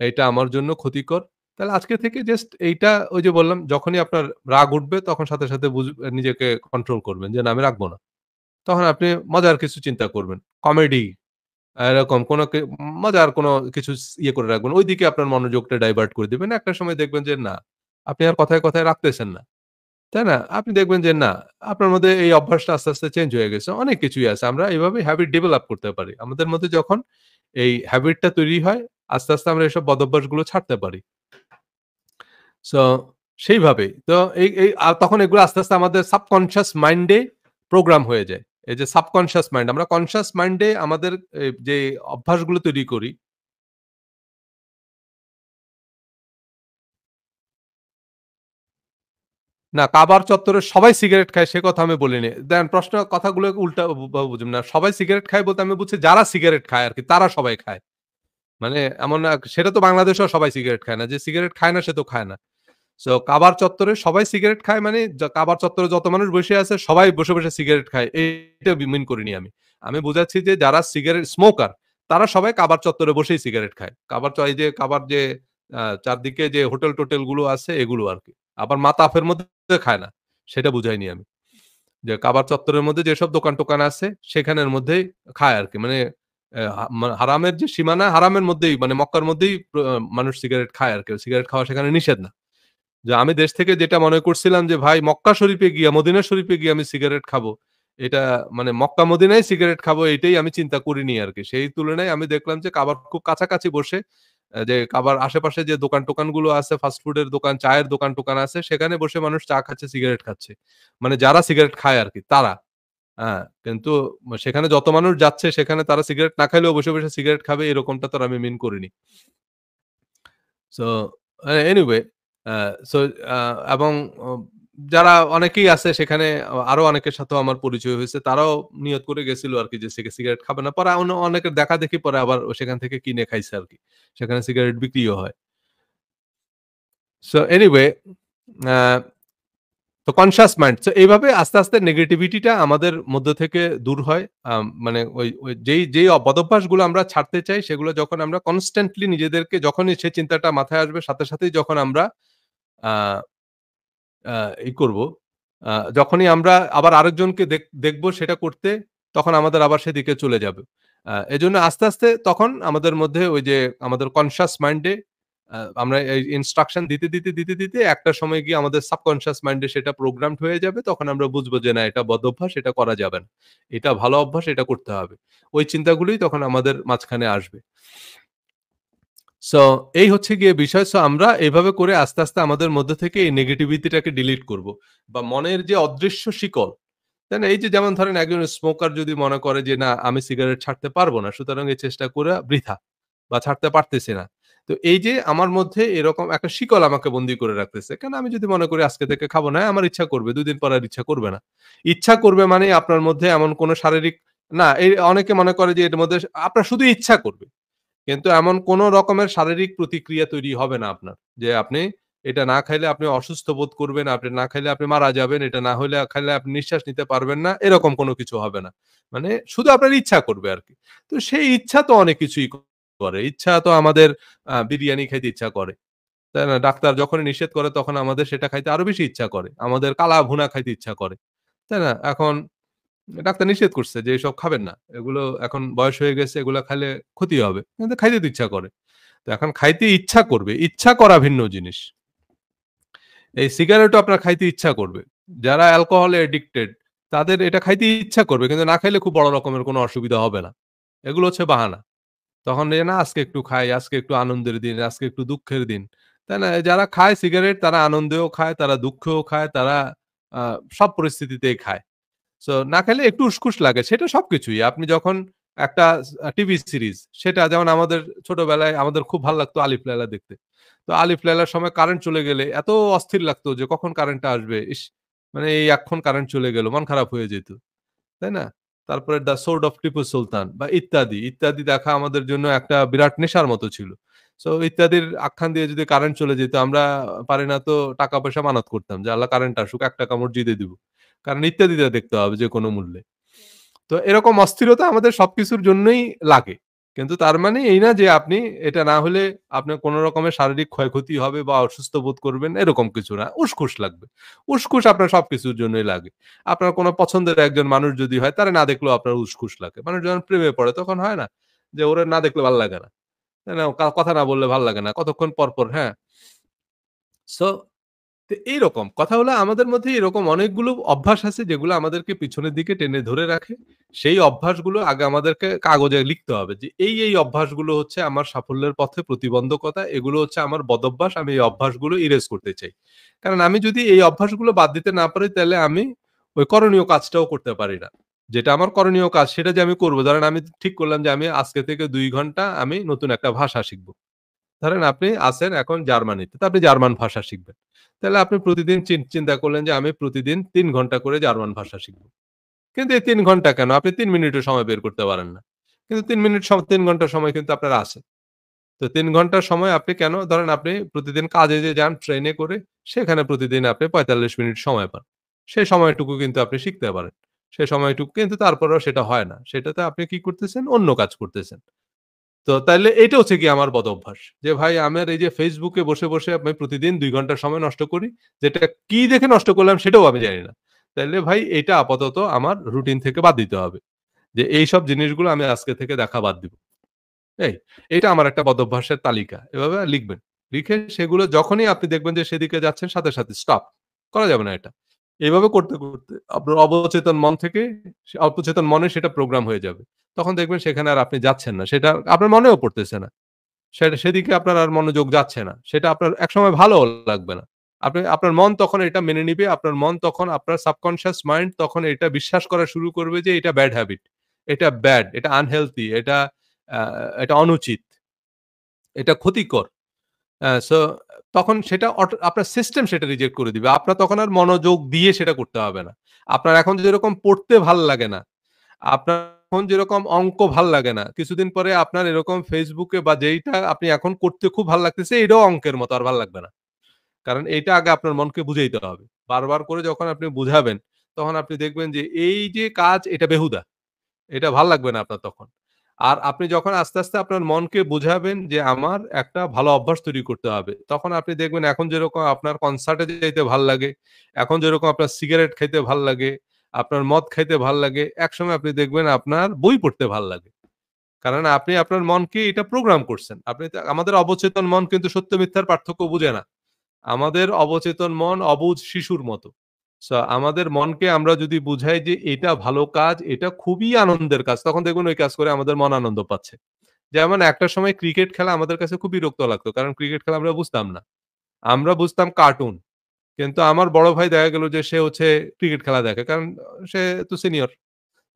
এটা আমার জন্য ক্ষতিকর। তাহলে আজকে থেকে জাস্ট এইটা ওই যে বললাম যখনই আপনার রাগ উঠবে তখন সাথে, সাথে নিজেকে কন্ট্রোল করবেন যে, "না আমি রাখবো না।" তখন আপনি মজার কিছু চিন্তা করবেন। কমেডি এরকম কোন মজার কোন কিছু ইয়ে করে রাখবেন। ঐদিকে আপনার মনোযোগটা ডাইভার্ট করে দিবেন। একটা সময় দেখবেন যে না, আপনি আর কথায়, কথায় রাখতেছেন না। তাই না? আপনি দেখবেন যে না, আপনার মধ্যে এই অভ্যাসটা আস্তে, আস্তে চেঞ্জ হয়ে গেছে। অনেক কিছুই আছে। আমরা এভাবে হ্যাবিট ডেভেলপ করতে পারি। আমাদের মধ্যে যখন এই হ্যাবিটটা তৈরি হয়, আস্তে, আস্তে আমরা এসব বদভ্যাসগুলো ছাড়তে পারি। সো সেইভাবেই। তো এই তখন এগুলো আস্তে, আস্তে আমাদের সাবকন্সিয়াস মাইন্ডে প্রোগ্রাম হয়ে যায়। এই যে সাবকন্সিয়াস মাইন্ড আমরা কনসিয়াস মাইন্ডে আমাদের যে অভ্যাসগুলো তৈরি করি না, কাবার চত্বরে সবাই সিগারেট খায় সে কথা আমি বলিনি। দেন প্রশ্ন কথাগুলো উল্টা বুঝুন না। সবাই সিগারেট খায় বলতে আমি বুঝছি যারা সিগারেট খায় আরকি তারা সবাই খায়। মানে এমন না সেটা তো বাংলাদেশেও সবাই সিগারেট খায় না। যে সিগারেট খায় না সে তো খায় না। সো কাবার চত্বরে সবাই সিগারেট খায় মানে কাবার চত্বরে যত মানুষ বসে আছে সবাই বসে, বসে সিগারেট খায়। এইটা মিন করিনি আমি। আমি বুঝাচ্ছি যে যারা সিগারেট স্মোকার তারা সবাই কাবার চত্বরে বসেই সিগারেট খায়। এই যে কাবার যে চারদিকে যে হোটেল-টোটেল গুলো আছে এগুলো আরকি। আবার মাতাফের মধ্যে খায় না। সেটা বুঝাইনি আমি। যে কাবার চত্বরের মধ্যে যেসব দোকান-টোকান আছে সেখানের মধ্যেই খায় আরকি। মানে হারামের যে সীমানা হারামের মধ্যেই মানে মক্কার মধ্যেই মানুষ সিগারেট খায় আরকি। সিগারেট খাওয়া সেখানে নিষেধ না। যে আমি দেশ থেকে যেটা মনে করছিলাম যে ভাই মক্কা শরীফে গিয়া মদিনা শরীফে গিয়ে আমি সিগারেট খাবো। এটা মানে মক্কা মদিনায় সিগারেট খাবো এটাই আমি চিন্তা করিনি আরকি। সেই তুলনায় আমি দেখলাম যে কাবার খুব কাছাকাছি বসে যে কাবার আশেপাশে যে দোকান-টোকান গুলো আছে ফাস্ট ফুডের দোকান, চায়ের দোকান-টোকান আছে সেখানে বসে মানুষ চা খাচ্ছে, সিগারেট খাচ্ছে। মানে যারা সিগারেট খায় আরকি তারা। হ্যাঁ, কিন্তু সেখানে যত মানুষ যাচ্ছে সেখানে তারা সিগারেট না খাইলেও বসে, বসে সিগারেট খাবে এরকমটা তো আর আমি মিন করিনি। সো এনিওয়ে আ সো আ এবং অ যারা অনেকেই আছে সেখানে আরো অনেকের সাথেও আমার পরিচয় হয়েছে। তারাও নিয়ত করে গেছিল আরকি যে সিগারেট খাবে না। পরে অনেকের দেখাদেখি পরে আবার সেখান থেকে কিনে খাইছে আরকি। সেখানে সিগারেট বিক্রিও হয়। সো এনিওয়ে আ তো কনশাস মাইন্ড। সো এইভাবে আস্তে, আস্তে নেগেটিভিটিটা আমাদের মধ্য থেকে দূর হয়। মানে ওই যেই বদভ্যাসগুলো আমরা ছাড়তে চাই সেগুলো যখন আমরা কনস্ট্যান্টলি নিজেদেরকে যখনই সেই চিন্তাটা মাথায় আসবে সাথে, সাথেই যখন আমরা আ আ করব, যখনই আমরা আবার আরেকজনকে দেখব সেটা করতে তখন আমাদের আবার সেদিকে চলে যাবে। এজন্য আস্তে, আস্তে তখন আমাদের মধ্যে ওই যে আমাদের কনশাস মাইন্ডে আমরা এই ইনস্ট্রাকশন দিতে একটা সময় গিয়ে আমাদের সাবকন্সিয়াস মাইন্ডে সেটা প্রোগ্রামড হয়ে যাবে। তখন আমরা বুঝবো যে না এটা বদঅভ্যাস, এটা করা যাবে না। এটা ভালো অভ্যাস, এটা করতে হবে। ওই চিন্তাগুলোই তখন আমাদের মাঝখানে আসবে। সো এই হচ্ছে গিয়ে বিষয়। সো আমরা এভাবে করে আস্তে, আস্তে আমাদের মধ্যে থেকে এই নেগেটিভিটিটাকে ডিলিট করব। বা মনের যে অদৃশ্য শিকল, তাই না? এই যে যেমন ধরেন একজন স্মোকার যদি মনে করে যে না আমি সিগারেট ছাড়তে পারব না। সুতরাং এই চেষ্টা করে বৃথা বা ছাড়তে পারতেছি না। তো এই যে আমার মধ্যে এরকম একটা শিকল আমাকে বন্দী করে রাখতেছে। কেন আমি যদি মনে করি আজকে থেকে খাবো না, আমার ইচ্ছা করবে। ২ দিন পর আর ইচ্ছা করবে না। ইচ্ছা করবে মানে আপনার মধ্যে এমন কোন শারীরিক না এই অনেকে মনে করে যে এর মধ্যে আপনার শুধু ইচ্ছা করবে। কিন্তু এমন কোন রকমের শারীরিক প্রতিক্রিয়া তৈরি হবে না আপনার। যে আপনি এটা না খাইলে আপনি অসুস্থ বোধ করবেন, আপনি না খাইলে আপনি মারা যাবেন, এটা না হইলে খাইলে আপনি নিঃশ্বাস নিতে পারবেন না, এরকম কোন কিছু হবে না। মানে শুধু আপনার ইচ্ছা করবে আরকি। তো সেই ইচ্ছা তো অনেক কিছুই করে। ইচ্ছা তো আমাদের বিরিয়ানি খাইতে ইচ্ছা করে। তাই না? ডাক্তার যখনই নিষেধ করে তখন আমাদের সেটা খাইতে আরো বেশি ইচ্ছা করে। আমাদের কালা ভুনা খাইতে ইচ্ছা করে। তাই না? এখন ডাক্তার নিষেধ করছে যে এসব খাবেন না। এগুলো এখন বয়স হয়ে গেছে, এগুলা খাইলে ক্ষতি হবে। কিন্তু খাইতে তো ইচ্ছা করে। তো এখন খাইতে ইচ্ছা করবে। ইচ্ছা করা ভিন্ন জিনিস। এই সিগারেটও আপনার খাইতে ইচ্ছা করবে। যারা অ্যালকোহল এ অ্যাডিক্টেড তাদের এটা খাইতে ইচ্ছা করবে। কিন্তু না খাইলে খুব বড় রকমের কোনো অসুবিধা হবে না। এগুলো হচ্ছে বাহানা। তখন এই না আজকে একটু খাই, আজকে একটু আনন্দের দিন, আজকে একটু দুঃখের দিন। তাই না? যারা খায় সিগারেট তারা আনন্দেও খায়, তারা দুঃখেও খায়, তারা আ সব পরিস্থিতিতেই খায়। সো না খাইলে একটু উসখুস লাগে। সেটা সবকিছুই। আপনি যখন একটা টিভি সিরিজ সেটা যেমন আমাদের ছোটবেলায় আমাদের খুব ভাল লাগতো 'আলিফ লায়লা' দেখতে। তো 'আলিফ লায়লার' সময় কারেন্ট চলে গেলে এত অস্থির লাগতো যে কখন কারেন্টটা আসবে। ইস! মানে এই এক্ষণ কারেন্ট চলে গেল। মন খারাপ হয়ে যেত। তাই না? তারপরে 'the sword of Tipu Sultan' বা ইত্যাদি, ইত্যাদি দেখা আমাদের জন্য একটা বিরাট নেশার মতো ছিল। সো ইত্যাদির আখ্যান দিয়ে যদি কারেন্ট চলে যেত আমরা পারি না তো টাকা-পয়সা মানত করতাম যে, "আল্লাহ কারেন্ট আসুক ৳১ মসজিদে দিব।" কারণ ইত্যাদিটা দেখতে হবে যেকোনো মূল্যে। তো এরকম অস্থিরতা আমাদের সবকিছুর জন্যই লাগে। কিন্তু তার মানে এই না যে আপনি এটা না হলে আপনার কোন রকমের শারীরিক ক্ষয়ক্ষতি হবে বা অসুস্থ বোধ করবেন, এরকম কিছু না। উসখুস লাগবে। উসখুস আপনার সবকিছুর জন্যই লাগে। আপনার কোন পছন্দের একজন মানুষ যদি হয়, তারে না দেখলেও আপনার উসখুস লাগে। মানুষ যখন প্রেমে পড়ে তখন হয় না? যে ওরে না দেখলে ভাল লাগে না। তাই না? কথা না বললে ভাল লাগে না। কতক্ষণ পর, হ্যাঁ? সো তো এইরকম। কথা হলো আমাদের মধ্যে এরকম অনেকগুলো অভ্যাস আছে যেগুলো আমাদেরকে পিছনের দিকে টেনে ধরে রাখে। সেই অভ্যাসগুলো আগে আমাদেরকে কাগজে লিখতে হবে যে এই অভ্যাসগুলো হচ্ছে আমার সাফল্যের পথে প্রতিবন্ধকতা। এগুলো হচ্ছে আমার বদঅভ্যাস। আমি এই অভ্যাসগুলো ইরেজ করতে চাই। কারণ আমি যদি এই অভ্যাসগুলো বাদ দিতে না পারি তাহলে আমি ওই করণীয় কাজটাও করতে পারি না। যেটা আমার করণীয় কাজ সেটা যে আমি করব। ধরেন আমি ঠিক করলাম যে আমি আজকে থেকে ২ ঘন্টা আমি নতুন একটা ভাষা শিখব। ধরেন আপনি আছেন এখন জার্মানিতে। তো আপনি জার্মান ভাষা শিখবেন। তাহলে আপনি প্রতিদিন চিন্তা করলেন যে আমি প্রতিদিন ৩ ঘন্টা করে জার্মান ভাষা শিখব। কিন্তু এই ৩ ঘন্টা কেন? আপনি ৩ মিনিটও সময় বের করতে পারেন না। কিন্তু ৩ ঘন্টা সময় কিন্তু আপনার আছে। তো ৩ ঘন্টার সময় আপনি কেন ধরেন আপনি প্রতিদিন কাজে যে যান ট্রেনে করে, সেখানে প্রতিদিন আপনি ৪৫ মিনিট সময় পান। সেই সময়টুকু কিন্তু আপনি শিখতে পারেন। সেই সময়টুকু কিন্তু তারপরেও সেটা হয় না। সেটাতে আপনি কি করতেছেন? অন্য কাজ করতেছেন। তো তাইলে এটা হচ্ছে গিয়ে আমার বদঅভ্যাস। যে ভাই আমার এই যে Facebook এ বসে আমি প্রতিদিন ২ ঘন্টা সময় নষ্ট করি। যেটা কি দেখে নষ্ট করলাম সেটাও আমি জানি না। তাইলে ভাই এটা আপাতত আমার রুটিন থেকে বাদ দিতে হবে। যে এইসব জিনিসগুলো আমি আজকে থেকে দেখা বাদ দিব। এই এটা আমার একটা বদঅভ্যাসের তালিকা। এভাবে লিখবেন। লিখে সেগুলো যখনই আপনি দেখবেন যে সেদিকে যাচ্ছেন সাথে স্টপ। করা যাবে না এটা। এভাবে করতে আপনার অবচেতন মন থেকে অবচেতন মনে সেটা প্রোগ্রাম হয়ে যাবে। তখন দেখবেন সেখানে আর আপনি যাচ্ছেন না। সেটা আপনার মনেও পড়তেছে না। সেদিকে আপনার আর মনোযোগ যাচ্ছে না। সেটা আপনার একসময় ভালোও লাগবে না। আপনার মন তখন এটা মেনে নিবে। আপনার মন তখন আপনার সাবকন্সিয়াস মাইন্ড তখন এটা বিশ্বাস করা শুরু করবে যে এটা ব্যাড হ্যাবিট। এটা ব্যাড, এটা আনহেলথি, আ এটা অনুচিত, এটা ক্ষতিকর। সো তখন সেটা আপনার সিস্টেম সেটা রিজেক্ট করে দিবে। আপনার তখন আর মনোযোগ দিয়ে সেটা করতে হবে না। আপনার এখন যেরকম পড়তে ভাল লাগে না, আপনার এখন যেরকম অঙ্ক ভাল লাগে না, কিছুদিন পরে আপনার এরকম Facebook এ বা যেইটা আপনি এখন করতে খুব ভাল লাগতেছে, এটাও অঙ্কের মতো আর ভাল লাগবে না। কারণ এইটা আগে আপনার মনকে বুঝাইতে হবে। বারবার করে যখন আপনি বুঝাবেন, তখন আপনি দেখবেন যে এই যে কাজ এটা বেহুদা। এটা ভাল লাগবে না আপনার তখন। আর আপনি যখন আস্তে আপনার মনকে বুঝাবেন যে আমার একটা ভালো অভ্যাস তৈরি করতে হবে। তখন আপনি দেখবেন এখন যেরকম আপনার কনসার্টে যাইতে ভাল লাগে, এখন যেরকম আপনার সিগারেট খাইতে ভাল লাগে, আপনার মদ খাইতে ভাল লাগে, একসময় আপনি দেখবেন আপনার বই পড়তে ভাল লাগে। কারণ আপনি আপনার মনকে এটা প্রোগ্রাম করছেন। আমাদের অবচেতন মন কিন্তু সত্য মিথ্যার পার্থক্য বুঝে না। আমাদের অবচেতন মন অবুঝ শিশুর মতো। আমাদের মনকে আমরা যদি বুঝাই যে এটা ভালো কাজ, এটা খুবই আনন্দের কাজ, তখন দেখবেন ওই কাজ করে আমাদের মন আনন্দ পাচ্ছে। যেমন একটা সময় ক্রিকেট খেলা আমাদের কাছে খুব বিরক্ত লাগতো। কারণ ক্রিকেট খেলা আমরা বুঝতাম না। আমরা বুঝতাম কার্টুন। কিন্তু আমার বড় ভাই দেখা গেল যে সে হচ্ছে ক্রিকেট খেলা দেখে। কারণ সে তো সিনিয়র।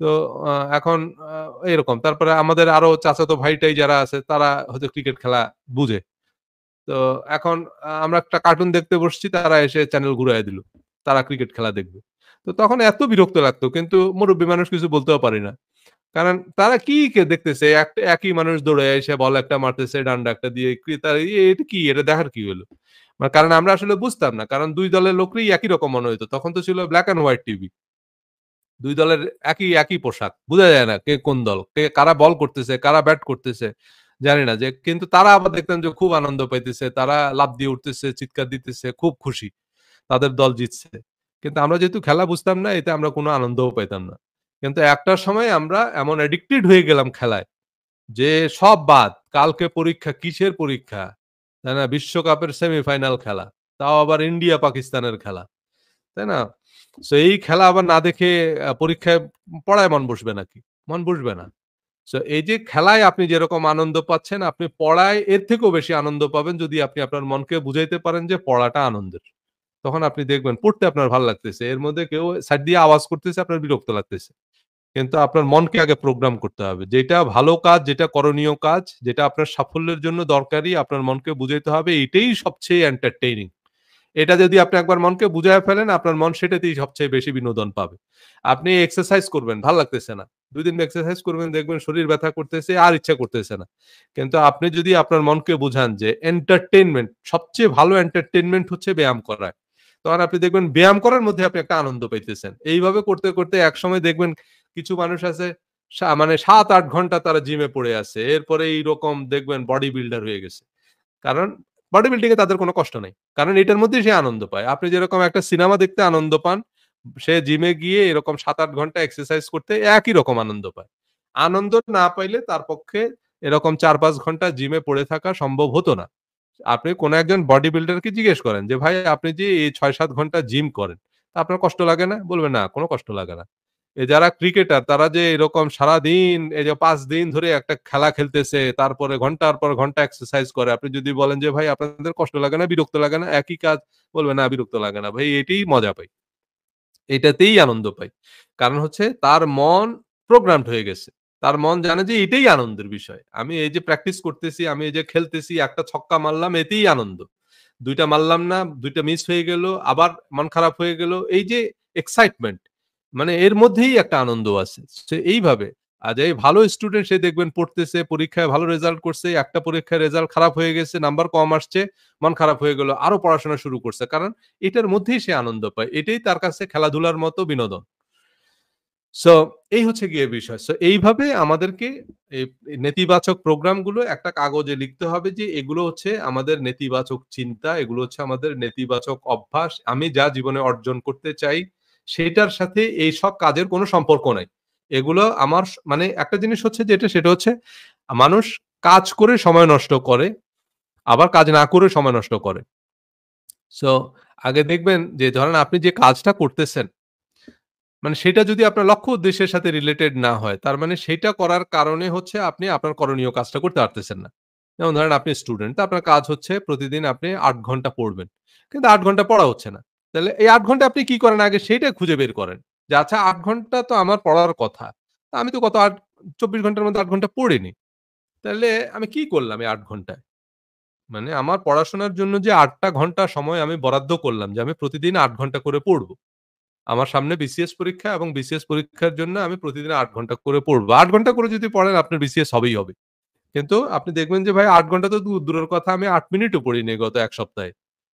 তো এখন আ এরকম। তারপরে আমাদের আরো চাচাতো ভাই-টাই যারা আছে তারা হয়তো ক্রিকেট খেলা বুঝে। তো এখন আমরা একটা কার্টুন দেখতে বসছি, তারা এসে চ্যানেল ঘুরাইয়া দিল। তারা ক্রিকেট খেলা দেখবে। তো তখন এত বিরক্ত লাগতো কিন্তু মুরুব্বি মানুষ কিছু বলতেও পারি না। কারণ তারা কি দেখতেছে? একই মানুষ দৌড়াইয়া এসে বল একটা মারতেছে, ডান্ডা একটা দিয়ে এটা কি? এটা দেখার কি হলো? কারণ আমরা আসলে বুঝতাম না। কারণ ২ দলের লোকই একই রকম মনে হইতো। তখন তো ছিল ব্লাক অ্যান্ড হোয়াইট টিভি। ২ দলের একই পোশাক। বুঝা যায় না কে কোন দল। কারা বল করতেছে, কারা ব্যাট করতেছে। জানি না যে কিন্তু তারা আবার দেখতাম যে খুব আনন্দ পাইতেছে। তারা লাফ দিয়ে উঠতেছে, চিৎকার দিতেছে, খুব খুশি। তাদের দল জিতছে। কিন্তু আমরা যেহেতু খেলা বুঝতাম না, এতে আমরা কোনো আনন্দও পাইতাম না। কিন্তু একটা সময় আমরা এমন অ্যাডিক্টেড হয়ে গেলাম খেলায় যে সব বাদ। কালকে পরীক্ষা, কিসের পরীক্ষা? তাই না? বিশ্বকাপের সেমিফাইনাল খেলা। তাও আবার ইন্ডিয়া পাকিস্তানের খেলা। তাই না? এই খেলা আবার না দেখে পরীক্ষায় পড়ায় মন বসবে নাকি? মন বসবে না। এই যে খেলায় আপনি যেরকম আনন্দ পাচ্ছেন, আপনি পড়ায় এর থেকেও বেশি আনন্দ পাবেন যদি আপনি আপনার মনকে বুঝাইতে পারেন যে পড়াটা আনন্দের। তখন আপনি দেখবেন পড়তে আপনার ভাল লাগতেছে। এর মধ্যে কেউ সাইড দিয়ে আওয়াজ করতেছে, আপনার বিরক্ত লাগতেছে। কিন্তু আপনার মনকে আগে প্রোগ্রাম করতে হবে। যেটা ভালো কাজ, যেটা করণীয় কাজ, যেটা আপনার সাফল্যের জন্য দরকারি, আপনার মনকে বুঝাইতে হবে এটাই সবচেয়ে এন্টারটেইনিং। এটা যদি আপনি একবার মনকে বুঝাইয়া ফেলেন, আপনার মন সেটাতেই সবচেয়ে বেশি বিনোদন পাবে। আপনি এক্সারসাইজ করবেন, ভাল লাগতেছে না। ২ দিন এক্সারসাইজ করবেন, দেখবেন শরীর ব্যথা করতেছে, আর ইচ্ছা করতেছে না। কিন্তু আপনি যদি আপনার মনকে বুঝান যে এন্টারটেইনমেন্ট, সবচেয়ে ভালো এন্টারটেইনমেন্ট হচ্ছে ব্যায়াম করা। তখন আপনি দেখবেন ব্যায়াম করার মধ্যে আপনি একটা আনন্দ পাইতেছেন। এইভাবে করতে একসময় দেখবেন কিছু মানুষ আছে মানে ৭-৮ ঘন্টা তারা জিমে পড়ে আছে। এরপরে এইরকম দেখবেন বডি বিল্ডার হয়ে গেছে। কারণ বডি বিল্ডিং এ তাদের কোনো কষ্ট নাই। কারণ এটার মধ্যেই সে আনন্দ পায়। আপনি যেরকম একটা সিনেমা দেখতে আনন্দ পান, সে জিমে গিয়ে এরকম ৭-৮ ঘন্টা এক্সারসাইজ করতে একই রকম আনন্দ পায়। আনন্দ না পাইলে তার পক্ষে এরকম ৪-৫ ঘন্টা জিমে পড়ে থাকা সম্ভব হতো না। আপনি কোন একজন বডি বিল্ডারকে জিজ্ঞেস করেন যে, "ভাই আপনি যে এই ৬-৭ ঘন্টা জিম করেন, তা আপনার কষ্ট লাগে না?" বলবে, "না, কোন কষ্ট লাগে না।" যারা ক্রিকেটার তারা যে এরকম সারাদিন এই যে ৫ দিন ধরে একটা খেলা খেলতেছে, তারপরে ঘন্টার পর ঘন্টা এক্সারসাইজ করে। আপনি যদি বলেন যে, "ভাই আপনাদের কষ্ট লাগে না, বিরক্ত লাগে না?" একই কাজ বলবে, "না, বিরক্ত লাগে না। ভাই এটাই মজা পাই। এটাতেই আনন্দ পাই।" কারণ হচ্ছে তার মন প্রোগ্রামড হয়ে গেছে। তার মন জানে যে এটাই আনন্দের বিষয়। আমি এই যে প্র্যাকটিস করতেছি, আমি এই যে খেলতেছি, একটা ছক্কা মারলাম এতেই আনন্দ। ২ টা মারলাম না, ২ টা মিস হয়ে গেল, আবার মন খারাপ হয়ে গেল। এই যে এক্সাইটমেন্ট মানে এর মধ্যেই একটা আনন্দ আছে। সে এইভাবে যে ভালো স্টুডেন্ট সে দেখবেন পড়তেছে, পরীক্ষায় ভালো রেজাল্ট করছে, একটা পরীক্ষায় রেজাল্ট খারাপ হয়ে গেছে, নাম্বার কম আসছে, মন খারাপ হয়ে গেল। আরো পড়াশোনা শুরু করছে। কারণ এটার মধ্যেই সে আনন্দ পায়। এটাই তার কাছে খেলাধুলার মতো বিনোদন। সো এই হচ্ছে গিয়ে বিষয়। সো এইভাবে আমাদেরকে এই নেতিবাচক প্রোগ্রামগুলো একটা কাগজে লিখতে হবে যে এগুলো হচ্ছে আমাদের নেতিবাচক চিন্তা, এগুলো হচ্ছে আমাদের নেতিবাচক অভ্যাস। আমি যা জীবনে অর্জন করতে চাই সেটার সাথে এইসব কাজের কোনো সম্পর্ক নাই। এগুলো আমার মানে একটা জিনিস হচ্ছে যেটা সেটা হচ্ছে মানুষ কাজ করে সময় নষ্ট করে, আবার কাজ না করে সময় নষ্ট করে। সো আগে দেখবেন যে ধরেন আপনি যে কাজটা করতেছেন মানে সেটা যদি আপনার লক্ষ্য উদ্দেশ্যের সাথে রিলেটেড না হয়, তার মানে সেইটা করার কারণে হচ্ছে আপনি আপনার করণীয় কাজটা করতে পারতেছেন না। যেমন ধরেন আপনি স্টুডেন্ট, তো আপনার কাজ হচ্ছে প্রতিদিন আপনি ৮ ঘন্টা পড়বেন। কিন্তু ৮ ঘন্টা পড়া হচ্ছে না। তাহলে এই ৮ ঘন্টা আপনি কি করেন আগে সেইটা খুঁজে বের করেন। যে আচ্ছা ৮ ঘন্টা তো আমার পড়ার কথা। তা আমি তো গত ২৪ ঘন্টার মধ্যে ৮ ঘন্টা পড়িনি। তাহলে আমি কি করলাম এই ৮ ঘন্টায়? মানে আমার পড়াশোনার জন্য যে ৮ টা ঘন্টা সময় আমি বরাদ্দ করলাম যে আমি প্রতিদিন ৮ ঘন্টা করে পড়ব। আমার সামনে বিসিএস পরীক্ষা এবং বিসিএস পরীক্ষার জন্য আমি প্রতিদিন ৮ ঘন্টা করে পড়ব। ৮ ঘন্টা করে যদি পড়েন আপনার বিসিএস হবেই হবে। কিন্তু আপনি দেখবেন যে ভাই ৮ ঘন্টা তো দূরের কথা আমি ৮ মিনিটও পড়িনি গত ১ সপ্তাহে।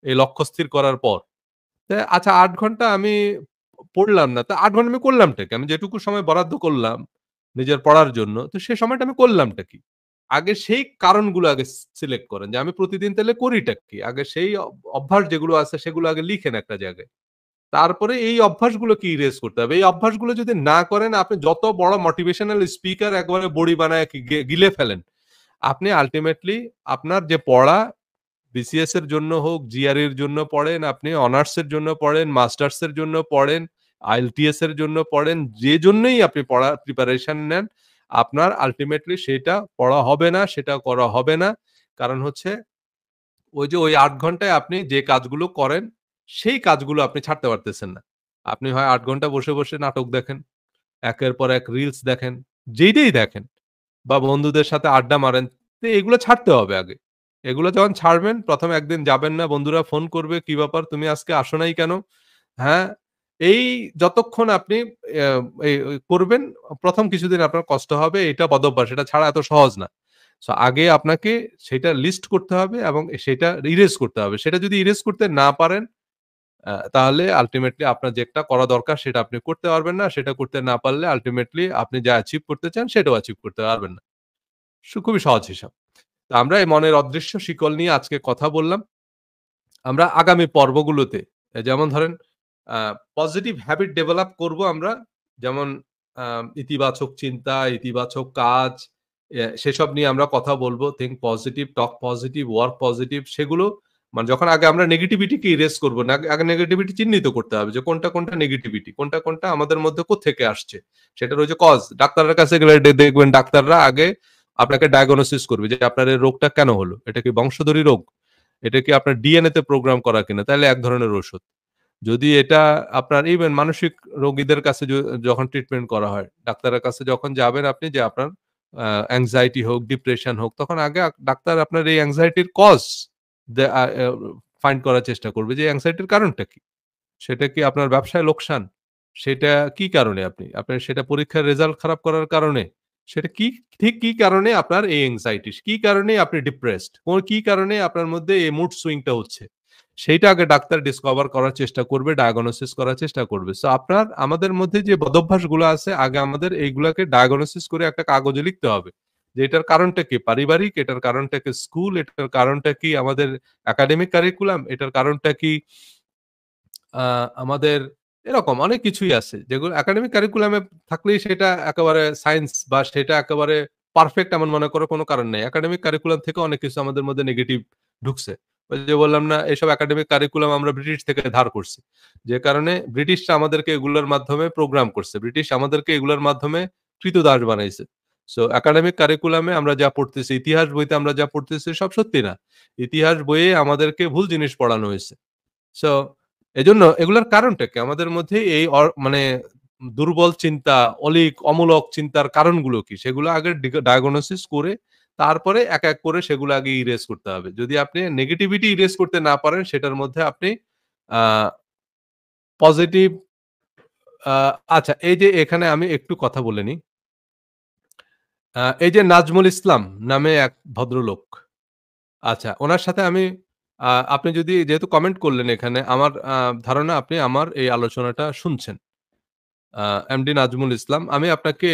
এই লক্ষ্য স্থির করার পর। আচ্ছা ৮ ঘন্টা আমি পড়লাম না। তা ৮ ঘন্টা আমি করলামটা কি? আমি যেটুকু সময় বরাদ্দ করলাম নিজের পড়ার জন্য, তো সে সময়টা আমি করলামটা কি? আগে সেই কারণগুলো আগে সিলেক্ট করেন যে আমি প্রতিদিন তাহলে করিটা কি? আগে সেই অভ্যাস যেগুলো আছে সেগুলো আগে লিখেন একটা জায়গায়। তারপরে এই অভ্যাসগুলোকে ইরেজ করতে হবে। এই অভ্যাসগুলো যদি না করেন, আপনি যত বড় মোটিভেশনাল স্পিকার একবারে বড়ি বানায় গিলে ফেলেন। আপনি আল্টিমেটলি আপনার যে পড়া বিসিএস এর জন্য হোক, জিআরই এর জন্য পড়েন, আপনি অনার্স এর জন্য পড়েন, মাস্টার্স এর জন্য পড়েন, আইএলটিএস এর জন্য পড়েন, যে জন্যই আপনি পড়ার প্রিপারেশন নেন, আপনার আল্টিমেটলি সেটা পড়া হবে না, সেটা করা হবে না। কারণ হচ্ছে ওই যে ওই ৮ ঘন্টায় আপনি যে কাজগুলো করেন, সেই কাজগুলো আপনি ছাড়তে পারতেছেন না। আপনি হয় ৮ ঘন্টা বসে, বসে নাটক দেখেন, একের পর এক রিলস দেখেন, যেইটাই দেখেন বা বন্ধুদের সাথে আড্ডা মারেন, তো এগুলো ছাড়তে হবে আগে। এগুলো যখন ছাড়বেন ১ম একদিন যাবেন না, বন্ধুরা ফোন করবে, "কি ব্যাপার তুমি আজকে আসো নাই কেন?" হ্যাঁ? এই যতক্ষণ আপনি অ্যা এই করবেন ১ম কিছুদিন আপনার কষ্ট হবে, এটা বদভ্যাস, এটা ছাড়া এত সহজ না। সো আগে আপনাকে সেটা লিস্ট করতে হবে এবং সেটা ইরেজ করতে হবে। সেটা যদি ইরেজ করতে না পারেন, তাহলে আল্টিমেটলি আপনার যেটা করা দরকার সেটা আপনি করতে পারবেন না। সেটা করতে না পারলে আল্টিমেটলি আপনি যা অ্যাচিভ করতে চান সেটাও অ্যাচিভ করতে পারবেন না। খুবই সহজ হিসাব। তো আমরা এই মনের অদৃশ্য শিকল নিয়ে আজকে কথা বললাম। আমরা আগামী পর্বগুলোতে যেমন ধরেন আ পজিটিভ হ্যাবিট ডেভেলপ করব আমরা। যেমন আ ইতিবাচক চিন্তা, ইতিবাচক কাজ সেসব নিয়ে আমরা কথা বলব। থিংক পজিটিভ, টক পজিটিভ, ওয়ার্ক পজিটিভ সেগুলো মানে যখন আগে আমরা নেগেটিভিটিকে ইরেজ করব না, আগে নেগেটিভিটি চিহ্নিত করতে হবে যে কোনটা, কোনটা নেগেটিভিটি, কোনটা, কোনটা আমাদের মধ্যে কোত্থেকে আসছে। সেটার ওই যে কজ ডাক্তারের কাছে গেলে দেখবেন ডাক্তাররা আগে আপনাকে ডায়াগনোসিস করবে যে আপনার এই রোগটা কেন হলো? এটা কি বংশধরি রোগ? এটা কি আপনার ডিএনএ তে প্রোগ্রাম করা কিনা? তাইলে এক ধরনের ঔষধ। যদি এটা আপনার ইভেন মানসিক রোগীদের কাছে যখন ট্রিটমেন্ট করা হয়, ডাক্তারের কাছে যখন যাবেন আপনি যে আপনার anxiety হোক, ডিপ্রেশন হোক, তখন আগে ডাক্তার আপনার এই anxiety র কজ দে আ এ ফাইন্ড করার চেষ্টা করবে যে anxiety র কারণটা কি? সেটা কি আপনার ব্যবসায় লোকসান? সেটা কি কারণে আপনার সেটা পরীক্ষার রেজাল্ট খারাপ করার কারণে? সেটা কি ঠিক কি কারণে আপনার এই anxiety? কি কারণে আপনি ডিপ্রেসড? কি কারণে আপনার মধ্যে এই মুড সুইং টা হচ্ছে? সেইটা আগে ডাক্তার ডিসকভার করার চেষ্টা করবে, ডায়াগনোসিস করার চেষ্টা করবে। সো আমাদের মধ্যে যে বদভ্যাসগুলো আছে আগে আমাদের এইগুলাকে ডায়াগনোসিস করে একটা কাগজে লিখতে হবে। যে এটার কারণটা কি? পারিবারিক, এটার কারণটা কি স্কুল, এটার কারণটা কি আমাদের একাডেমিক কারিকুলাম, এটার কারণটা কি আ আমাদের এরকম অনেক কিছুই আছে। যেগুলো একাডেমিক কারিকুলামে থাকলেই সেটা একেবারে সায়েন্স বা সেটা একেবারে পারফেক্ট এমন মনে করার কোনো কারণ নেই। একাডেমিক কারিকুলাম থেকে অনেক কিছু আমাদের মধ্যে নেগেটিভ ঢুকছে। ওই যে বললাম না, এসব একাডেমিক কারিকুলাম আমরা ব্রিটিশ থেকে ধার করছি। যে কারণে ব্রিটিশরা আমাদেরকে এগুলোর মাধ্যমে প্রোগ্রাম করছে। ব্রিটিশ আমাদেরকে এগুলোর মাধ্যমে ক্রীতদাস বানাইছে। সো একাডেমিক কারিকুলামে আমরা যা পড়তেছি, ইতিহাস বইতে আমরা যা পড়তেছি সব সত্যি না। ইতিহাস বইয়ে আমাদেরকে ভুল জিনিস পড়ানো হইছে। সো এজন্য এগুলার কারণটা কি? আমাদের মধ্যে এই মানে দুর্বল চিন্তা, অমূলক চিন্তার কারণগুলো কি? সেগুলো আগে ডায়াগনোসিস করে তারপরে এক, এক করে সেগুলো আগে ইরেজ করতে হবে। যদি আপনি নেগেটিভিটি ইরেজ করতে না পারেন সেটার মধ্যে আপনি আ পজিটিভ আ আচ্ছা, এই যে এখানে আমি একটু কথা বলে নিই। এই যে নাজমুল ইসলাম নামে এক ভদ্রলোক। আচ্ছা, উনার সাথে আমি আপনি যদি যেহেতু কমেন্ট করলেন এখানে আমার ধারণা আপনি আমার এই আলোচনাটা শুনছেন। আ এমডি নাজমুল ইসলাম। আমি আপনাকে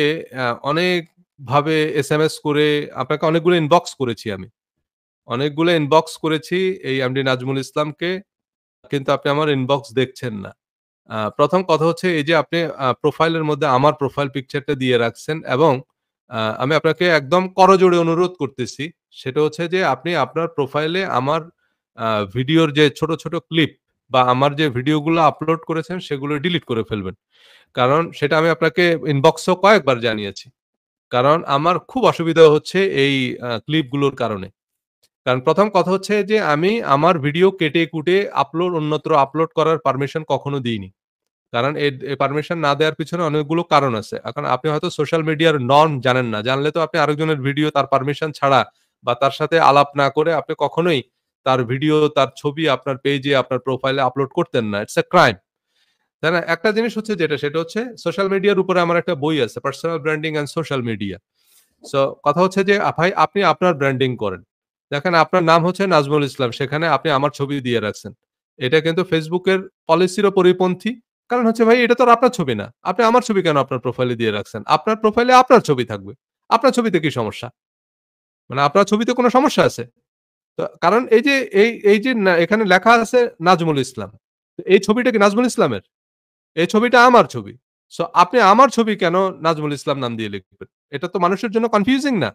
অনেকভাবে এসএমএস করে আপনাকে অনেকগুলো ইনবক্স করেছি আমি। অনেকগুলো ইনবক্স করেছি এই এমডি নাজমুল ইসলামকে। কিন্তু আপনি আমার ইনবক্স দেখছেন না। ১ম কথা হচ্ছে এই যে আপনি প্রোফাইলের মধ্যে আমার প্রোফাইল পিকচারটা দিয়ে রাখছেন এবং আমি আপনাকে একদম করজোড়ে অনুরোধ করতেছি। সেটা হচ্ছে যে আপনি আপনার প্রোফাইলে আমার আ ভিডিওর যে ছোট, ছোট ক্লিপ বা আমার যে ভিডিওগুলো আপলোড করেছেন সেগুলো ডিলিট করে ফেলবেন। কারণ সেটা আমি আপনাকে ইনবক্সেও কয়েকবার জানিয়েছি। কারণ আমার খুব অসুবিধা হচ্ছে এই ক্লিপগুলোর কারণে। কারণ ১ম কথা হচ্ছে যে আমি আমার ভিডিও কেটে-কুটে অন্যত্র আপলোড করার পারমিশন কখনো দিইনি। কারণ এই পারমিশন না দেওয়ার পিছনে অনেকগুলো কারণ আছে। এখন আপনি হয়তো সোশ্যাল মিডিয়ার নরম জানেন না। জানলে তো আপনি আরেকজনের ভিডিও তার পারমিশন ছাড়া বা তার সাথে আলাপ না করে আপনি কখনোই তার ভিডিও, তার ছবি আপনার পেইজে, আপনার প্রোফাইলে আপলোড করতেন না। It's a crime. তাই না? একটা জিনিস হচ্ছে সেটা হচ্ছে সোশ্যাল মিডিয়ার উপরে আমার একটা বই আছে, personal branding and social media. So কথা হচ্ছে যে ভাই আপনি আপনার ব্র্যান্ডিং করেন। দেখেন আপনার নাম হচ্ছে নাজমুল ইসলাম। সেখানে আপনি আমার ছবি দিয়ে রাখছেন। এটা কিন্তু ফেসবুকের পলিসিরও পরিপন্থী। কারণ হচ্ছে ভাই এটা তো আর আপনার ছবি না। আপনি আমার ছবি কেন আপনার প্রোফাইলে দিয়ে রাখছেন? আপনার প্রোফাইলে আপনার ছবি থাকবে। আপনার ছবিতে কি সমস্যা? মানে আপনার ছবিতে কোনো সমস্যা আছে? তো কারণ এই যে এখানে লেখা আছে নাজমুল ইসলাম। এই ছবিটা কি নাজমুল ইসলামের? এই ছবিটা আমার ছবি। সো আপনি আমার ছবি কেন নাজমুল ইসলাম নাম দিয়ে লিখবেন? এটা তো মানুষের জন্য কনফিউজিং না?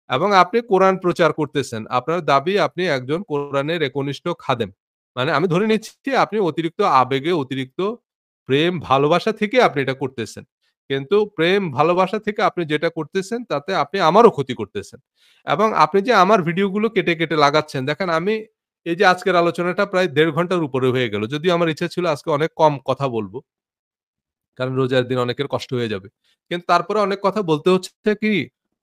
এবং আপনি কোরআন প্রচার করতেছেন। আপনার দাবি আপনি একজন কোরআনের একনিষ্ঠ খাদেম। মানে আমি ধরে নিচ্ছি আপনি অতিরিক্ত আবেগে, অতিরিক্ত প্রেম, ভালোবাসা থেকে আপনি এটা করতেছেন। কিন্তু প্রেম, ভালোবাসা থেকে আপনি যেটা করতেছেন তাতে আপনি আমারও ক্ষতি করতেছেন। এবং আপনি যে আমার ভিডিওগুলো কেটে, কেটে লাগাচ্ছেন দেখেন আমি এই যে আজকের আলোচনাটা প্রায় ১.৫ ঘন্টার উপরে হয়ে গেল। যদিও আমার ইচ্ছা ছিল আজকে অনেক কম কথা বলব। কারণ রোজার দিন অনেকের কষ্ট হয়ে যাবে। কিন্তু তারপরে অনেক কথা বলতে হচ্ছে কি,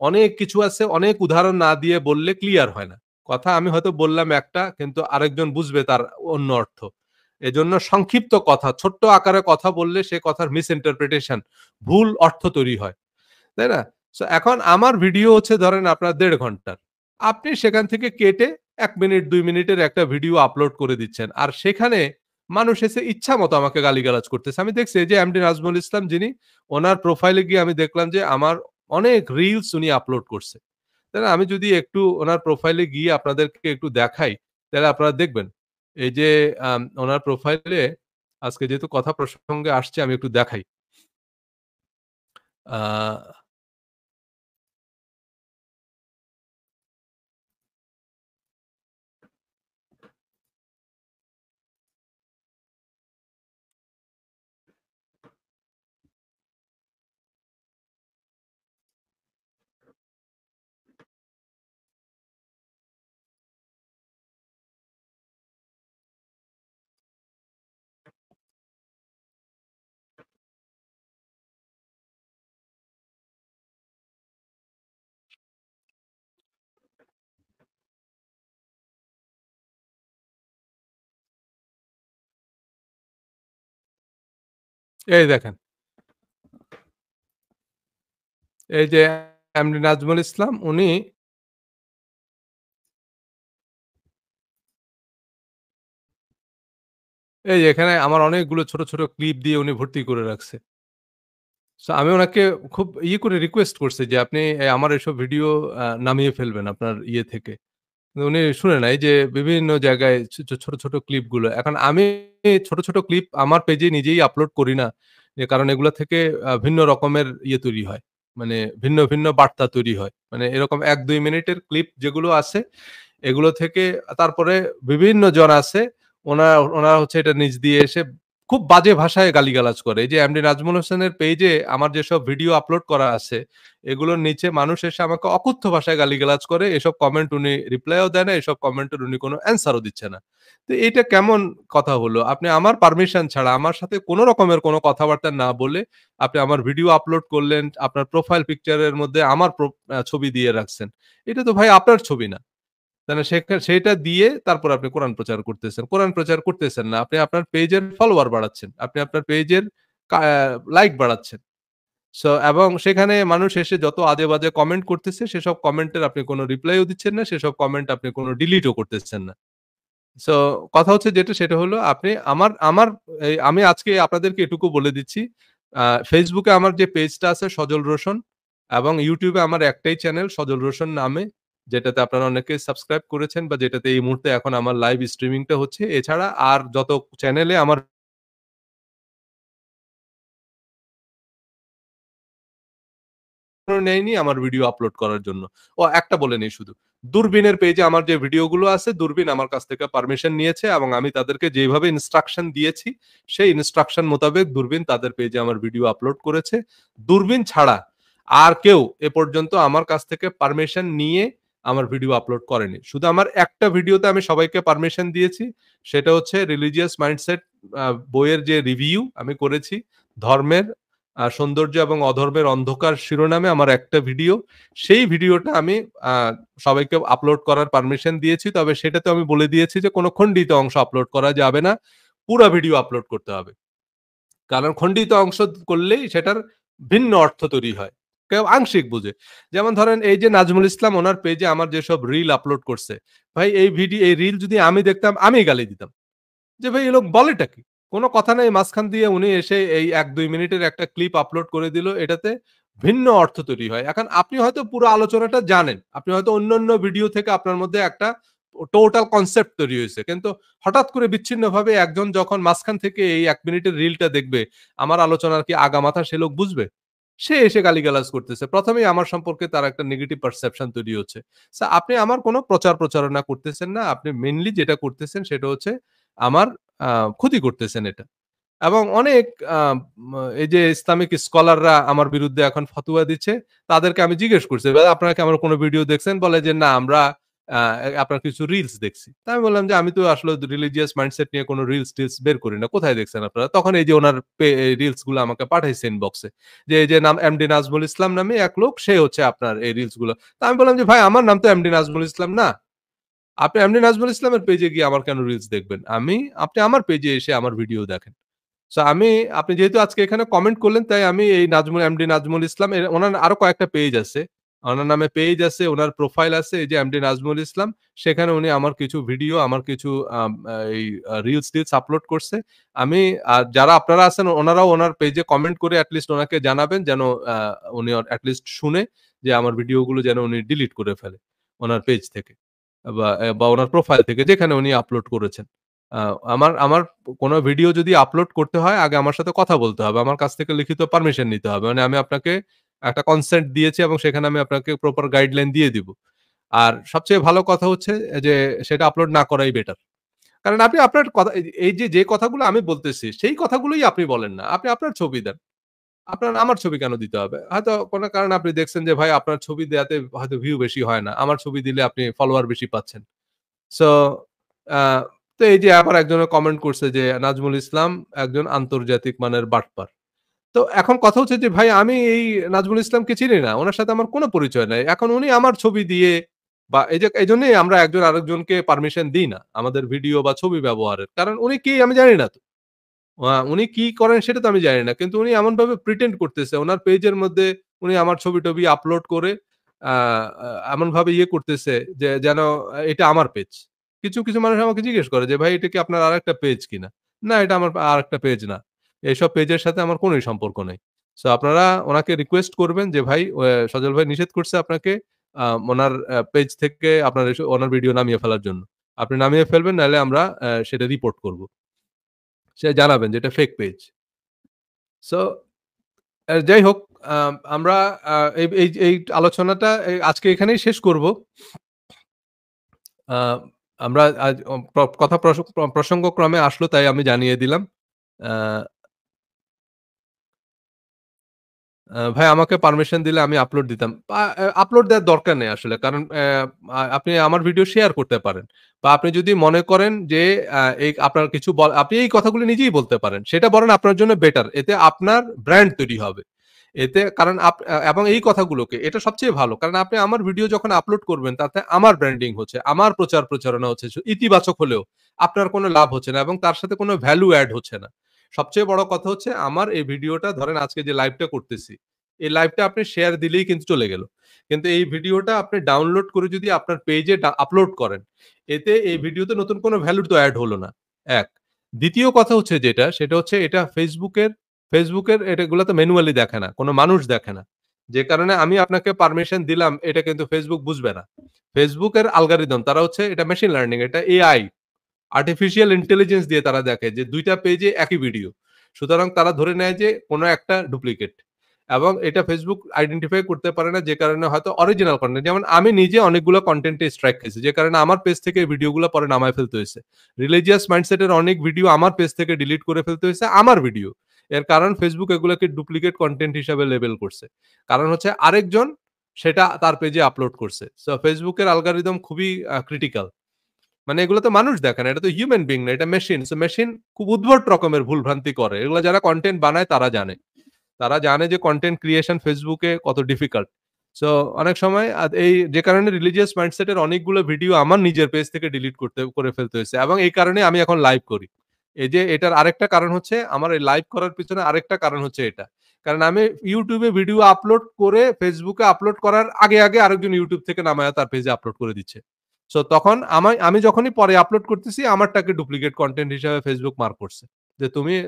অনেক কিছু আছে, অনেক উদাহরণ না দিয়ে বললে ক্লিয়ার হয় না। কথা আমি হয়তো বললাম একটা, কিন্তু আরেকজন বুঝবে তার অন্য অর্থ। এজন্য সংক্ষিপ্ত কথা, ছোট্ট আকারে কথা বললে সে কথার মিস ইন্টারপ্রিটেশন, ভুল অর্থ তৈরি হয়। তাই না? সো এখন আমার ভিডিও হচ্ছে ধরেন আপনার ১.৫ ঘন্টার। আপনি সেখান থেকে কেটে ১ মিনিট ২ মিনিটের একটা ভিডিও আপলোড করে দিচ্ছেন। আর সেখানে মানুষ এসে ইচ্ছামত আমাকে গালিগালাজ করতেছে। আমি দেখছি এই যে এমডি নাজমুল ইসলাম যিনি, উনার প্রোফাইলে গিয়ে আমি দেখলাম যে আমার অনেক রিলস উনি আপলোড করছে। তাই না? আমি যদি একটু উনার প্রোফাইলে গিয়ে আপনাদেরকে একটু দেখাই, তাহলে আপনারা দেখবেন। এই যে উনার প্রোফাইলে আজকে যেহেতু কথা প্রসঙ্গে আসছে আমি একটু দেখাই। আ এই দেখেন। এই যে এমডি নাজমুল ইসলাম উনি এই যে এখানে আমার অনেকগুলো ছোট, ছোট ক্লিপ দিয়ে উনি ভর্তি করে রাখছে। সো আমি উনাকে খুব করে রিকোয়েস্ট করছি যে, "আপনি আমার এসব ভিডিও নামিয়ে ফেলবেন আপনার থেকে।" কিন্তু উনি শুনে নাই যে বিভিন্ন জায়গায় ছোট, ছোট ক্লিপগুলো। এখন আমি ছোট, ছোট ক্লিপ আমার পেজে নিজেই আপলোড করি না। যে কারণ এগুলা থেকে ভিন্ন রকমের তৈরি হয়। মানে ভিন্ন, ভিন্ন বার্তা তৈরি হয়। মানে এরকম ১-২ মিনিটের ক্লিপ যেগুলো আছে এগুলো থেকে তারপরে বিভিন্ন জন আছে ওনারা হচ্ছে এটা নিচ দিয়ে এসে খুব বাজে ভাষায় গালিগালাজ করে। এই যে এমডি নাজমুল হোসেনের পেইজে আমার যেসব ভিডিও আপলোড করা আছে, এগুলোর নিচে মানুষ এসে আমাকে অকথ্য ভাষায় গালিগালাজ করে। এসব কমেন্ট উনি রিপ্লাইও দেয় না, এসব কমেন্টের উনি কোনো অ্যান্সারও দিচ্ছে না। তো এইটা কেমন কথা হলো? আপনি আমার পারমিশন ছাড়া আমার সাথে কোন রকমের কোন কথাবার্তা না বলে আপনি আমার ভিডিও আপলোড করলেন, আপনার প্রোফাইল পিকচার এর মধ্যে আমার ছবি দিয়ে রাখছেন। এটা তো ভাই আপনার ছবি না। তাহলে সেইটা দিয়ে তারপর আপনি কোরআন প্রচার করতেছেন। কোরআন প্রচার করতেছেন না। আপনি আপনার পেজের ফলোয়ার বাড়াচ্ছেন। আপনি আপনার পেজের লাইক বাড়াচ্ছেন। এবং সেখানে মানুষ এসে যত আজে-বাজে কমেন্ট করতেছে সেসব কমেন্টের আপনি কোন রিপ্লাইও দিচ্ছেন না। সেসব কমেন্ট আপনি কোন ডিলিটও করতেছেন না। সো কথা হচ্ছে যেটা সেটা হলো আপনি আমার আমার আমি আজকে আপনাদেরকে এটুকু বলে দিচ্ছি। Facebook এ আমার যে পেজটা আছে সজল রোশন এবং YouTube এ আমার একটাই চ্যানেল সজল রোশন নামে। যেটাতে আপনারা অনেকে সাবস্ক্রাইব করেছেন বা যেটাতে এই মুহূর্তে এখন আমার লাইভ স্ট্রিমিংটা হচ্ছে। এছাড়া আর যত চ্যানেলে আমার নেয়নি আমার ভিডিও আপলোড করার জন্য। একটা বলে নেই শুধু। দূরবীনের পেজে আমার যে ভিডিওগুলো আছে, দূরবীন আমার কাছ থেকে পারমিশন নিয়েছে এবং আমি তাদেরকে যেভাবে ইনস্ট্রাকশন দিয়েছি, সেই ইনস্ট্রাকশন মোতাবেক দূরবীন তাদের পেজে আমার ভিডিও আপলোড করেছে। দূরবীন ছাড়া আর কেউ এ পর্যন্ত আমার কাছ থেকে পারমিশন নিয়ে আমার ভিডিও আপলোড করেনি। শুধু আমার একটা ভিডিওতে আমি সবাইকে পারমিশন দিয়েছি। সেটা হচ্ছে রিলিজিয়াস মাইন্ডসেট বইয়ের যে রিভিউ আমি করেছি। ধর্মের সৌন্দর্য এবং অধর্মের অন্ধকার শিরোনামে আমার একটা ভিডিও। সেই ভিডিওটা আমি আ সবাইকে আপলোড করার পারমিশন দিয়েছি। তবে সেটাতে আমি বলে দিয়েছি যে কোন খণ্ডিত অংশ আপলোড করা যাবে না। পুরা ভিডিও আপলোড করতে হবে। কারণ খণ্ডিত অংশ করলেই সেটার ভিন্ন অর্থ তৈরি হয়। কেউ আংশিক বুঝে। যেমন ধরেন এই যে নাজমুল ইসলাম উনার পেজে আমার যেসব রিল আপলোড করছে। ভাই এই রিল যদি আমি দেখতাম আমিই গালি দিতাম। যে ভাই এ লোক বলেটা কি? কোন কথা নাই মাঝখান দিয়ে উনি এসে এই ১-২ মিনিটের একটা ক্লিপ আপলোড করে দিল। এটাতে ভিন্ন অর্থ তৈরি হয়। এখন আপনি হয়তো পুরো আলোচনাটা জানেন। আপনি হয়তো অন্যান্য ভিডিও থেকে আপনার মধ্যে একটা টোটাল কনসেপ্ট তৈরি হইছে। কিন্তু হঠাৎ করে বিচ্ছিন্নভাবে একজন যখন মাঝখান থেকে এই ১ মিনিটের রিলটা দেখবে, আমার আলোচনার কি আগামাথা সে লোক বুঝবে? সে এসে গালিগালাজ করতেছে। ১ম এই আমার সম্পর্কে তার একটা নেগেটিভ পারসেপশন তৈরি হচ্ছে। আপনি আমার কোন প্রচারণা করতেছেন না। আপনি মেইনলি যেটা করতেছেন সেটা হচ্ছে আমার আ ক্ষতি করতেছেন এটা। এবং অনেক আ ম এই যে ইসলামিক স্কলাররা আমার বিরুদ্ধে এখন ফতোয়া দিচ্ছে, তাদেরকে আমি জিজ্ঞেস করছি, "ভাই আপনারা কি আমার কোন ভিডিও দেখছেন?" বলে যে, "না আমরা আপনার কিছু রিলস দেখছি।" তা আমি বললাম যে, "আমি তো আসলে রিলিজিয়াস মাইন্ডসেট নিয়ে কোন রিলস-টিলস বের করি না। কোথায় দেখছেন আপনারা?" তখন এই যে উনার রিলস গুলো আমাকে পাঠাইছে ইনবক্সে। যে এই যে এমডি নাজমুল ইসলাম নামে এক লোক সে হচ্ছে আপনার এই রিলস গুলো। তা আমি বললাম যে, "ভাই আমার নাম তো এমডি নাজমুল ইসলাম না। আপনি এমডি নাজমুল ইসলামের পেজে গিয়ে আমার কেন রিলস দেখবেন? আপনি আমার পেজে এসে আমার ভিডিও দেখেন।" আপনি যেহেতু আজকে এখানে কমেন্ট করলেন তাই আমি এই এমডি নাজমুল ইসলাম উনার আরো কয়েকটা পেজ আছে। উনার নামে পেজ আছে, উনার প্রোফাইল আছে এই যে এমডি নাজমুল ইসলাম। সেখানে উনি আমার কিছু ভিডিও, আমার কিছু আম এই রিলস-টিলস আপলোড করছে। আমি যারা আপনারা আছেন ওনারাও ওনার পেজে কমেন্ট করে এট লিস্ট ওনাকে জানাবেন যেন আ উনি এট লিস্ট শুনে যে আমার ভিডিওগুলো যেন উনি ডিলিট করে ফেলে ওনার পেজ থেকে। বা উনার প্রোফাইল থেকে যেখানে উনি আপলোড করেছেন। আ আমার আমার কোন ভিডিও যদি আপলোড করতে হয় আগে আমার সাথে কথা বলতে হবে। আমার কাছ থেকে লিখিত পারমিশন নিতে হবে। মানে আমি আপনাকে একটা কনসেন্ট দিয়েছি এবং সেখানে আমি আপনাকে প্রপার গাইডলাইন দিয়ে দিব। আর সবচেয়ে ভালো কথা হচ্ছে যে সেটা আপলোড না করাই বেটার। কারণ আপনি আপনার কথা যে কথাগুলো আমি বলতেছি সেই কথাগুলোই আপনি বলেন না। আপনি আপনার ছবি দেন। আমার ছবি কেন দিতে হবে? হয়তো কোন কারণে আপনি দেখছেন যে ভাই আপনার ছবি দেয়াতে হয়তো ভিউ বেশি হয় না। আমার ছবি দিলে আপনি ফলোয়ার বেশি পাচ্ছেন। সো আ তো এই যে আবার একজনে কমেন্ট করছে যে, "নাজমুল ইসলাম একজন আন্তর্জাতিক মানের বাটপার।" তো এখন কথা হচ্ছে যে ভাই আমি এই নাজমুল ইসলামকে চিনি না। উনার সাথে আমার কোন পরিচয় নাই। এখন উনি আমার ছবি দিয়ে বা এই যে এজন্যই আমরা একজন আরেকজনকে পারমিশন দেই না। আমাদের ভিডিও বা ছবি ব্যবহারের। কারণ উনি কে আমি জানি না তো। উনি কি করেন সেটা তো আমি জানি না। কিন্তু উনি এমনভাবে প্রিটেন্ড করতেছে। উনার পেজের মধ্যে উনি আমার ছবি-টবি আপলোড করে আ আ এমনভাবে করতেছে যে যেন এটা আমার পেজ। কিছু মানুষ আমাকে জিজ্ঞেস করে যে, "ভাই এটা কি আপনার আরেকটা পেজ কিনা?" না এটা আমার আরেকটা পেজ না। এসব পেজের সাথে আমার কোনই সম্পর্ক নেই। সো আপনারা উনাকে রিকোয়েস্ট করবেন যে ভাই সজল ভাই নিষেধ করছে আপনাকে উনার পেজ থেকে আপনার উনার ভিডিও নামিয়ে ফেলার জন্য। আপনি নামিয়ে ফেলবেন নাহলে আমরা সেটা রিপোর্ট করব। সে জানাবেন যে এটা ফেক পেজ। সো যাই হোক আ আমরা এই আলোচনাটা আজকে এখানেই শেষ করব। আ আমরা আজ কথা প্রসঙ্গক্রমে আসলো তাই আমি জানিয়ে দিলাম। আ ভাই আমাকে পারমিশন দিলে আমি আপলোড দিতাম। আপলোড দেওয়ার দরকার নেই আসলে। কারণ আপনি আমার ভিডিও শেয়ার করতে পারেন। বা আপনি যদি মনে করেন যে এই আপনার কিছু আপনি এই কথাগুলো নিজেই বলতে পারেন। সেটা বরং আপনার জন্য বেটার। এতে আপনার ব্র্যান্ড তৈরি হবে। এতে কারণ এবং এই কথাগুলোকে এটা সবচেয়ে ভালো। কারণ আপনি আমার ভিডিও যখন আপলোড করবেন তাতে আমার ব্র্যান্ডিং হচ্ছে, আমার প্রচারণা হচ্ছে। ইতিবাচক হলেও আপনার কোনো লাভ হচ্ছে না এবং তার সাথে কোনো ভ্যালু এড হচ্ছে না। সবচেয়ে বড় কথা হচ্ছে আমার এই ভিডিওটা ধরেন আজকে যে লাইভটা করতেছি, এই লাইভটা আপনি শেয়ার দিলেই কিন্তু চলে গেল। কিন্তু এই ভিডিওটা আপনি ডাউনলোড করে যদি আপনার পেজে আপলোড করেন, এতে এই ভিডিওতে নতুন কোনো ভ্যালু তো এড হলো না। ১ দ্বিতীয় কথা হচ্ছে যেটা, সেটা হচ্ছে এটা ফেসবুকের এগুলা তো ম্যানুয়ালি দেখে না। কোন মানুষ দেখে না। যে কারণে আমি আপনাকে পারমিশন দিলাম এটা কিন্তু ফেসবুক বুঝবে না। ফেসবুকের অ্যালগরিদম তারা হচ্ছে এটা মেশিন লার্নিং, এটা এআই আর্টিফিশিয়াল ইন্টেলিজেন্স দিয়ে তারা দেখে যে ২ টা পেজে একই ভিডিও। সুতরাং তারা ধরে নেয় যে কোন একটা ডুপ্লিকেট। এবং এটা Facebook আইডেন্টিফাই করতে পারে না যে কারণে হয়তো অরিজিনাল কনটেন্ট যেমন আমি নিজে অনেকগুলো কনটেন্টে স্ট্রাইক খাইছি। যে কারণে আমার পেজ থেকে এই ভিডিওগুলো পরে নামায় ফেলতে হইছে। রিলিজিয়াস মাইন্ডসেটের অনেক ভিডিও আমার পেজ থেকে ডিলিট করে ফেলতে হইছে আমার ভিডিও। এর কারণ Facebook এগুলোকে ডুপ্লিকেট কনটেন্ট হিসাবে লেবেল করছে। কারণ হচ্ছে আরেকজন সেটা তার পেজে আপলোড করছে। সো Facebook এর অ্যালগরিদম খুবই ক্রিটিক্যাল। মানে এগুলো তো মানুষ দেখে না। এটা তো হিউম্যান বিং না, এটা মেশিন। সো মেশিন খুব উদ্ভট রকমের ভুলভ্রান্তি করে। এগুলো যারা কনটেন্ট বানায় তারা জানে। তারা জানে যে কনটেন্ট ক্রিয়েশন Facebook এ কত ডিফিকাল্ট। সো অনেক সময় এই যে কারণে রিলিজিয়াস মাইন্ডসেট এর অনেকগুলো ভিডিও আমার নিজের পেজ থেকে ডিলিট করে ফেলতে হয়েছে এবং এই কারণে আমি এখন লাইভ করি। এই যে এটার আরেকটা কারণ হচ্ছে আমার এই লাইভ করার পিছনে আরেকটা কারণ হচ্ছে এটা। কারণ আমি YouTube এ ভিডিও আপলোড করে Facebook এ আপলোড করার আগে আরেকজন YouTube থেকে নামায়া তার পেজে আপলোড করে দিচ্ছে। সো তখন আমি যখনই পরে আপলোড করতেছি আমারটাকে ডুপ্লিকেট কনটেন্ট হিসেবে Facebook মার্ক করছে। যে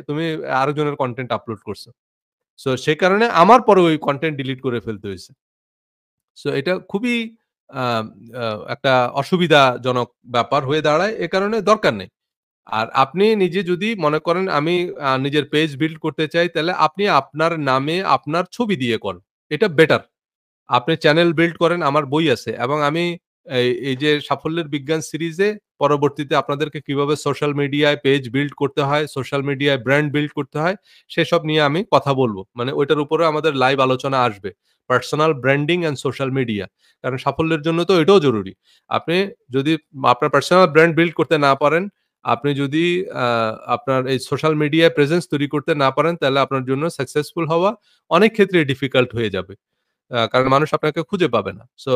তুমি আরেকজনের কনটেন্ট আপলোড করছো। সো সে কারণে আমার পরে ওই কনটেন্ট ডিলিট করে ফেলতে হইছে। সো এটা খুবই আ আ একটা অসুবিধাজনক ব্যাপার হয়ে দাঁড়ায়। এ কারণে দরকার নেই। আর আপনি নিজে যদি মনে করেন আমি নিজের পেজ বিল্ড করতে চাই, তাহলে আপনি আপনার নামে আপনার ছবি দিয়ে করেন। এটা বেটার। আপনি চ্যানেল বিল্ড করেন, আমার বই আছে এবং আমি এই যে সাফল্যের বিজ্ঞান সিরিজে পরবর্তীতে আপনাদেরকে কিভাবে সোশ্যাল মিডিয়ায় পেজ বিল্ড করতে হয়, সোশ্যাল মিডিয়ায় ব্র্যান্ড বিল্ড করতে হয়, সেসব নিয়ে আমি কথা বলব। মানে ওইটার উপরেও আমাদের লাইভ আলোচনা আসবে। Personal branding and social media. কারণ সাফল্যের জন্য তো এটাও জরুরি। আপনি যদি আপনার পার্সোনাল ব্র্যান্ড বিল্ড করতে না পারেন, আপনি যদি আ আপনার এই সোশ্যাল মিডিয়ায় প্রেজেন্স তৈরি করতে না পারেন, তাহলে আপনার জন্য সাকসেসফুল হওয়া অনেক ক্ষেত্রেই ডিফিকাল্ট হয়ে যাবে। কারণ মানুষ আপনাকে খুঁজে পাবে না। সো